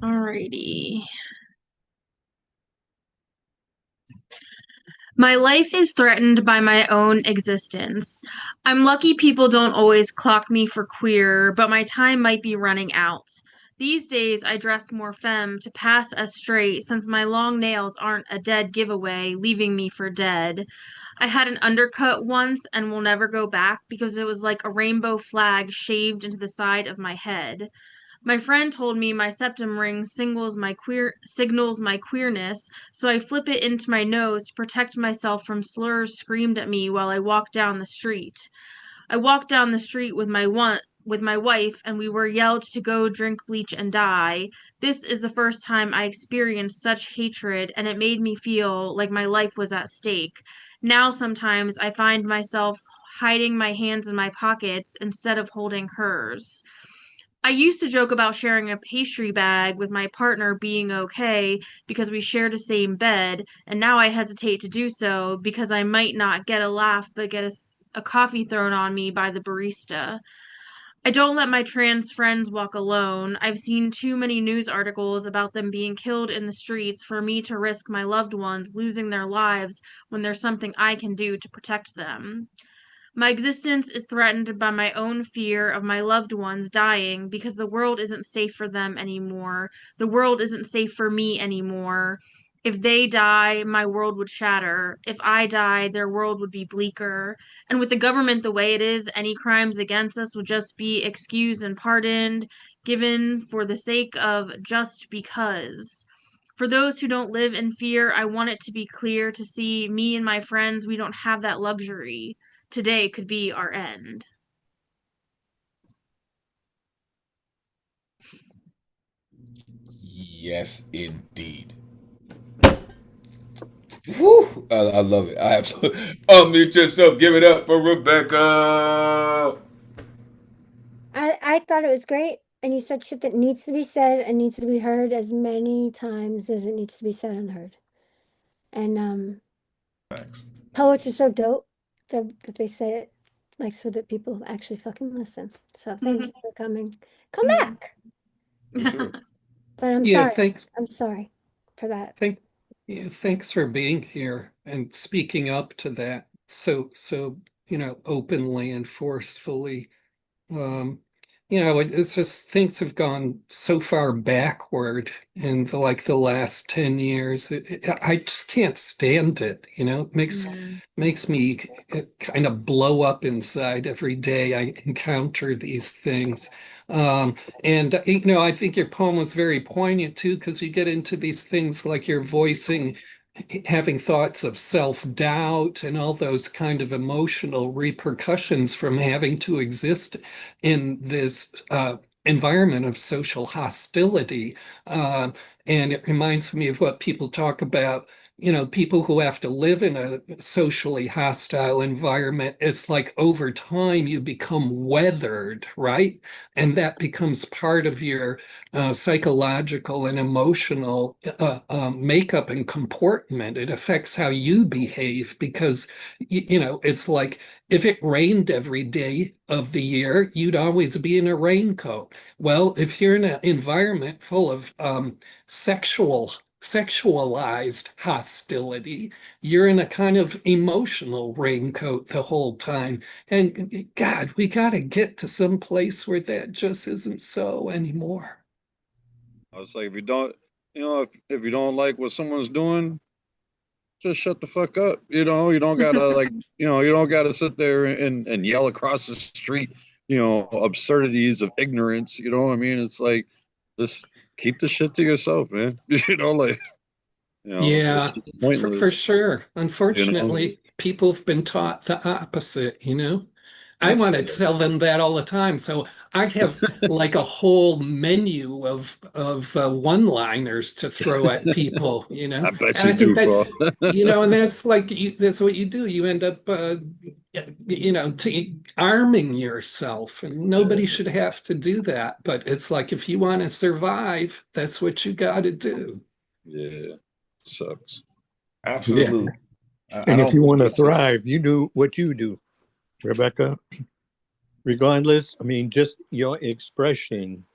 Alrighty. My life is threatened by my own existence. I'm lucky people don't always clock me for queer, but my time might be running out. These days, I dress more femme to pass as straight since my long nails aren't a dead giveaway, leaving me for dead. I had an undercut once and will never go back because it was like a rainbow flag shaved into the side of my head. My friend told me my septum ring signals my queerness, so I flip it into my nose to protect myself from slurs screamed at me while I walk down the street. I walked down the street with my wife, and we were yelled to go drink bleach and die. This is the first time I experienced such hatred, and it made me feel like my life was at stake. Now sometimes I find myself hiding my hands in my pockets instead of holding hers. I used to joke about sharing a pastry bag with my partner being okay because we shared the same bed, and now I hesitate to do so because I might not get a laugh but get a coffee thrown on me by the barista. I don't let my trans friends walk alone. I've seen too many news articles about them being killed in the streets for me to risk my loved ones losing their lives when there's something I can do to protect them. My existence is threatened by my own fear of my loved ones dying because the world isn't safe for them anymore. The world isn't safe for me anymore. If they die, my world would shatter. If I die, their world would be bleaker. And with the government the way it is, any crimes against us would just be excused and pardoned, given for the sake of just because. For those who don't live in fear, I want it to be clear to see me and my friends, we don't have that luxury. Today could be our end. Yes, indeed. Whew, I love it. I absolutely unmute yourself. Give it up for Rebekah. I thought it was great, and you said shit that needs to be said and needs to be heard as many times as it needs to be said and heard. And Thanks. poets are so dope that they say it like so that people actually fucking listen. So thank you for coming. Come back. For sure. But I'm Yeah, sorry. thanks. I'm sorry for that. Thanks for being here and speaking up to that so openly and forcefully. It's just things have gone so far backward in the last 10 years. I just can't stand it. It makes me kind of blow up inside every day I encounter these things. And I think your poem was very poignant too, because you get into these things like you're voicing having thoughts of self-doubt and all those kind of emotional repercussions from having to exist in this environment of social hostility. And it reminds me of what people talk about, people who have to live in a socially hostile environment. It's like over time you become weathered, right? And that becomes part of your psychological and emotional makeup and comportment. It affects how you behave because, it's like if it rained every day of the year, you'd always be in a raincoat. Well, if you're in an environment full of sexualized hostility, you're in a kind of emotional raincoat the whole time. And God, we got to get to some place where that just isn't so anymore. I was like, if you don't, if you don't like what someone's doing, just shut the fuck up. You don't gotta you don't gotta sit there and yell across the street, absurdities of ignorance. You know what I mean? It's like, just keep the shit to yourself, man. Yeah, it's pointless. for sure. Unfortunately, people have been taught the opposite. I want to tell them that all the time. So I have like a whole menu of one-liners to throw at people, I bet And you do, think bro. and that's that's what you do. You end up, arming yourself, and nobody should have to do that. But it's like if you want to survive, that's what you got to do. Yeah, sucks. Absolutely. Yeah. And if you want to thrive, you do what you do, Rebekah. Regardless, just your expression,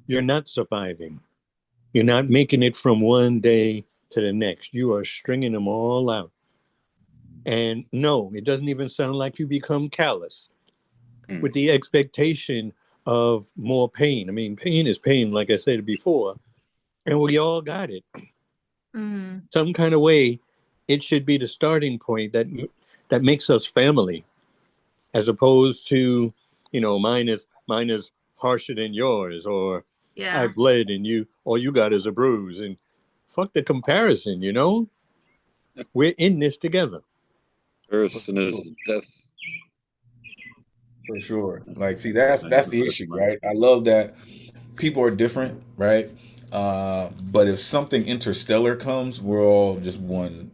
you're not surviving. You're not making it from one day to the next. You are stringing them all out. And no, it doesn't even sound like you become callous with the expectation of more pain. Pain is pain, like I said before, and we all got it. Some kind of way, it should be the starting point that makes us family, as opposed to, mine is harsher than yours, or I've bled and all you got is a bruise, and fuck the comparison. We're in this together. Person is death. For sure. See, that's the issue, right? I love that people are different, right? But if something interstellar comes, we're all just one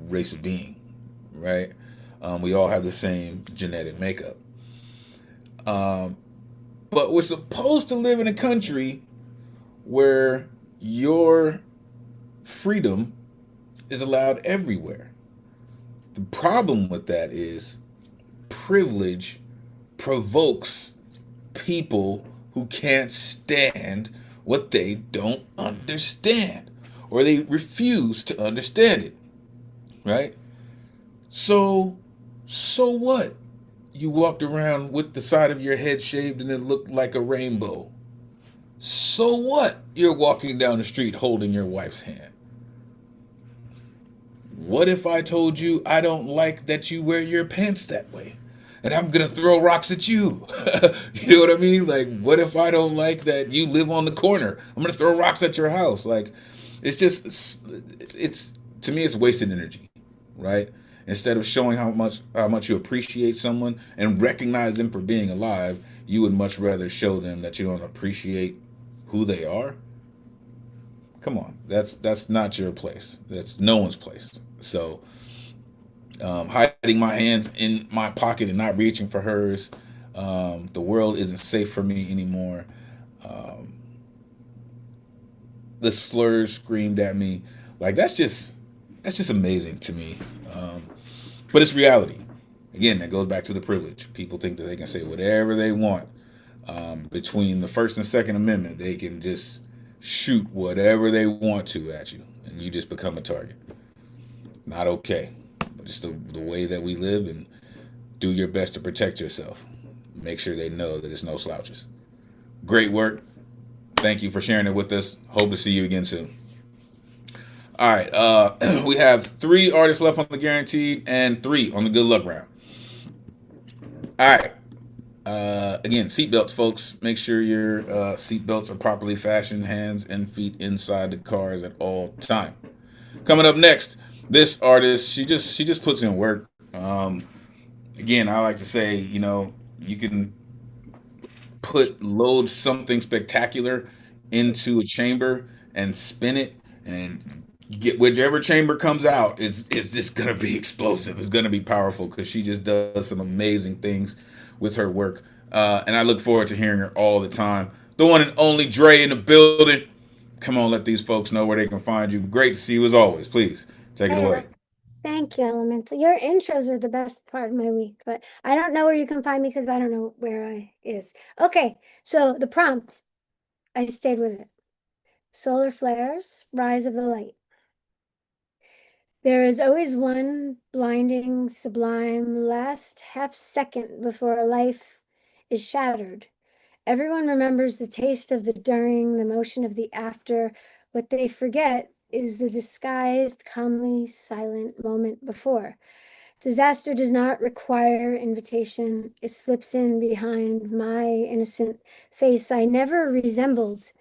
race of being, right? We all have the same genetic makeup. But we're supposed to live in a country where your freedom is allowed everywhere. The problem with that is privilege provokes people who can't stand what they don't understand, or they refuse to understand it, right? So what? You walked around with the side of your head shaved and it looked like a rainbow. So what? You're walking down the street holding your wife's hand. What if I told you I don't like that you wear your pants that way? And I'm gonna throw rocks at you. You know what I mean? Like, what if I don't like that you live on the corner? I'm gonna throw rocks at your house. Like, it's to me, it's wasted energy, right? Instead of showing how much you appreciate someone and recognize them for being alive, you would much rather show them that you don't appreciate who they are. Come on, that's not your place. That's no one's place. So, hiding my hands in my pocket and not reaching for hers, the world isn't safe for me anymore. Um, the slurs screamed at me, like that's just amazing to me. But it's reality. Again, that goes back to the privilege. People think that they can say whatever they want. Between the First and Second Amendment, they can just shoot whatever they want to at you, and you just become a target. Not okay. But it's the way that we live, and do your best to protect yourself. Make sure they know that it's no slouches. Great work. Thank you for sharing it with us. Hope to see you again soon. All right. We have 3 artists left on the guaranteed and 3 on the good luck round. All right. Again, seatbelts, folks. Make sure your seatbelts are properly fastened, hands and feet inside the cars at all time. Coming up next, this artist, she just puts in work. Again, I like to say, you can load something spectacular into a chamber and spin it, and get whichever chamber comes out, it's just gonna be explosive. It's gonna be powerful because she just does some amazing things with her work, and I look forward to hearing her all the time. The one and only Dre in the building. Come on, let these folks know where they can find you. Great to see you as always. Please take it away. Thank you, Elemental. Your intros are the best part of my week, but I don't know where you can find me because I don't know where I is. Okay, so the prompt, I stayed with it. Solar flares, rise of the light. There is always one blinding, sublime last half second before a life is shattered. Everyone remembers the taste of the during, the motion of the after. What they forget is the disguised, calmly silent moment before. Disaster does not require invitation. It slips in behind my innocent face. I never resembled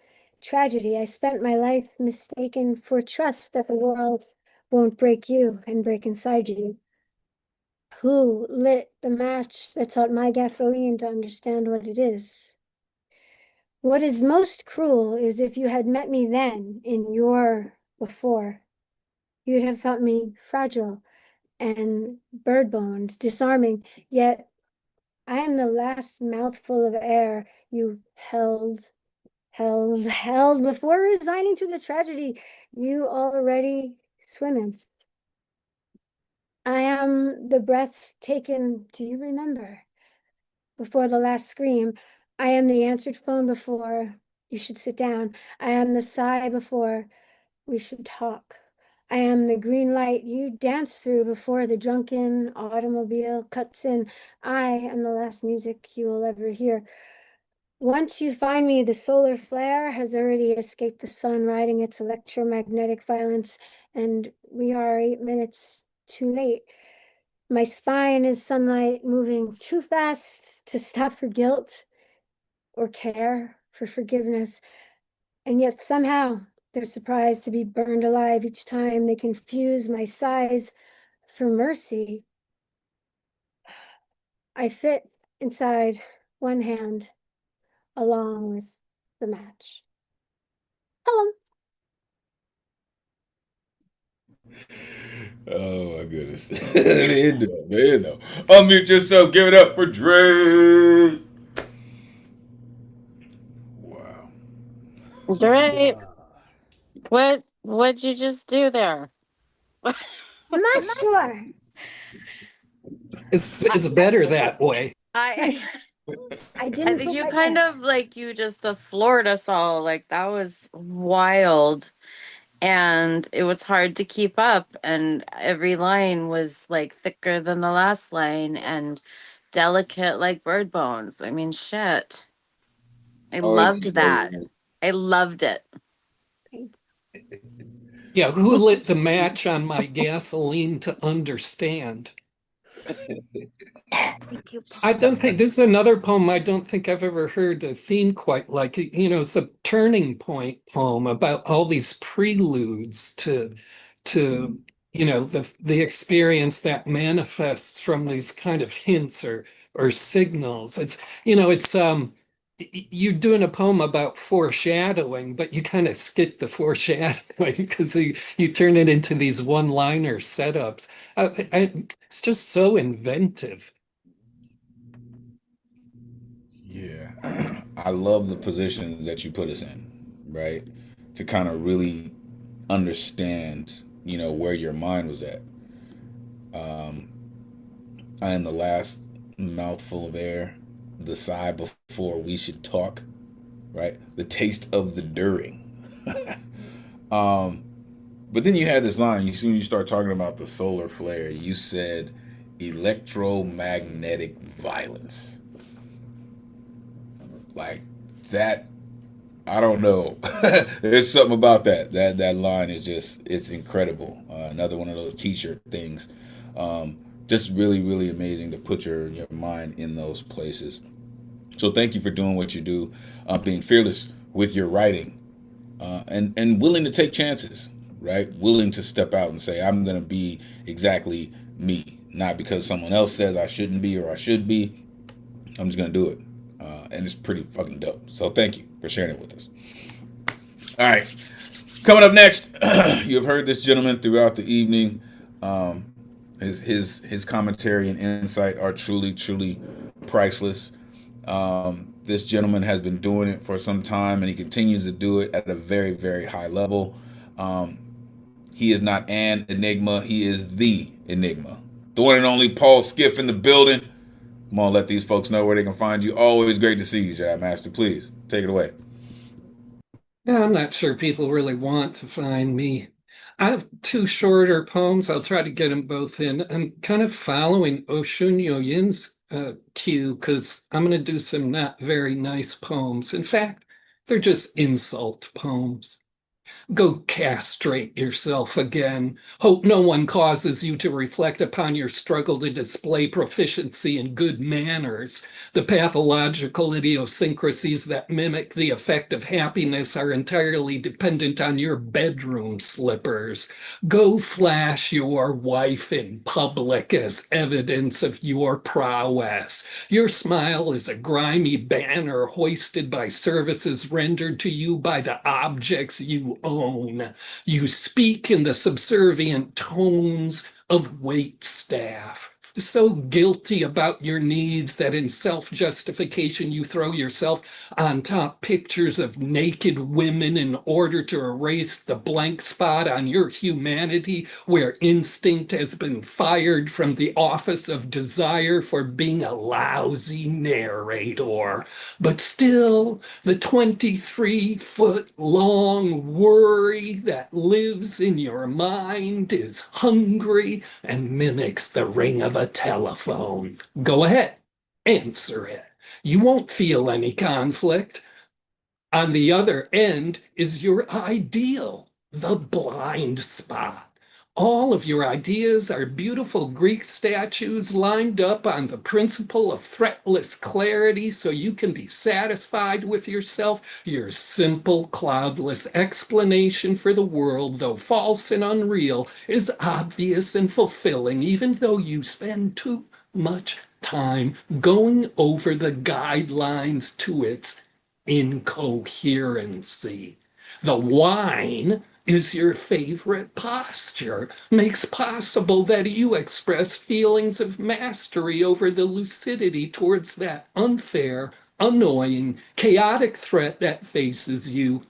tragedy. I spent my life mistaken for trust that the world won't break you and break inside you. Who lit the match that taught my gasoline to understand what it is? What is most cruel is if you had met me then in your before, you'd have thought me fragile and bird-boned, disarming, yet I am the last mouthful of air you held before resigning to the tragedy you already swim in. I am the breath taken, do you remember? Before the last scream. I am the answered phone before you should sit down. I am the sigh before we should talk. I am the green light you dance through before the drunken automobile cuts in. I am the last music you will ever hear. Once you find me, the solar flare has already escaped the sun, riding its electromagnetic violence, and we are 8 minutes too late. My spine is sunlight moving too fast to stop for guilt or care for forgiveness. And yet somehow they're surprised to be burned alive each time they confuse my sighs for mercy. I fit inside one hand along with the match. Hello. Oh my goodness. Unmute yourself. Give it up for Dre. Dre, what'd you just do there? I'm not sure. It's better that way. I I I didn't think put you my kind of like you just floored us all. Like that was wild. And it was hard to keep up. And every line was like thicker than the last line and delicate like bird bones. I mean, shit. I Oh, loved that. I loved it. Yeah, who lit the match on my gasoline to understand? I don't think this is another poem I don't think I've ever heard a theme quite like it. You know, it's a turning point poem about all these preludes to the experience that manifests from these kind of hints or signals. You're doing a poem about foreshadowing, but you kind of skip the foreshadowing because you turn it into these one-liner setups. It's just so inventive. Yeah. I love the positions that you put us in, right? To kind of really understand, where your mind was at. I am the last mouthful of air, the sigh before we should talk, right? The taste of the during. But then you had this line, soon you start talking about the solar flare, you said electromagnetic violence. Like that, I don't know. There's something about that line is it's incredible. Another one of those t-shirt things. Just really, really amazing to put your mind in those places. So thank you for doing what you do, being fearless with your writing, and willing to take chances, right? Willing to step out and say, I'm going to be exactly me, not because someone else says I shouldn't be or I should be. I'm just going to do it. And it's pretty fucking dope. So thank you for sharing it with us. All right. Coming up next, you have heard this gentleman throughout the evening. His commentary and insight are truly, truly priceless. This gentleman has been doing it for some time, and he continues to do it at a very, very high level. He is not an enigma. He is the enigma. The one and only Paul Skiff in the building. Come on, let these folks know where they can find you. Always great to see you, Jedi Master. Please, take it away. Yeah, I'm not sure people really want to find me. I have two shorter poems. I'll try to get them both in. I'm kind of following Osunyoyin's cue because I'm going to do some not very nice poems. In fact, they're just insult poems. Go castrate yourself again. Hope no one causes you to reflect upon your struggle to display proficiency in good manners. The pathological idiosyncrasies that mimic the effect of happiness are entirely dependent on your bedroom slippers. Go flash your wife in public as evidence of your prowess. Your smile is a grimy banner hoisted by services rendered to you by the objects you own. You speak in the subservient tones of wait staff. So guilty about your needs that in self-justification you throw yourself on top pictures of naked women in order to erase the blank spot on your humanity where instinct has been fired from the office of desire for being a lousy narrator. But still, the 23-foot-long worry that lives in your mind is hungry and mimics the ring of a telephone. Go ahead, answer it. You won't feel any conflict. On the other end is your ideal, the blind spot. All of your ideas are beautiful Greek statues lined up on the principle of threatless clarity so you can be satisfied with yourself. Your simple, cloudless explanation for the world, though false and unreal, is obvious and fulfilling, even though you spend too much time going over the guidelines to its incoherency. The wine is your favorite posture, makes possible that you express feelings of mastery over the lucidity towards that unfair, annoying, chaotic threat that faces you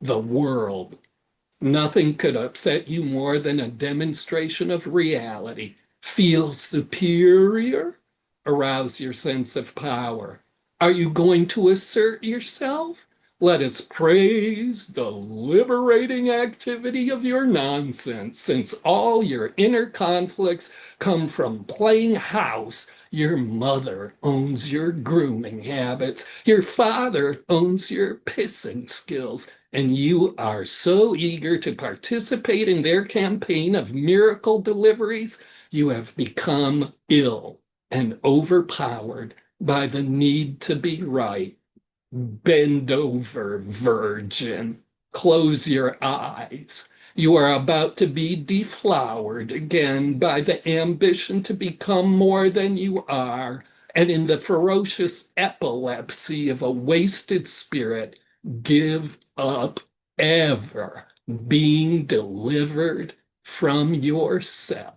the world. Nothing could upset you more than a demonstration of reality. Feel superior? Arouse your sense of power. Are you going to assert yourself? Let us praise the liberating activity of your nonsense, since all your inner conflicts come from playing house. Your mother owns your grooming habits. Your father owns your pissing skills. And you are so eager to participate in their campaign of miracle deliveries, you have become ill and overpowered by the need to be right. Bend over, virgin. Close your eyes. You are about to be deflowered again by the ambition to become more than you are. And in the ferocious epilepsy of a wasted spirit, give up ever being delivered from yourself.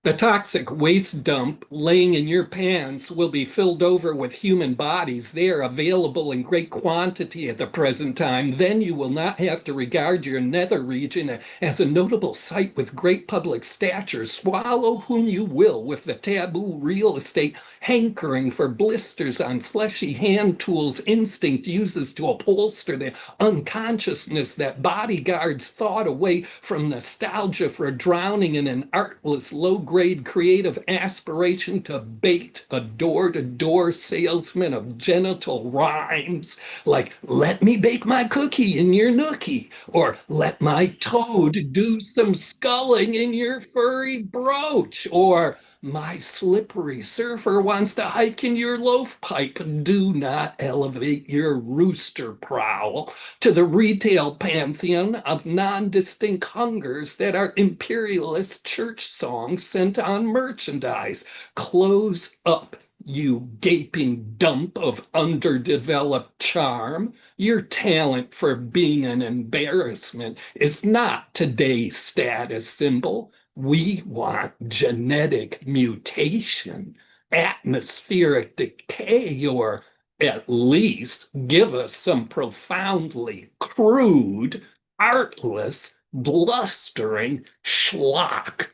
The toxic waste dump laying in your pants will be filled over with human bodies. They are available in great quantity at the present time. Then you will not have to regard your nether region as a notable site with great public stature. Swallow whom you will with the taboo real estate hankering for blisters on fleshy hand tools instinct uses to upholster the unconsciousness that bodyguards thought away from nostalgia for drowning in an artless low-grade creative aspiration to bait a door-to-door salesman of genital rhymes like "let me bake my cookie in your nookie" or "let my toad do some sculling in your furry brooch" or "my slippery surfer wants to hike in your loaf pipe." Do not elevate your rooster prowl to the retail pantheon of non-distinct hungers that are imperialist church songs sent on merchandise. Close up, you gaping dump of underdeveloped charm. Your talent for being an embarrassment is not today's status symbol. We want genetic mutation, atmospheric decay, or at least give us some profoundly crude, artless, blustering schlock.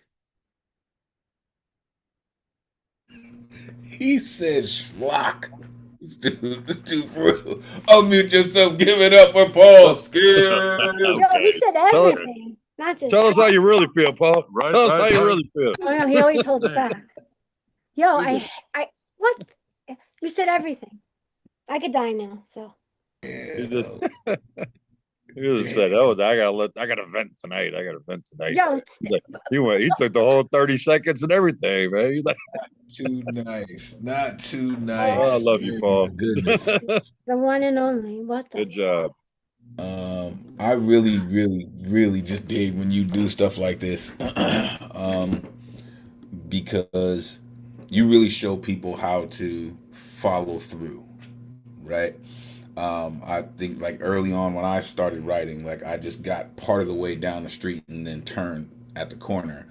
He said schlock. This dude for real. Unmute yourself, give it up for Paul Skiff. No, he said everything, not just. Tell us how you really feel, Paul. Right, Tell us right, how you right. really feel. Oh no, he always holds Hey. back. Yo, what? You said everything. I could die now, so. He just said, "Oh, I gotta vent tonight. I gotta vent tonight." Yo, He's like, he took the whole 30 seconds and everything, man. He's like, Too nice. Not too oh, nice. I love you, Paul. Oh, my goodness. the one and only. What the? Good job. I really, really, really just dig when you do stuff like this. Because you really show people how to follow through, right? I think like early on when I started writing, like I just got part of the way down the street and then turned at the corner.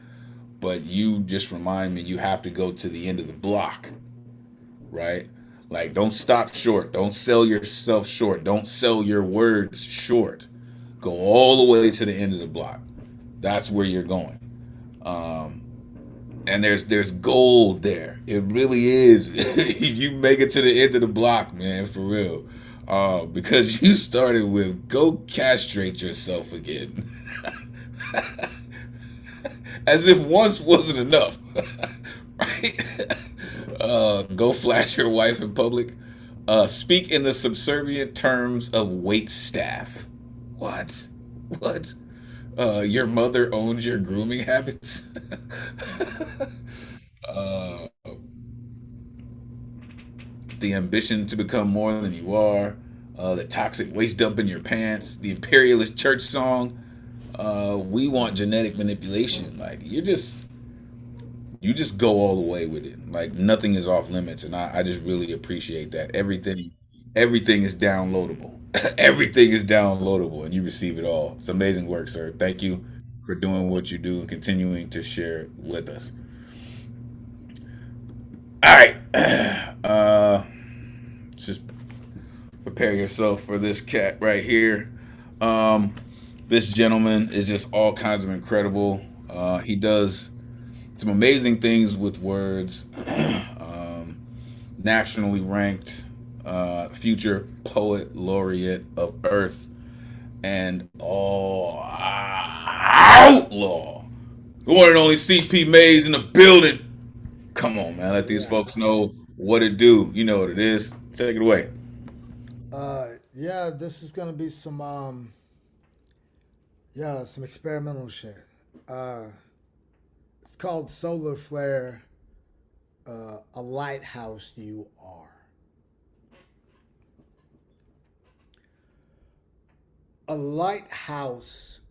But you just remind me you have to go to the end of the block, right? Like don't stop short. Don't sell yourself short. Don't sell your words short. Go all the way to the end of the block. That's where you're going. And there's gold there. It really is. You make it to the end of the block, man, for real. Because you started with "go castrate yourself again." As if once wasn't enough. Right? Go flash your wife in public. Speak in the subservient terms of wait staff. What? What? Your mother owns your grooming habits. The ambition to become more than you are. The toxic waste dump in your pants. The imperialist church song. We want genetic manipulation. Like you just go all the way with it. Like nothing is off limits, and I just really appreciate that. Everything is downloadable. Everything is downloadable, and you receive it all. It's amazing work, sir. Thank you for doing what you do and continuing to share with us. All right. just prepare yourself for this cat right here. This gentleman is just all kinds of incredible. He does some amazing things with words. Nationally ranked future poet laureate of Earth and outlaw. The one and only CPMaze in the building. Come on, man. Let these folks know what it do. You know what it is. Take it away. Yeah, this is gonna be some some experimental shit. It's called Solar Flare. A lighthouse you are. A lighthouse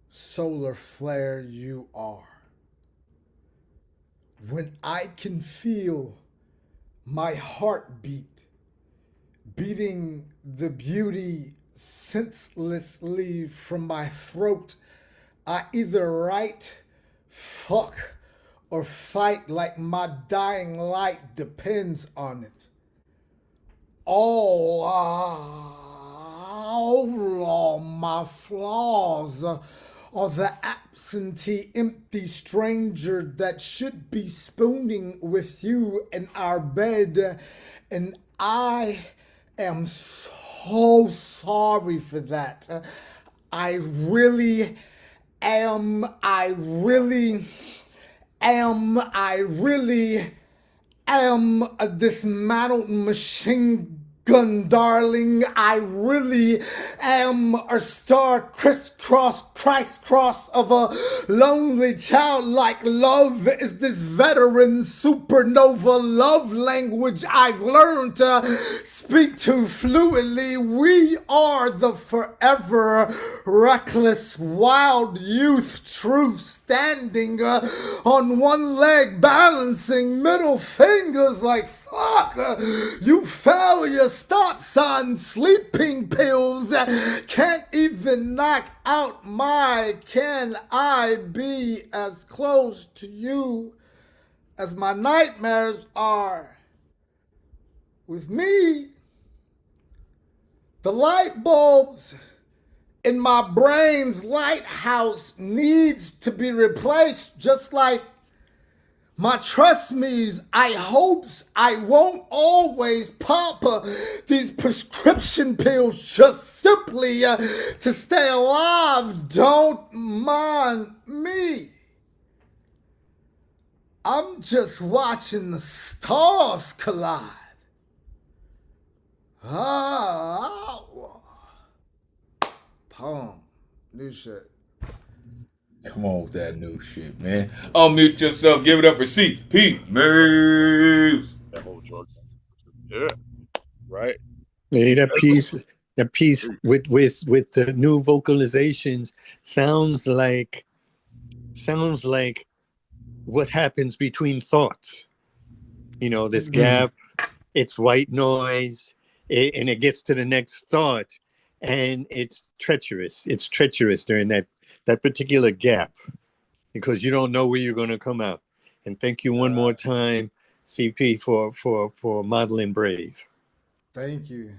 solar flare you are. When I can feel my heartbeat beating the beauty senselessly from my throat, I either write, fuck, or fight like my dying light depends on it. All my flaws are the absentee, empty stranger that should be spooning with you in our bed, and I am so sorry for that. I really am. I really am a dismantled machine gun, darling. I really am a star crisscross, crisscross of a lonely childlike love is this veteran supernova love language I've learned to speak to fluently. We are the forever reckless wild youth, truth standing on one leg, balancing middle fingers like fuck you failure, stop sign, sleeping pills can't even knock out my can I be as close to you as my nightmares are with me. The light bulbs in my brain's lighthouse needs to be replaced, just like my trust me's, I hopes I won't always pop these prescription pills just simply to stay alive. Don't mind me. I'm just watching the stars collide. Poem. New shit. Come on with that new shit, man. Unmute yourself. Give it up for CPMaze. That whole drug. Yeah. Right. Hey, that piece with the new vocalizations sounds like what happens between thoughts. You know, this gap, it's white noise, and it gets to the next thought, and it's treacherous. It's treacherous during that particular gap, because you don't know where you're going to come out. And thank you one more time, CP, for modeling brave. Thank you.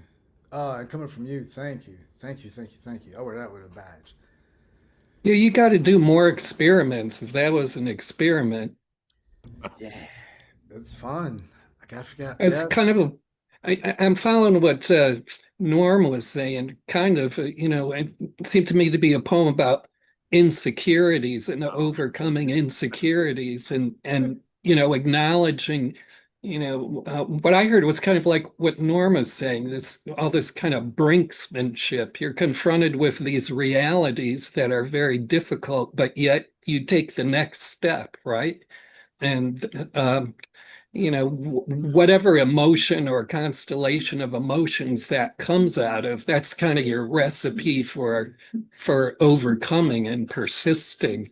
And coming from you, thank you. Thank you. I wear that with a badge. Yeah, you got to do more experiments. If that was an experiment. Yeah, it's fun. I gotta forget. It's kind of I'm following what Norm was saying. Kind of, it seemed to me to be a poem about insecurities and overcoming insecurities and acknowledging. What I heard was kind of like what Norma's saying, all this kind of brinksmanship. You're confronted with these realities that are very difficult, but yet you take the next step, right? And, whatever emotion or constellation of emotions that comes out of, that's kind of your recipe for overcoming and persisting.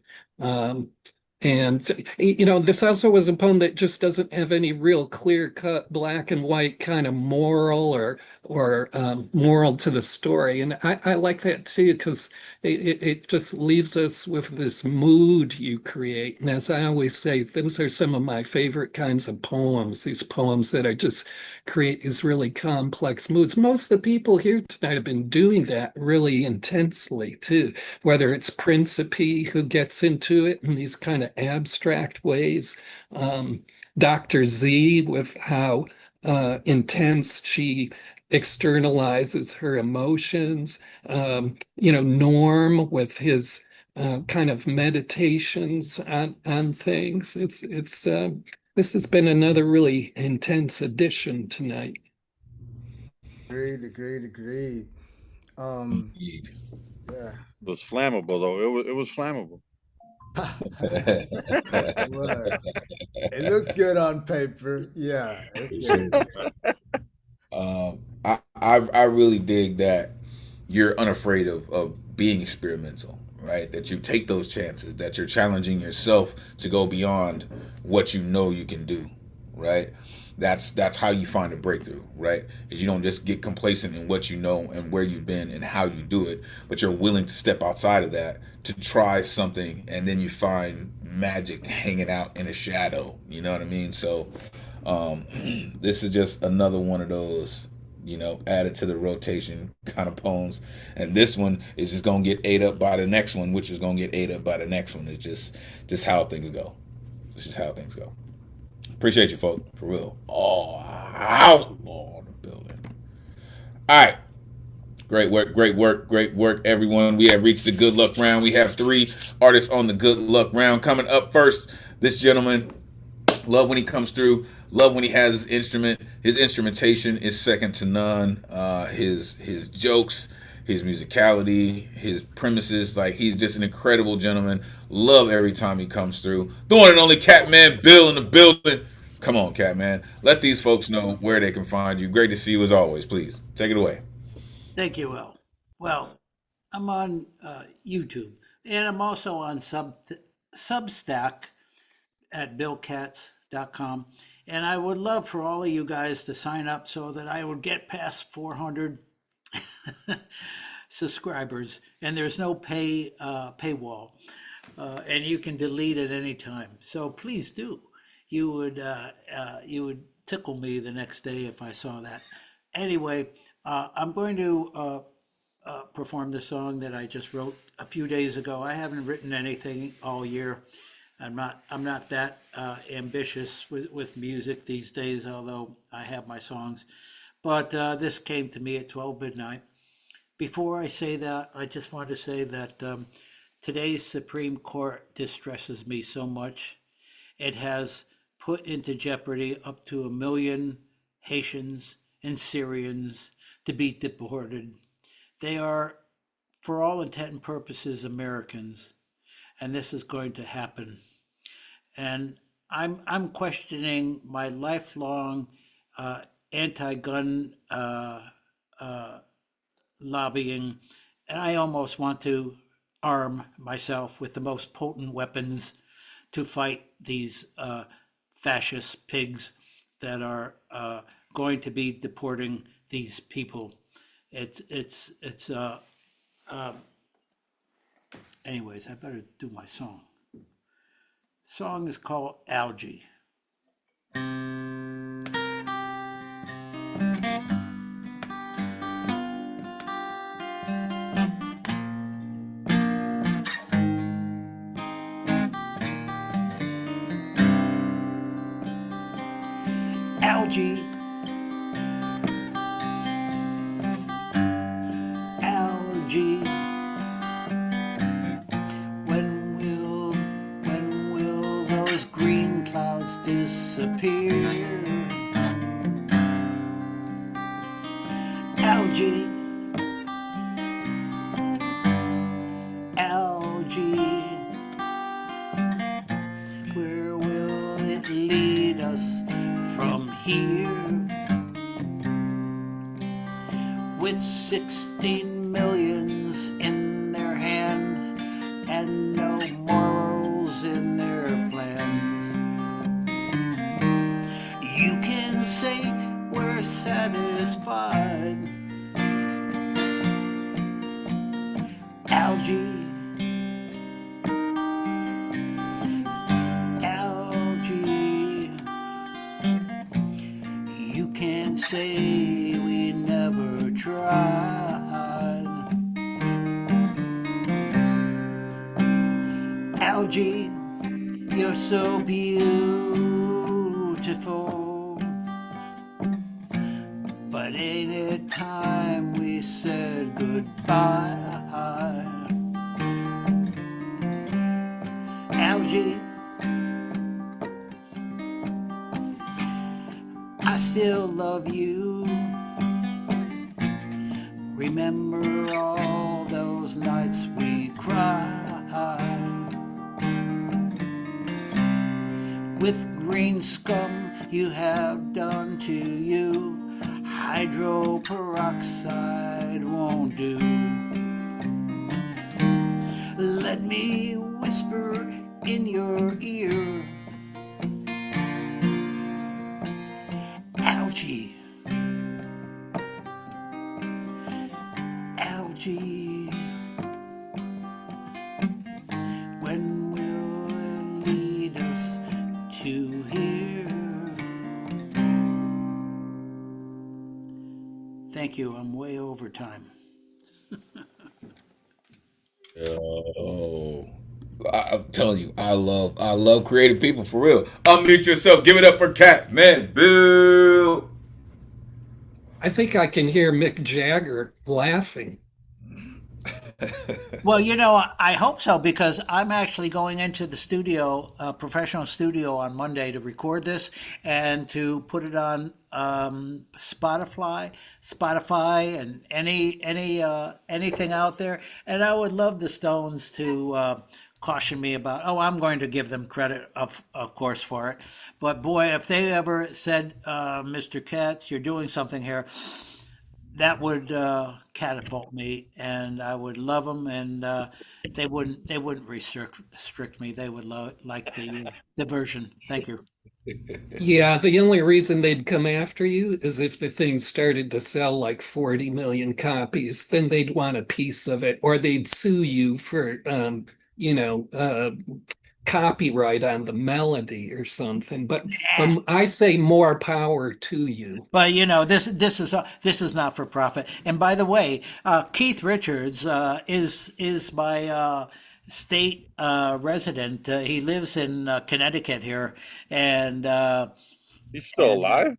And, this also was a poem that just doesn't have any real clear-cut black and white kind of moral or or moral to the story. And I like that too, because it just leaves us with this mood you create. And as I always say, those are some of my favorite kinds of poems, these poems that are just create these really complex moods. Most of the people here tonight have been doing that really intensely too, whether it's Principe, who gets into it in these kind of abstract ways, Dr. Z with how intense she externalizes her emotions, Norm with his kind of meditations on things. This has been another really intense edition tonight. Agreed. Yeah. It was flammable though. It was flammable. It looks good on paper. Yeah, it's good. I really dig that you're unafraid of being experimental, right? That you take those chances, that you're challenging yourself to go beyond what you know you can do, right? That's how you find a breakthrough, right? Is you don't just get complacent in what you know and where you've been and how you do it, but you're willing to step outside of that to try something, and then you find magic hanging out in a shadow. You know what I mean? So this is just another one of those, added to the rotation kind of poems. And this one is just gonna get ate up by the next one, which is gonna get ate up by the next one. It's just how things go. This is how things go. Appreciate you, folk, for real. Oh, outlaw in the building. All right. Great work, everyone. We have reached the good luck round. We have 3 artists on the good luck round. Coming up first, this gentleman, love when he comes through, love when he has his instrument. His instrumentation is second to none. His jokes, his musicality, his premises, like he's just an incredible gentleman. Love every time he comes through. The one and only Catman Bill in the building. Come on, Catman. Let these folks know where they can find you. Great to see you as always. Please take it away. Thank you, Will. Well, I'm on YouTube, and I'm also on Substack at billcats.com. And I would love for all of you guys to sign up so that I would get past 400 subscribers. And there's no paywall, and you can delete at any time. So please do. You would tickle me the next day if I saw that. Anyway, I'm going to perform the song that I just wrote a few days ago. I haven't written anything all year. I'm not that ambitious with music these days, although I have my songs. But this came to me at 12 midnight. Before I say that, I just want to say that today's Supreme Court distresses me so much. It has put into jeopardy up to 1 million Haitians and Syrians to be deported. They are, for all intent and purposes, Americans, and this is going to happen. And I'm questioning my lifelong anti-gun lobbying, and I almost want to arm myself with the most potent weapons to fight these fascist pigs that are going to be deporting these people. Anyways, I better do my song. Song is called Algae. Algae. Algae. When will those green clouds disappear? Algae. Algae. Where will it lead us from here? With 16 millions in their hands and no morals in their plans. You can say we're satisfied, Algae, algae, you can't say we never tried. Algae, you're so beautiful, but ain't it time we said goodbye? Algae, I still love you. Remember all those nights we cried with green scum you have done to you. Hydroperoxide won't do. Let me whisper in your ear. Algae, algae, when will it lead us to here? Thank you. I'm way over time. Oh, I'm telling you, I love creative people for real. Unmute yourself. Give it up for Catman Bill. I think I can hear Mick Jagger laughing. Well, you know, I hope so because I'm actually going into the studio, professional studio on Monday to record this and to put it on Spotify, and anything out there. And I would love the Stones to caution me about. Oh, I'm going to give them credit, of course, for it. But boy, if they ever said, "Mr. Katz, you're doing something here," that would catapult me, and I would love them, and they wouldn't restrict me. They would like the version. Thank you. Yeah, the only reason they'd come after you is if the thing started to sell like 40 million copies, then they'd want a piece of it, or they'd sue you for you know, copyright on the melody or something. But I say more power to you. But you know, this is not for profit. And by the way, Keith Richards is my state resident. He lives in Connecticut here, and he's still alive.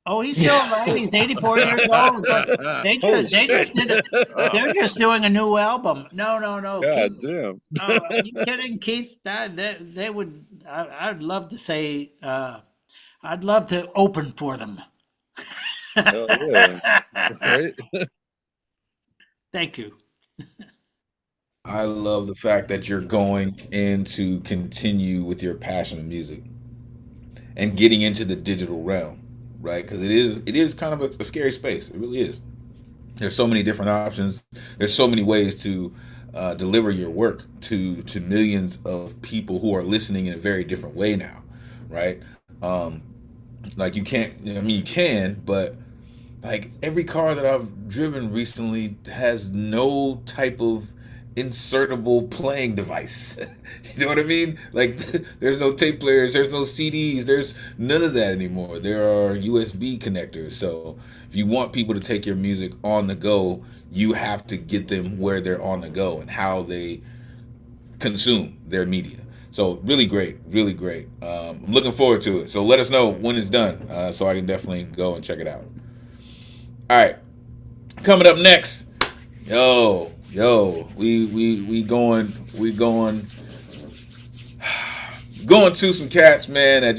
Oh, he's still alive. He's 84 years old. They're just doing a new album. No. God Keith, damn. are you kidding, Keith? They would. I'd love to say. I'd love to open for them. Hell yeah. Right? Thank you. I love the fact that you're going in to continue with your passion of music and getting into the digital realm, right? Because it is kind of a scary space. It really is. There's so many different options. There's so many ways to deliver your work to millions of people who are listening in a very different way now, right? Like you can't. I mean, you can, but like every car that I've driven recently has no type of insertable playing device. You know what I mean? Like there's no tape players, there's no CDs, there's none of that anymore. There are USB connectors. So if you want people to take your music on the go, you have to get them where they're on the go and how they consume their media. So really great, really great. I'm looking forward to it. So let us know when it's done, so I can definitely go and check it out. All right, coming up next, we going to some cats, man, that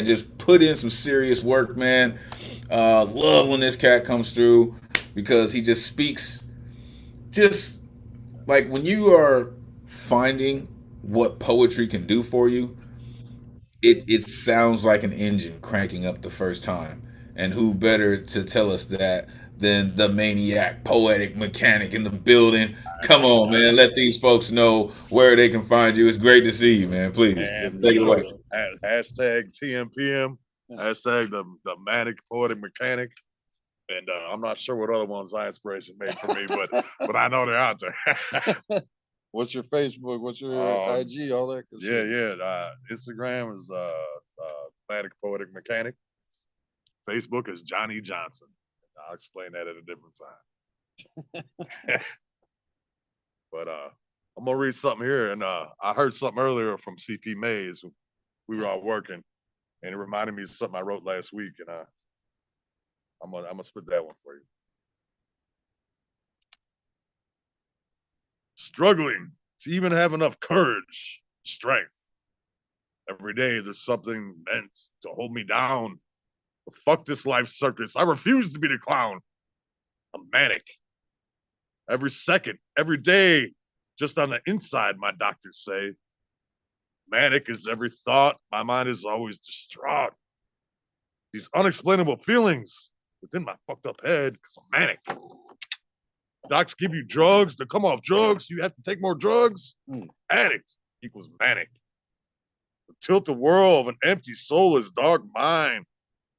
just put in some serious work, man. Love when this cat comes through because he just speaks, just like when you are finding what poetry can do for you, it sounds like an engine cranking up the first time. And who better to tell us that than the maniac poetic mechanic in the building? Come on, man. Let these folks know where they can find you. It's great to see you, man. Please take it away. Hashtag TMPM. Hashtag the manic poetic mechanic. And I'm not sure what other ones Nspiration made for me, but I know they're out there. What's your Facebook? What's your IG? All that. Yeah. Instagram is Atlantic Poetic Mechanic. Facebook is Johnny Johnson. I'll explain that at a different time. But I'm gonna read something here, and I heard something earlier from CPMaze. We were all working, and it reminded me of something I wrote last week, and I'm gonna spit that one for you. Struggling to even have enough courage, strength. Every day there's something meant to hold me down. But fuck this life circus. I refuse to be the clown. I'm manic. Every second, every day, just on the inside, my doctors say. Manic is every thought. My mind is always distraught. These unexplainable feelings within my fucked up head because I'm manic. Docs give you drugs to come off drugs. You have to take more drugs. Addict equals manic. The tilted world of an empty soul is dark mine,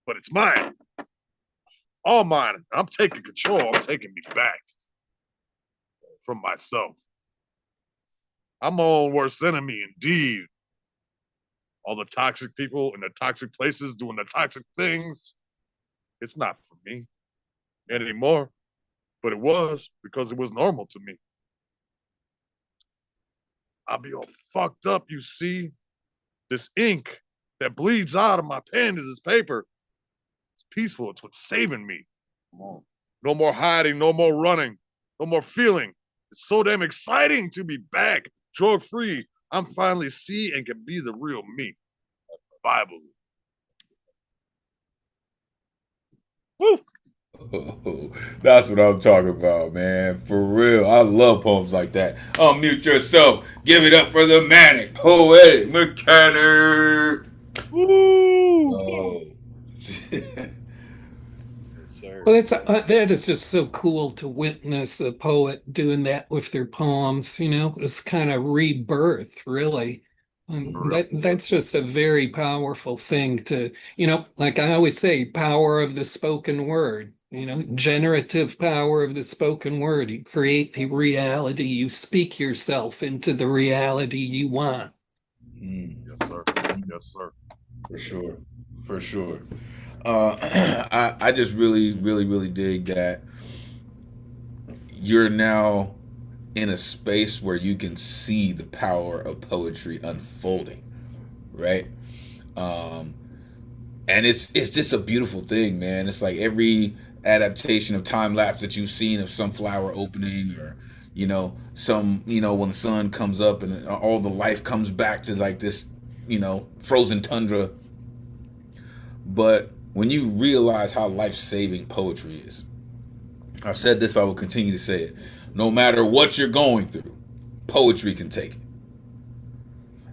but it's mine. All mine. I'm taking control. I'm taking me back from myself. I'm my own worst enemy, indeed. All the toxic people in the toxic places doing the toxic things. It's not for me anymore, but it was because it was normal to me. I'll be all fucked up, you see. This ink that bleeds out of my pen is this paper. It's peaceful. It's what's saving me. No more hiding, no more running, no more feeling. It's so damn exciting to be back, drug-free. I'm finally see and can be the real me. Bible. Woo! Oh, that's what I'm talking about, man. For real. I love poems like that. Unmute yourself. Give it up for the manic, poetic, mechanic. Woo! Oh. Well, that is just so cool to witness a poet doing that with their poems, this kind of rebirth, really. And that's just a very powerful thing to, like I always say, power of the spoken word, generative power of the spoken word. You create the reality, you speak yourself into the reality you want. Yes, sir. Yes, sir. For sure. For sure. I just really, really, really dig that you're now in a space where you can see the power of poetry unfolding, right? And it's just a beautiful thing, man. It's like every adaptation of time lapse that you've seen of some flower opening, or some when the sun comes up and all the life comes back to like this frozen tundra. But when you realize how life-saving poetry is, I've said this, I will continue to say it. No matter what you're going through, poetry can take it.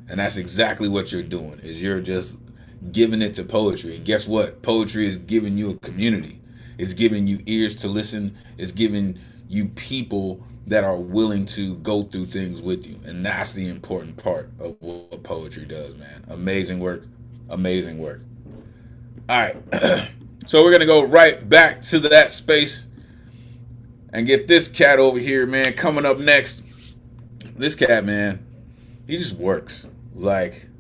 And that's exactly what you're doing, is you're just giving it to poetry. And guess what? Poetry is giving you a community. It's giving you ears to listen. It's giving you people that are willing to go through things with you. And that's the important part of what poetry does, man. Amazing work. Amazing work. All right. So we're going to go right back to that space and get this cat over here, man. Coming up next, this cat, man, he just works. Like,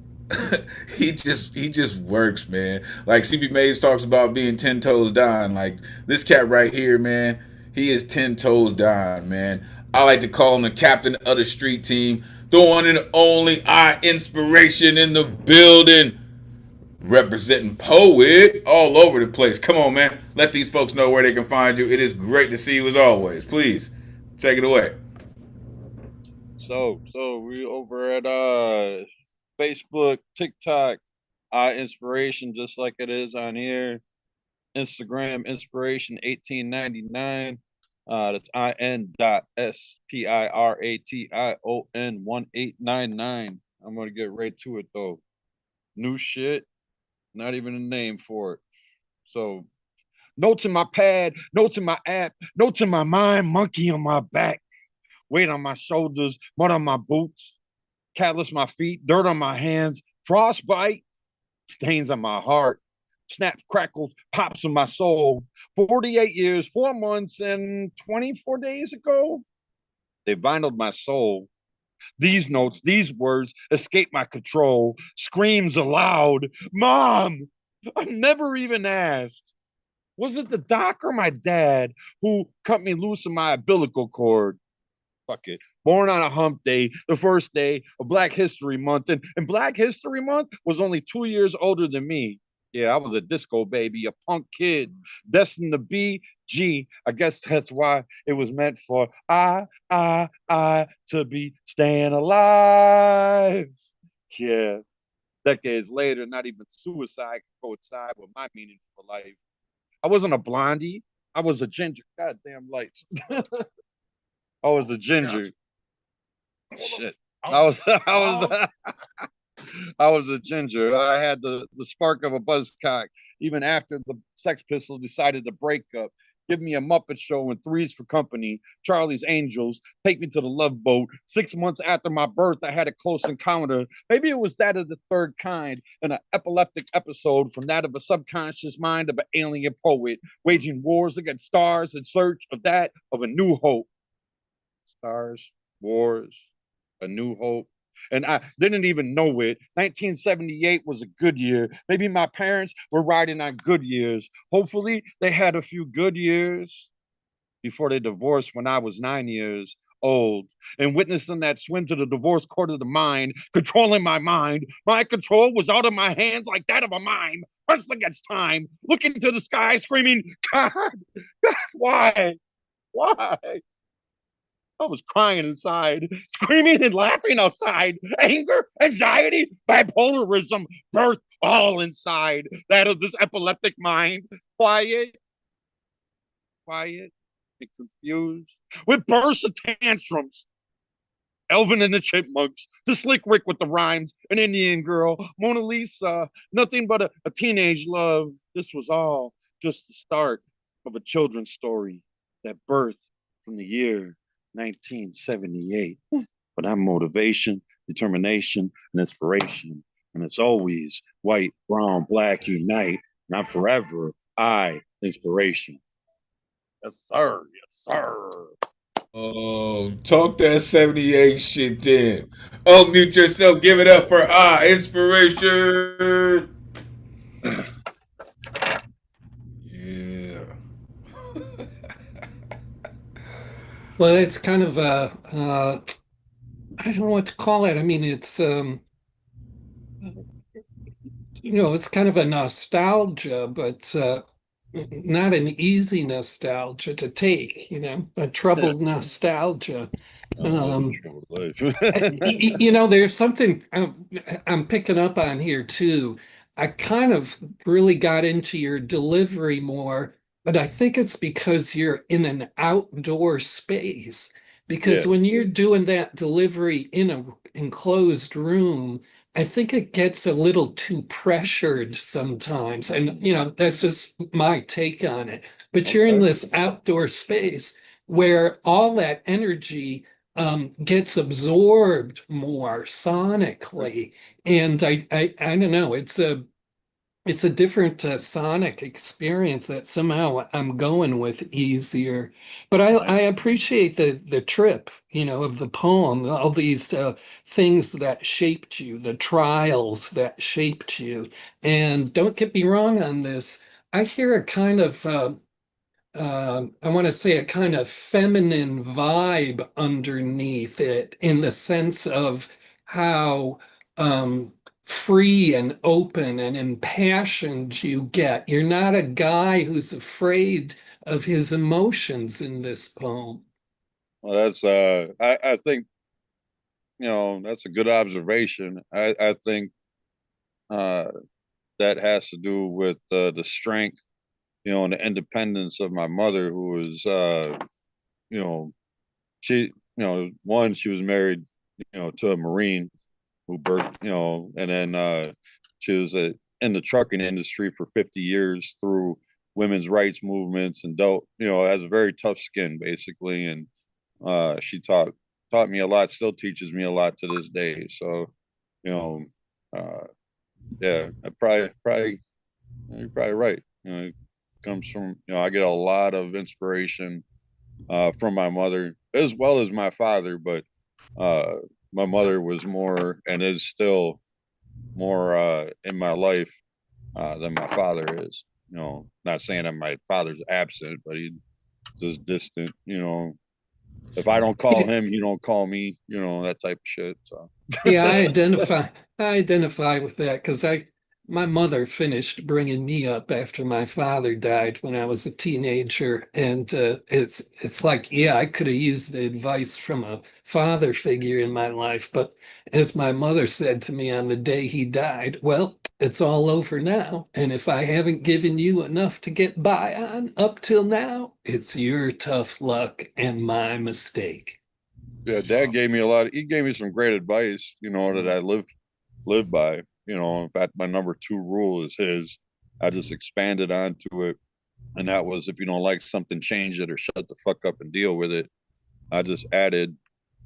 he just works, man. Like CPMaze talks about being 10 toes down. Like, this cat right here, man, he is 10 toes down, man. I like to call him the captain of the street team. The one and only Nspiration in the building. Representing poet all over the place. Come on, man. Let these folks know where they can find you. It is great to see you as always. Please, take it away. So we over at Facebook, TikTok, Nspiration, just like it is on here. Instagram, Nspiration 1899. That's IN.SPIRATION 1899. I'm gonna get right to it though. New shit. Not even a name for it. So, notes in my pad, notes in my app, notes in my mind, monkey on my back, weight on my shoulders, mud on my boots, catalyst my feet, dirt on my hands, frostbite, stains on my heart, snaps, crackles, pops in my soul. 48 years, 4 months, and 24 days ago, they vinyled my soul. These notes, these words escape my control. Screams aloud, Mom! I never even asked. Was it the doc or my dad who cut me loose in my umbilical cord? Fuck it. Born on a hump day, the first day of Black History Month. And Black History Month was only 2 years older than me. Yeah, I was a disco baby, a punk kid, destined to be G. I guess that's why it was meant for I to be staying alive. Yeah. Decades later, not even suicide could coincide with my meaning for life. I wasn't a blondie. I was a ginger. Goddamn lights. I was a ginger. Shit. I was I was a ginger. I had the spark of a buzzcock. Even after the Sex Pistols decided to break up, give me a Muppet Show and Threes for Company, Charlie's Angels, Take Me to the Love Boat. 6 months after my birth, I had a close encounter. Maybe it was that of the third kind, an epileptic episode from that of a subconscious mind of an alien poet, waging wars against stars in search of a new hope. Stars, wars, a new hope. And I didn't even know it. 1978 was a good year. Maybe my parents were riding on good years. Hopefully, they had a few good years before they divorced when I was 9 years old. And witnessing that swim to the divorce court of the mind, controlling my mind, my control was out of my hands like that of a mime, pressed against time, looking to the sky, screaming, God, why? Why? I was crying inside, screaming and laughing outside. Anger, anxiety, bipolarism, birth all inside. That of this epileptic mind. Quiet, and confused. With bursts of tantrums. Elvin and the Chipmunks, the Slick Rick with the rhymes, an Indian girl, Mona Lisa, nothing but a teenage love. This was all just the start of a children's story that birthed from the year 1978. But I'm motivation, determination, and inspiration. And it's always white, brown, black, unite. And I'm forever inspiration. Yes, sir. Yes, sir. Oh, talk that 78 shit then. Unmute yourself. Give it up for inspiration. Yeah. Well, it's kind of I don't know what to call it. I mean, it's it's kind of a nostalgia, but not an easy nostalgia to take, a troubled nostalgia. There's something I'm picking up on here too. I kind of really got into your delivery more, but I think it's because you're in an outdoor space. Because when you're doing that delivery in an enclosed room, I think it gets a little too pressured sometimes. And, that's just my take on it. But you're in this outdoor space where all that energy gets absorbed more sonically. And I don't know, it's a different sonic experience that somehow I'm going with easier. But I appreciate the trip, of the poem, all these things that shaped you, the trials that shaped you. And don't get me wrong on this. I hear a kind of I want to say a kind of feminine vibe underneath it, in the sense of how free and open and impassioned you get. You're not a guy who's afraid of his emotions in this poem. Well, that's I think that's a good observation. I think that has to do with the strength, and the independence of my mother, who was she one, she was married to a Marine who birthed, and then she was in the trucking industry for 50 years through women's rights movements, and has a very tough skin basically, and she taught me a lot, still teaches me a lot to this day. So yeah, I probably You're probably right. It comes from, I get a lot of inspiration from my mother as well as my father, but my mother was more and is still more in my life than my father is. Not saying that my father's absent, but he's just distant. If I don't call him, you don't call me. That type of shit. So Yeah, I identify with that because my mother finished bringing me up after my father died when I was a teenager, and it's like, yeah, I could have used the advice from a father figure in my life, but as my mother said to me on the day he died, well, it's all over now, and if I haven't given you enough to get by on up till now, it's your tough luck and my mistake. yeah, Dad gave me he gave me some great advice. That I live by. In fact, my number 2 rule is his. I just expanded onto it, and that was, if you don't like something, change it or shut the fuck up and deal with it. I just added,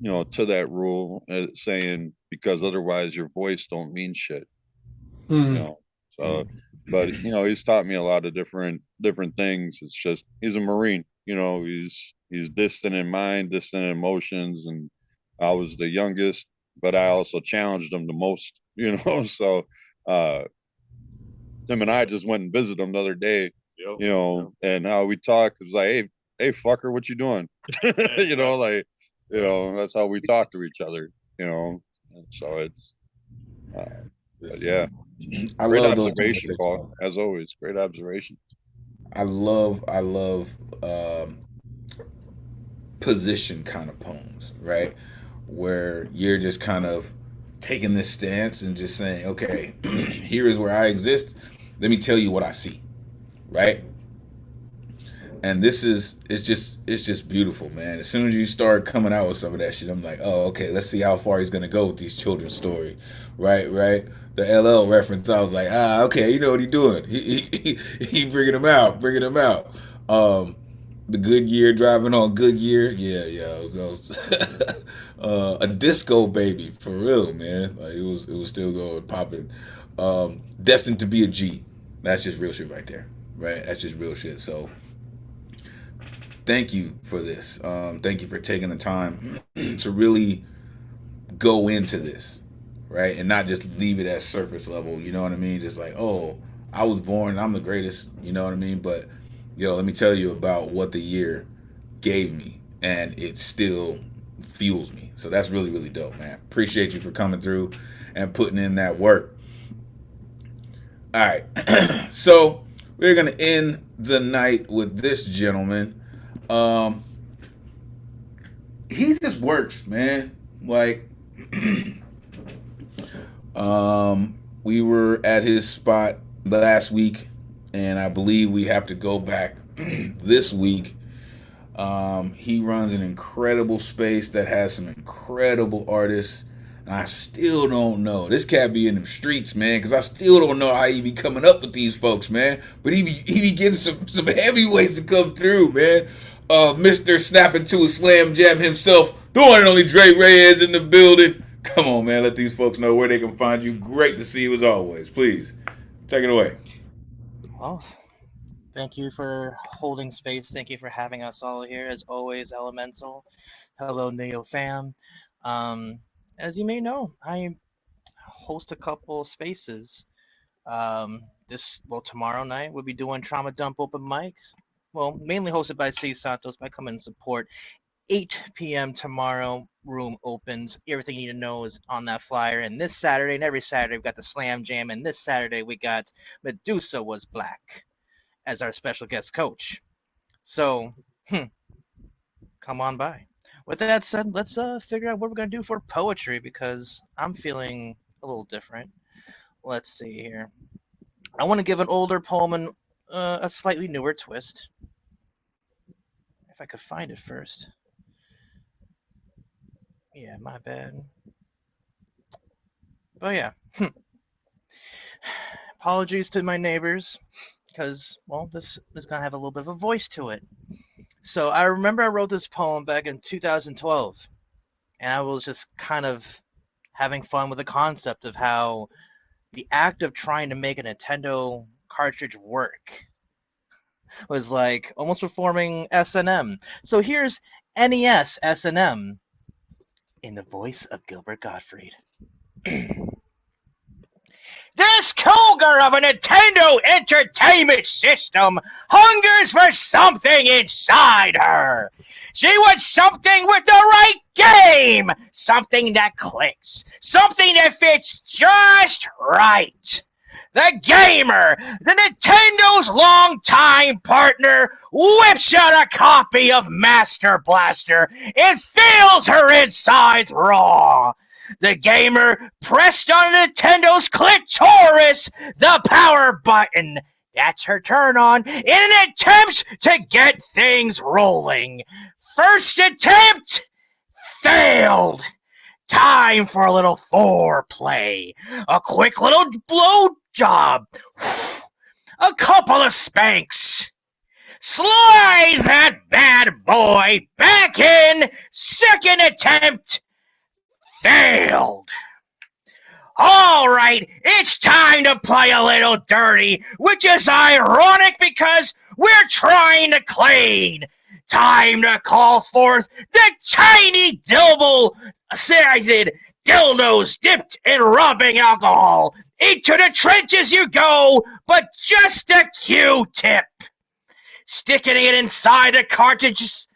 to that rule, saying, because otherwise your voice don't mean shit. So, but he's taught me a lot of different things. It's just he's a Marine. He's distant in mind, distant in emotions, and I was the youngest, but I also challenged him the most. So Tim and I just went and visited him the other day. And how we talk was like, hey, fucker, what you doing? That's how we talk to each other. So it's, but yeah. I Great love those observation, Paul. As always, great observation. I love position kind of poems, right? Where you're just kind of taking this stance and just saying, okay, here is where I exist. Let me tell you what I see, right? And it's just beautiful, man. As soon as you start coming out with some of that shit, I'm like, oh, okay, let's see how far he's gonna go with these children's story, right? The LL reference, I was like, okay, you know what he's doing. He bringing them out. The Goodyear, driving on Goodyear, yeah, it was a disco baby for real, man. Like it was still going popping. Destined to be a G. That's just real shit right there, right? That's just real shit. So thank you for this. Thank you for taking the time to really go into this, right? And not just leave it at surface level, you know what I mean? Just like, oh, I was born, I'm the greatest, you know what I mean? But, let me tell you about what the year gave me, and it still fuels me. So that's really, really dope, man. Appreciate you for coming through and putting in that work. All right. So we're going to end the night with this gentleman. He just works, man. Like, we were at his spot last week, and I believe we have to go back this week. He runs an incredible space that has some incredible artists, and I still don't know. This cat be in them streets, man, because I still don't know how he be coming up with these folks, man. But he be getting some heavyweights to come through, man. Mr. Snapping to a Slam Jam himself, the one and only Dre Reyes in the building. Come on, man. Let these folks know where they can find you. Great to see you as always. Please, take it away. Well, thank you for holding space. Thank you for having us all here. As always, Elemental. Hello, Neo fam. As you may know, I host a couple spaces. Tomorrow night we'll be doing Trauma Dump open mics. Well, mainly hosted by C. Santos, but I come and support. 8 p.m. tomorrow, room opens. Everything you need to know is on that flyer. And this Saturday and every Saturday, we've got the Slam Jam. And this Saturday, we got Medusa Was Black as our special guest coach. So, come on by. With that said, let's figure out what we're going to do for poetry, because I'm feeling a little different. Let's see here. I want to give an older poem and a slightly newer twist. If I could find it first. Yeah, my bad. But yeah. Apologies to my neighbors, because, well, this is going to have a little bit of a voice to it. So I remember I wrote this poem back in 2012, and I was just kind of having fun with the concept of how the act of trying to make a Nintendo cartridge work. It was like almost performing S&M. So here's NES S&M in the voice of Gilbert Gottfried. This cougar of a Nintendo Entertainment System hungers for something inside her. She wants something with the right game, something that clicks, something that fits just right. The gamer, the Nintendo's longtime partner, whips out a copy of Master Blaster and feels her insides raw. The gamer pressed on Nintendo's clitoris the power button. That's her turn on in an attempt to get things rolling. First attempt failed. Time for a little foreplay. A quick little blow job. A couple of spanks. Slide that bad boy back in. Second attempt failed. All right, it's time to play a little dirty, which is ironic because we're trying to clean. Time to call forth the tiny double-sized dildos dipped in rubbing alcohol. Into the trenches you go, but just a Q-tip. Sticking it inside the cartridges,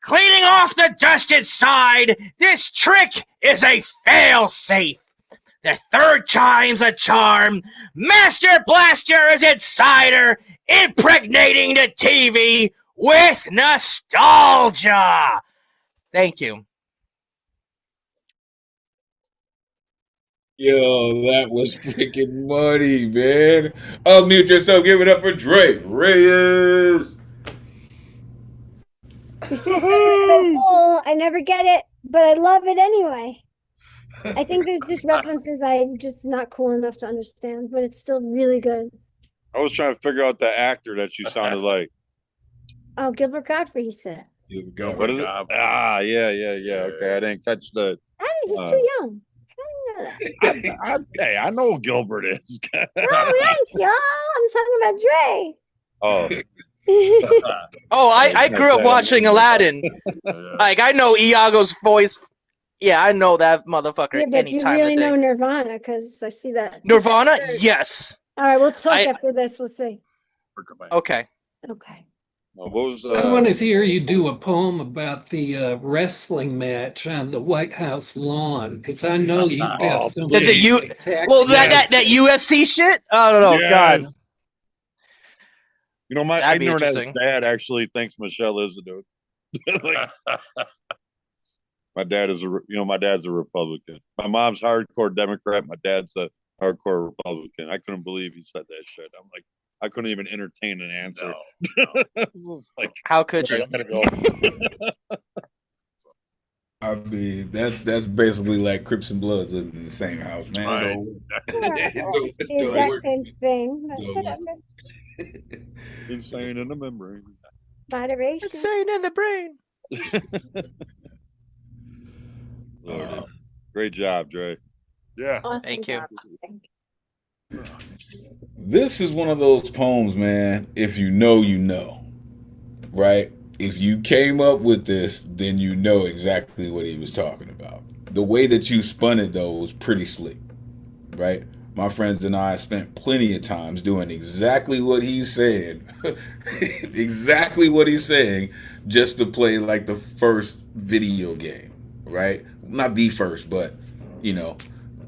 cleaning off the dust inside. This trick is a fail-safe. The third time's a charm. Master Blaster is inside her, impregnating the TV with nostalgia. Thank you. Yo, that was freaking money, man. Unmute yourself. Give it up for Dre Reyes. This is so cool. I never get it, but I love it anyway. I think there's just references I'm just not cool enough to understand, but it's still really good. I was trying to figure out the actor that you sounded like. Oh, Gilbert Gottfried, you said. What is it? Ah, yeah. Okay, I didn't catch the. He's too young. Hey, I know who Gilbert is. Oh, thanks, y'all. I'm talking about Dre. Oh. Oh, I grew up watching Aladdin. Like, I know Iago's voice. Yeah, I know that motherfucker. Yeah, but you really know Nirvana because I see that. Nirvana? Yes. All right, we'll talk after this. We'll see. Okay. Okay. What was? I want to hear you do a poem about the wrestling match on the White House lawn, because I know you have some. That UFC shit? I don't know, God. You know, my ignorant ass dad actually thinks Michelle is a dude. My dad's a Republican. My mom's hardcore Democrat. My dad's a hardcore Republican. I couldn't believe he said that shit. I'm like, I couldn't even entertain an answer. No. Like, how could you? I mean, that's basically like Crips and Bloods living in the same house, man. Right. Exact same thing. Insane in the membrane. Moderation. Insane in the brain. Great job, Dre. Yeah. Awesome. Thank you. This is one of those poems, man. If you know, you know, right? If you came up with this, then you know exactly what he was talking about. The way that you spun it, though, was pretty slick, right? My friends and I spent plenty of times doing exactly what he's saying, exactly what he's saying, just to play like the first video game, right? Not the first, but, you know,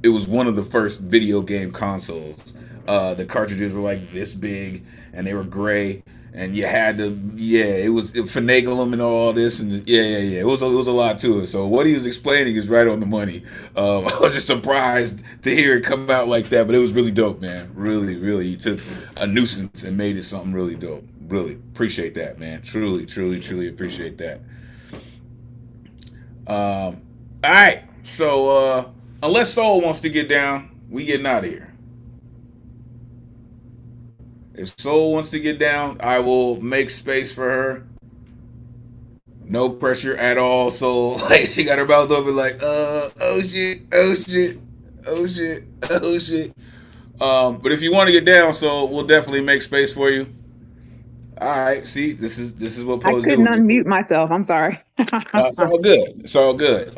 it was one of the first video game consoles. The cartridges were like this big, and they were gray, and you had to, it was finagle them and all this, and it was a lot to it. So what he was explaining is right on the money. I was just surprised to hear it come out like that, but it was really dope, man. Really, really, he took a nuisance and made it something really dope. Really appreciate that, man. Truly appreciate that. All right, so unless Soul wants to get down, we getting out of here. If Soul wants to get down, I will make space for her. No pressure at all, Soul. Like, she got her mouth open like, oh shit. But if you want to get down, so we'll definitely make space for you. All right. See, this is what I poets couldn't do. unmute myself. I'm sorry. It's all good. It's all good.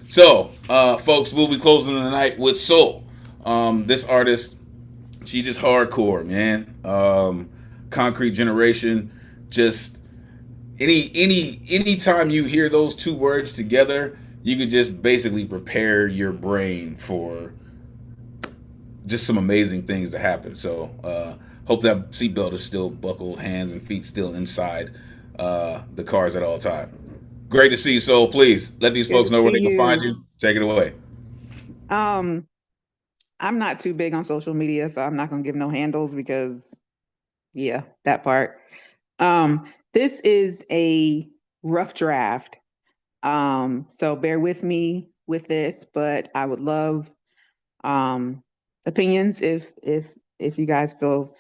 Folks, we'll be closing the night with Soul. This artist, she just hardcore, man. Concrete Generation, just anytime you hear those two words together, you could just basically prepare your brain for just some amazing things to happen. So hope that seatbelt is still buckled, hands and feet still inside the cars at all time. Great to see you, Soul. Please let these Good folks to know where see they can find you. you. Take it away. I'm not too big on social media, so I'm not gonna give no handles because yeah, that part. This is a rough draft. So bear with me with this, but I would love opinions if you guys feel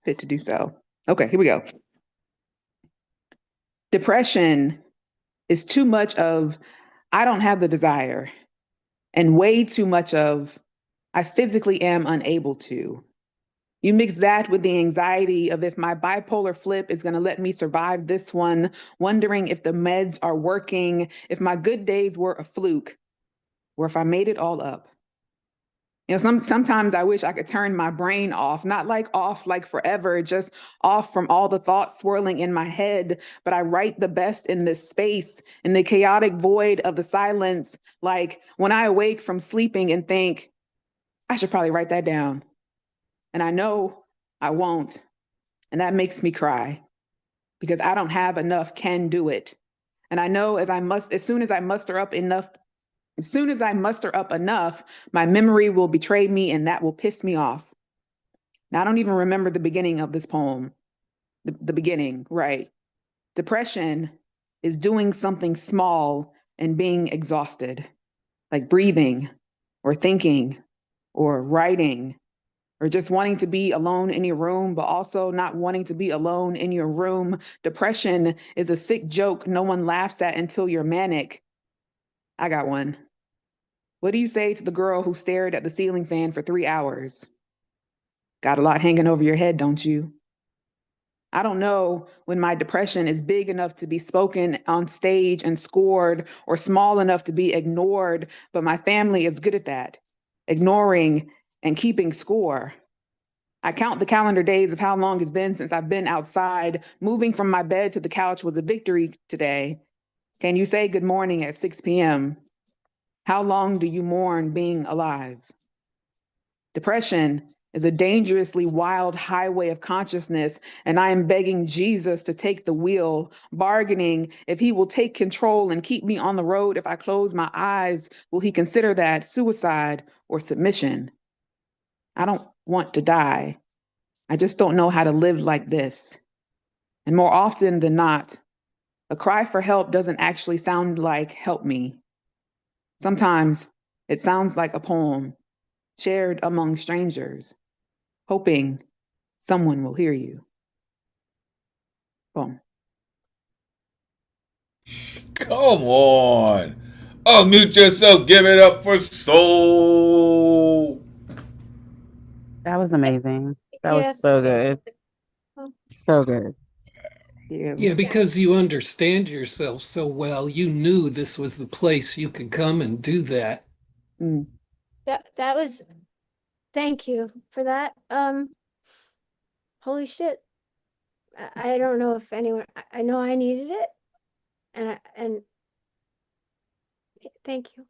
fit to do so. Okay, here we go. Depression is too much of I don't have the desire, and way too much of I physically am unable to. You mix that with the anxiety of if my bipolar flip is going to let me survive this one, wondering if the meds are working, if my good days were a fluke, or if I made it all up. You know, sometimes I wish I could turn my brain off, not like off like forever, just off from all the thoughts swirling in my head. But I write the best in this space, in the chaotic void of the silence. Like when I awake from sleeping and think, I should probably write that down. And I know I won't. And that makes me cry because I don't have enough can do it. And I know as soon as I muster up enough, my memory will betray me and that will piss me off. Now, I don't even remember the beginning of this poem. The beginning, right? Depression is doing something small and being exhausted, like breathing or thinking or writing or just wanting to be alone in your room, but also not wanting to be alone in your room. Depression is a sick joke no one laughs at until you're manic. I got one. What do you say to the girl who stared at the ceiling fan for 3 hours? Got a lot hanging over your head, don't you? I don't know when my depression is big enough to be spoken on stage and scored or small enough to be ignored, but my family is good at that, ignoring and keeping score. I count the calendar days of how long it's been since I've been outside. Moving from my bed to the couch was a victory today. Can you say good morning at 6 p.m.? How long do you mourn being alive? Depression is a dangerously wild highway of consciousness, and I am begging Jesus to take the wheel, bargaining if he will take control and keep me on the road if I close my eyes. Will he consider that suicide or submission? I don't want to die. I just don't know how to live like this. And more often than not, a cry for help doesn't actually sound like help me. Sometimes it sounds like a poem shared among strangers, hoping someone will hear you. Boom. Come on. Unmute yourself. Give it up for Soul. That was amazing. That Yeah. was so good. So good. Yeah, because you understand yourself so well, you knew this was the place you could come and do that. That was, thank you for that. Holy shit. I don't know if anyone, I know I needed it. And thank you.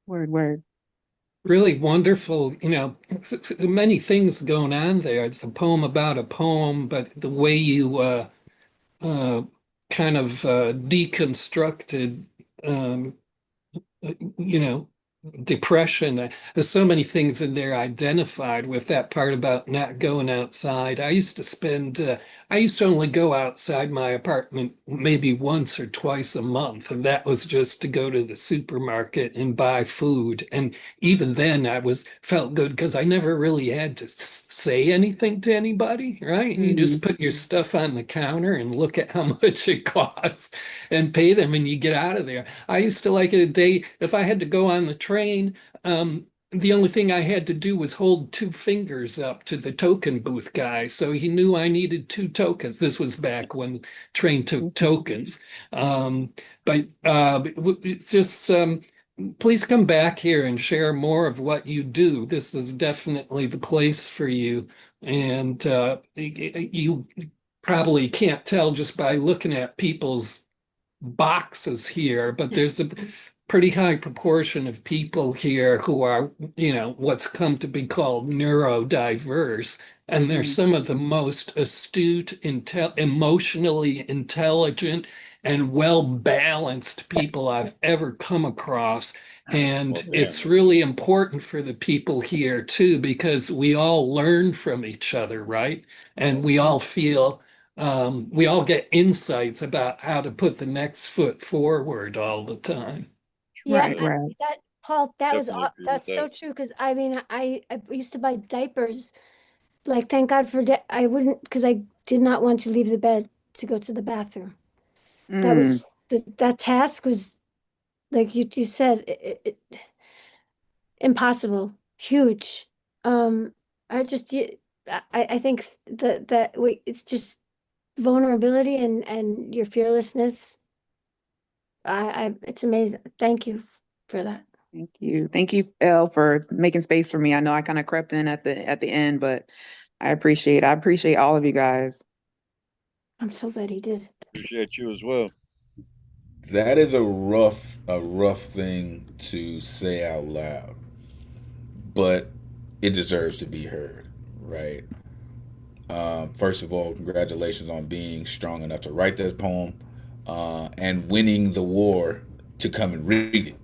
Word. Really wonderful, many things going on there. It's a poem about a poem, but the way you kind of deconstructed, depression. There's so many things in there identified with that part about not going outside. I I used to only go outside my apartment maybe once or twice a month, and that was just to go to the supermarket and buy food. And even then, I felt good because I never really had to say anything to anybody, right? You just put your stuff on the counter and look at how much it costs and pay them, and you get out of there. I used to like a day if I had to go on the train. The only thing I had to do was hold two fingers up to the token booth guy. So he knew I needed two tokens. This was back when the train took tokens. But it's just, please come back here and share more of what you do. This is definitely the place for you. And you probably can't tell just by looking at people's boxes here, but there's a pretty high proportion of people here who are, what's come to be called neurodiverse. And they're some of the most astute, emotionally intelligent, and well-balanced people I've ever come across. And it's really important for the people here too, because we all learn from each other, right? And we all feel we all get insights about how to put the next foot forward all the time. Yeah, Right. that Paul, that's with so that. true. Because I mean, I used to buy diapers. Like, thank God for I wouldn't, because I did not want to leave the bed to go to the bathroom. That was that task was, like you said, impossible, huge. I just I think it's just vulnerability and your fearlessness. It's amazing. Thank you for that. Thank you. Thank you, Elle, for making space for me. I know I kind of crept in at the end, but I appreciate all of you guys. I'm so glad he did. Appreciate you as well. That is a rough thing to say out loud, but it deserves to be heard, right? First of all, congratulations on being strong enough to write this poem and winning the war to come and read it,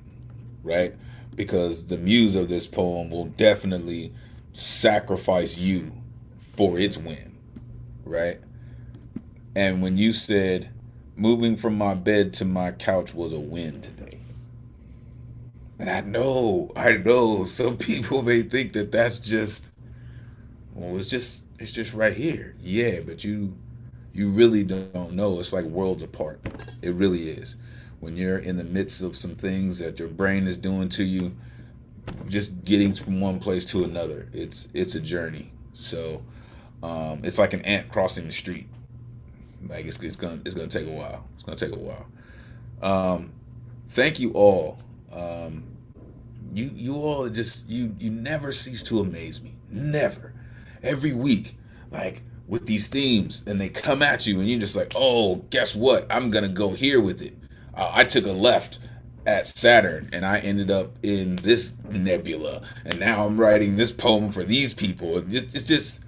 right? Because the muse of this poem will definitely sacrifice you for its win, right? And when you said, moving from my bed to my couch was a win today. And I know some people may think that that's just, well, it's just right here. Yeah, but you really don't know. It's like worlds apart. It really is. When you're in the midst of some things that your brain is doing to you, just getting from one place to another, it's a journey. So it's like an ant crossing the street. Like it's gonna take a while. It's gonna take a while. Thank you all. You all just you never cease to amaze me. Never. Every week, like with these themes, and they come at you, and you're just like, oh, guess what? I'm gonna go here with it. I took a left at Saturn, and I ended up in this nebula, and now I'm writing this poem for these people. It's just,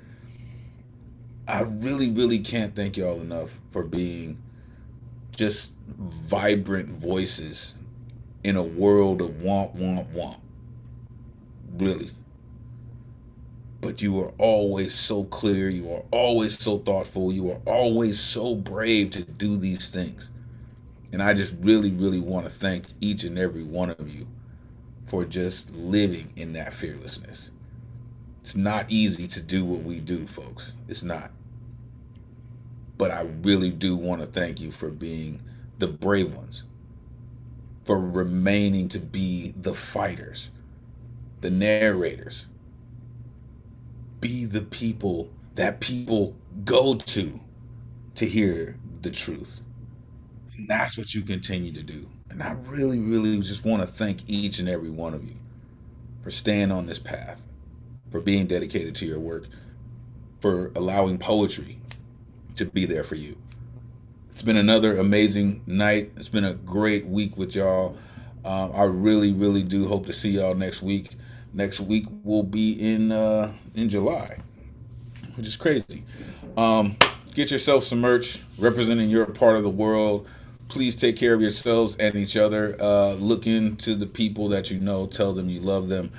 I really can't thank y'all enough for being just vibrant voices in a world of womp. Really. But you are always so clear, you are always so thoughtful, you are always so brave to do these things. And I just really want to thank each and every one of you for just living in that fearlessness. It's not easy to do what we do, folks. It's not. But I really do want to thank you for being the brave ones, for remaining to be the fighters, the narrators. Be the people that people go to hear the truth. And that's what you continue to do. And I really just want to thank each and every one of you for staying on this path, for being dedicated to your work, for allowing poetry to be there for you. It's been another amazing night. It's been a great week with y'all. I really do hope to see y'all next week. Next week will be in July, which is crazy. Get yourself some merch representing your part of the world. Please take care of yourselves and each other. Look into the people that you know. Tell them you love them.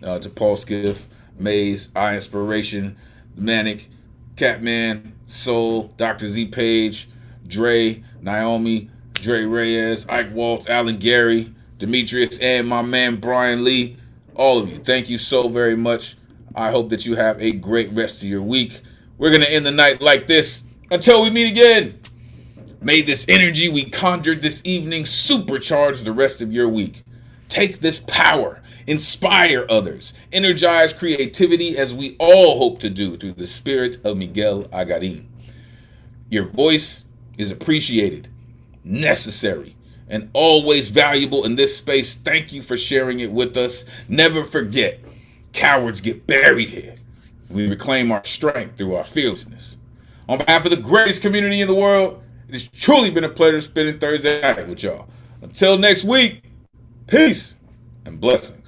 To Paul, Skiff, Maze, Nspiration, Manic, Catman, Soul, Dr. Z Paige, Dre, Naomi, Dre Reyes, Ike Waltz, Alan Gary, Demetrius, and my man Brian Lee. All of you, thank you so very much. I hope that you have a great rest of your week. We're going to end the night like this until we meet again. May this energy we conjured this evening supercharge the rest of your week. Take this power, inspire others, energize creativity as we all hope to do through the spirit of Miguel Agarin. Your voice is appreciated, necessary, and always valuable in this space. Thank you for sharing it with us. Never forget, cowards get buried here. We reclaim our strength through our fearlessness. On behalf of the greatest community in the world, it has truly been a pleasure spending Thursday night with y'all. Until next week, peace and blessings.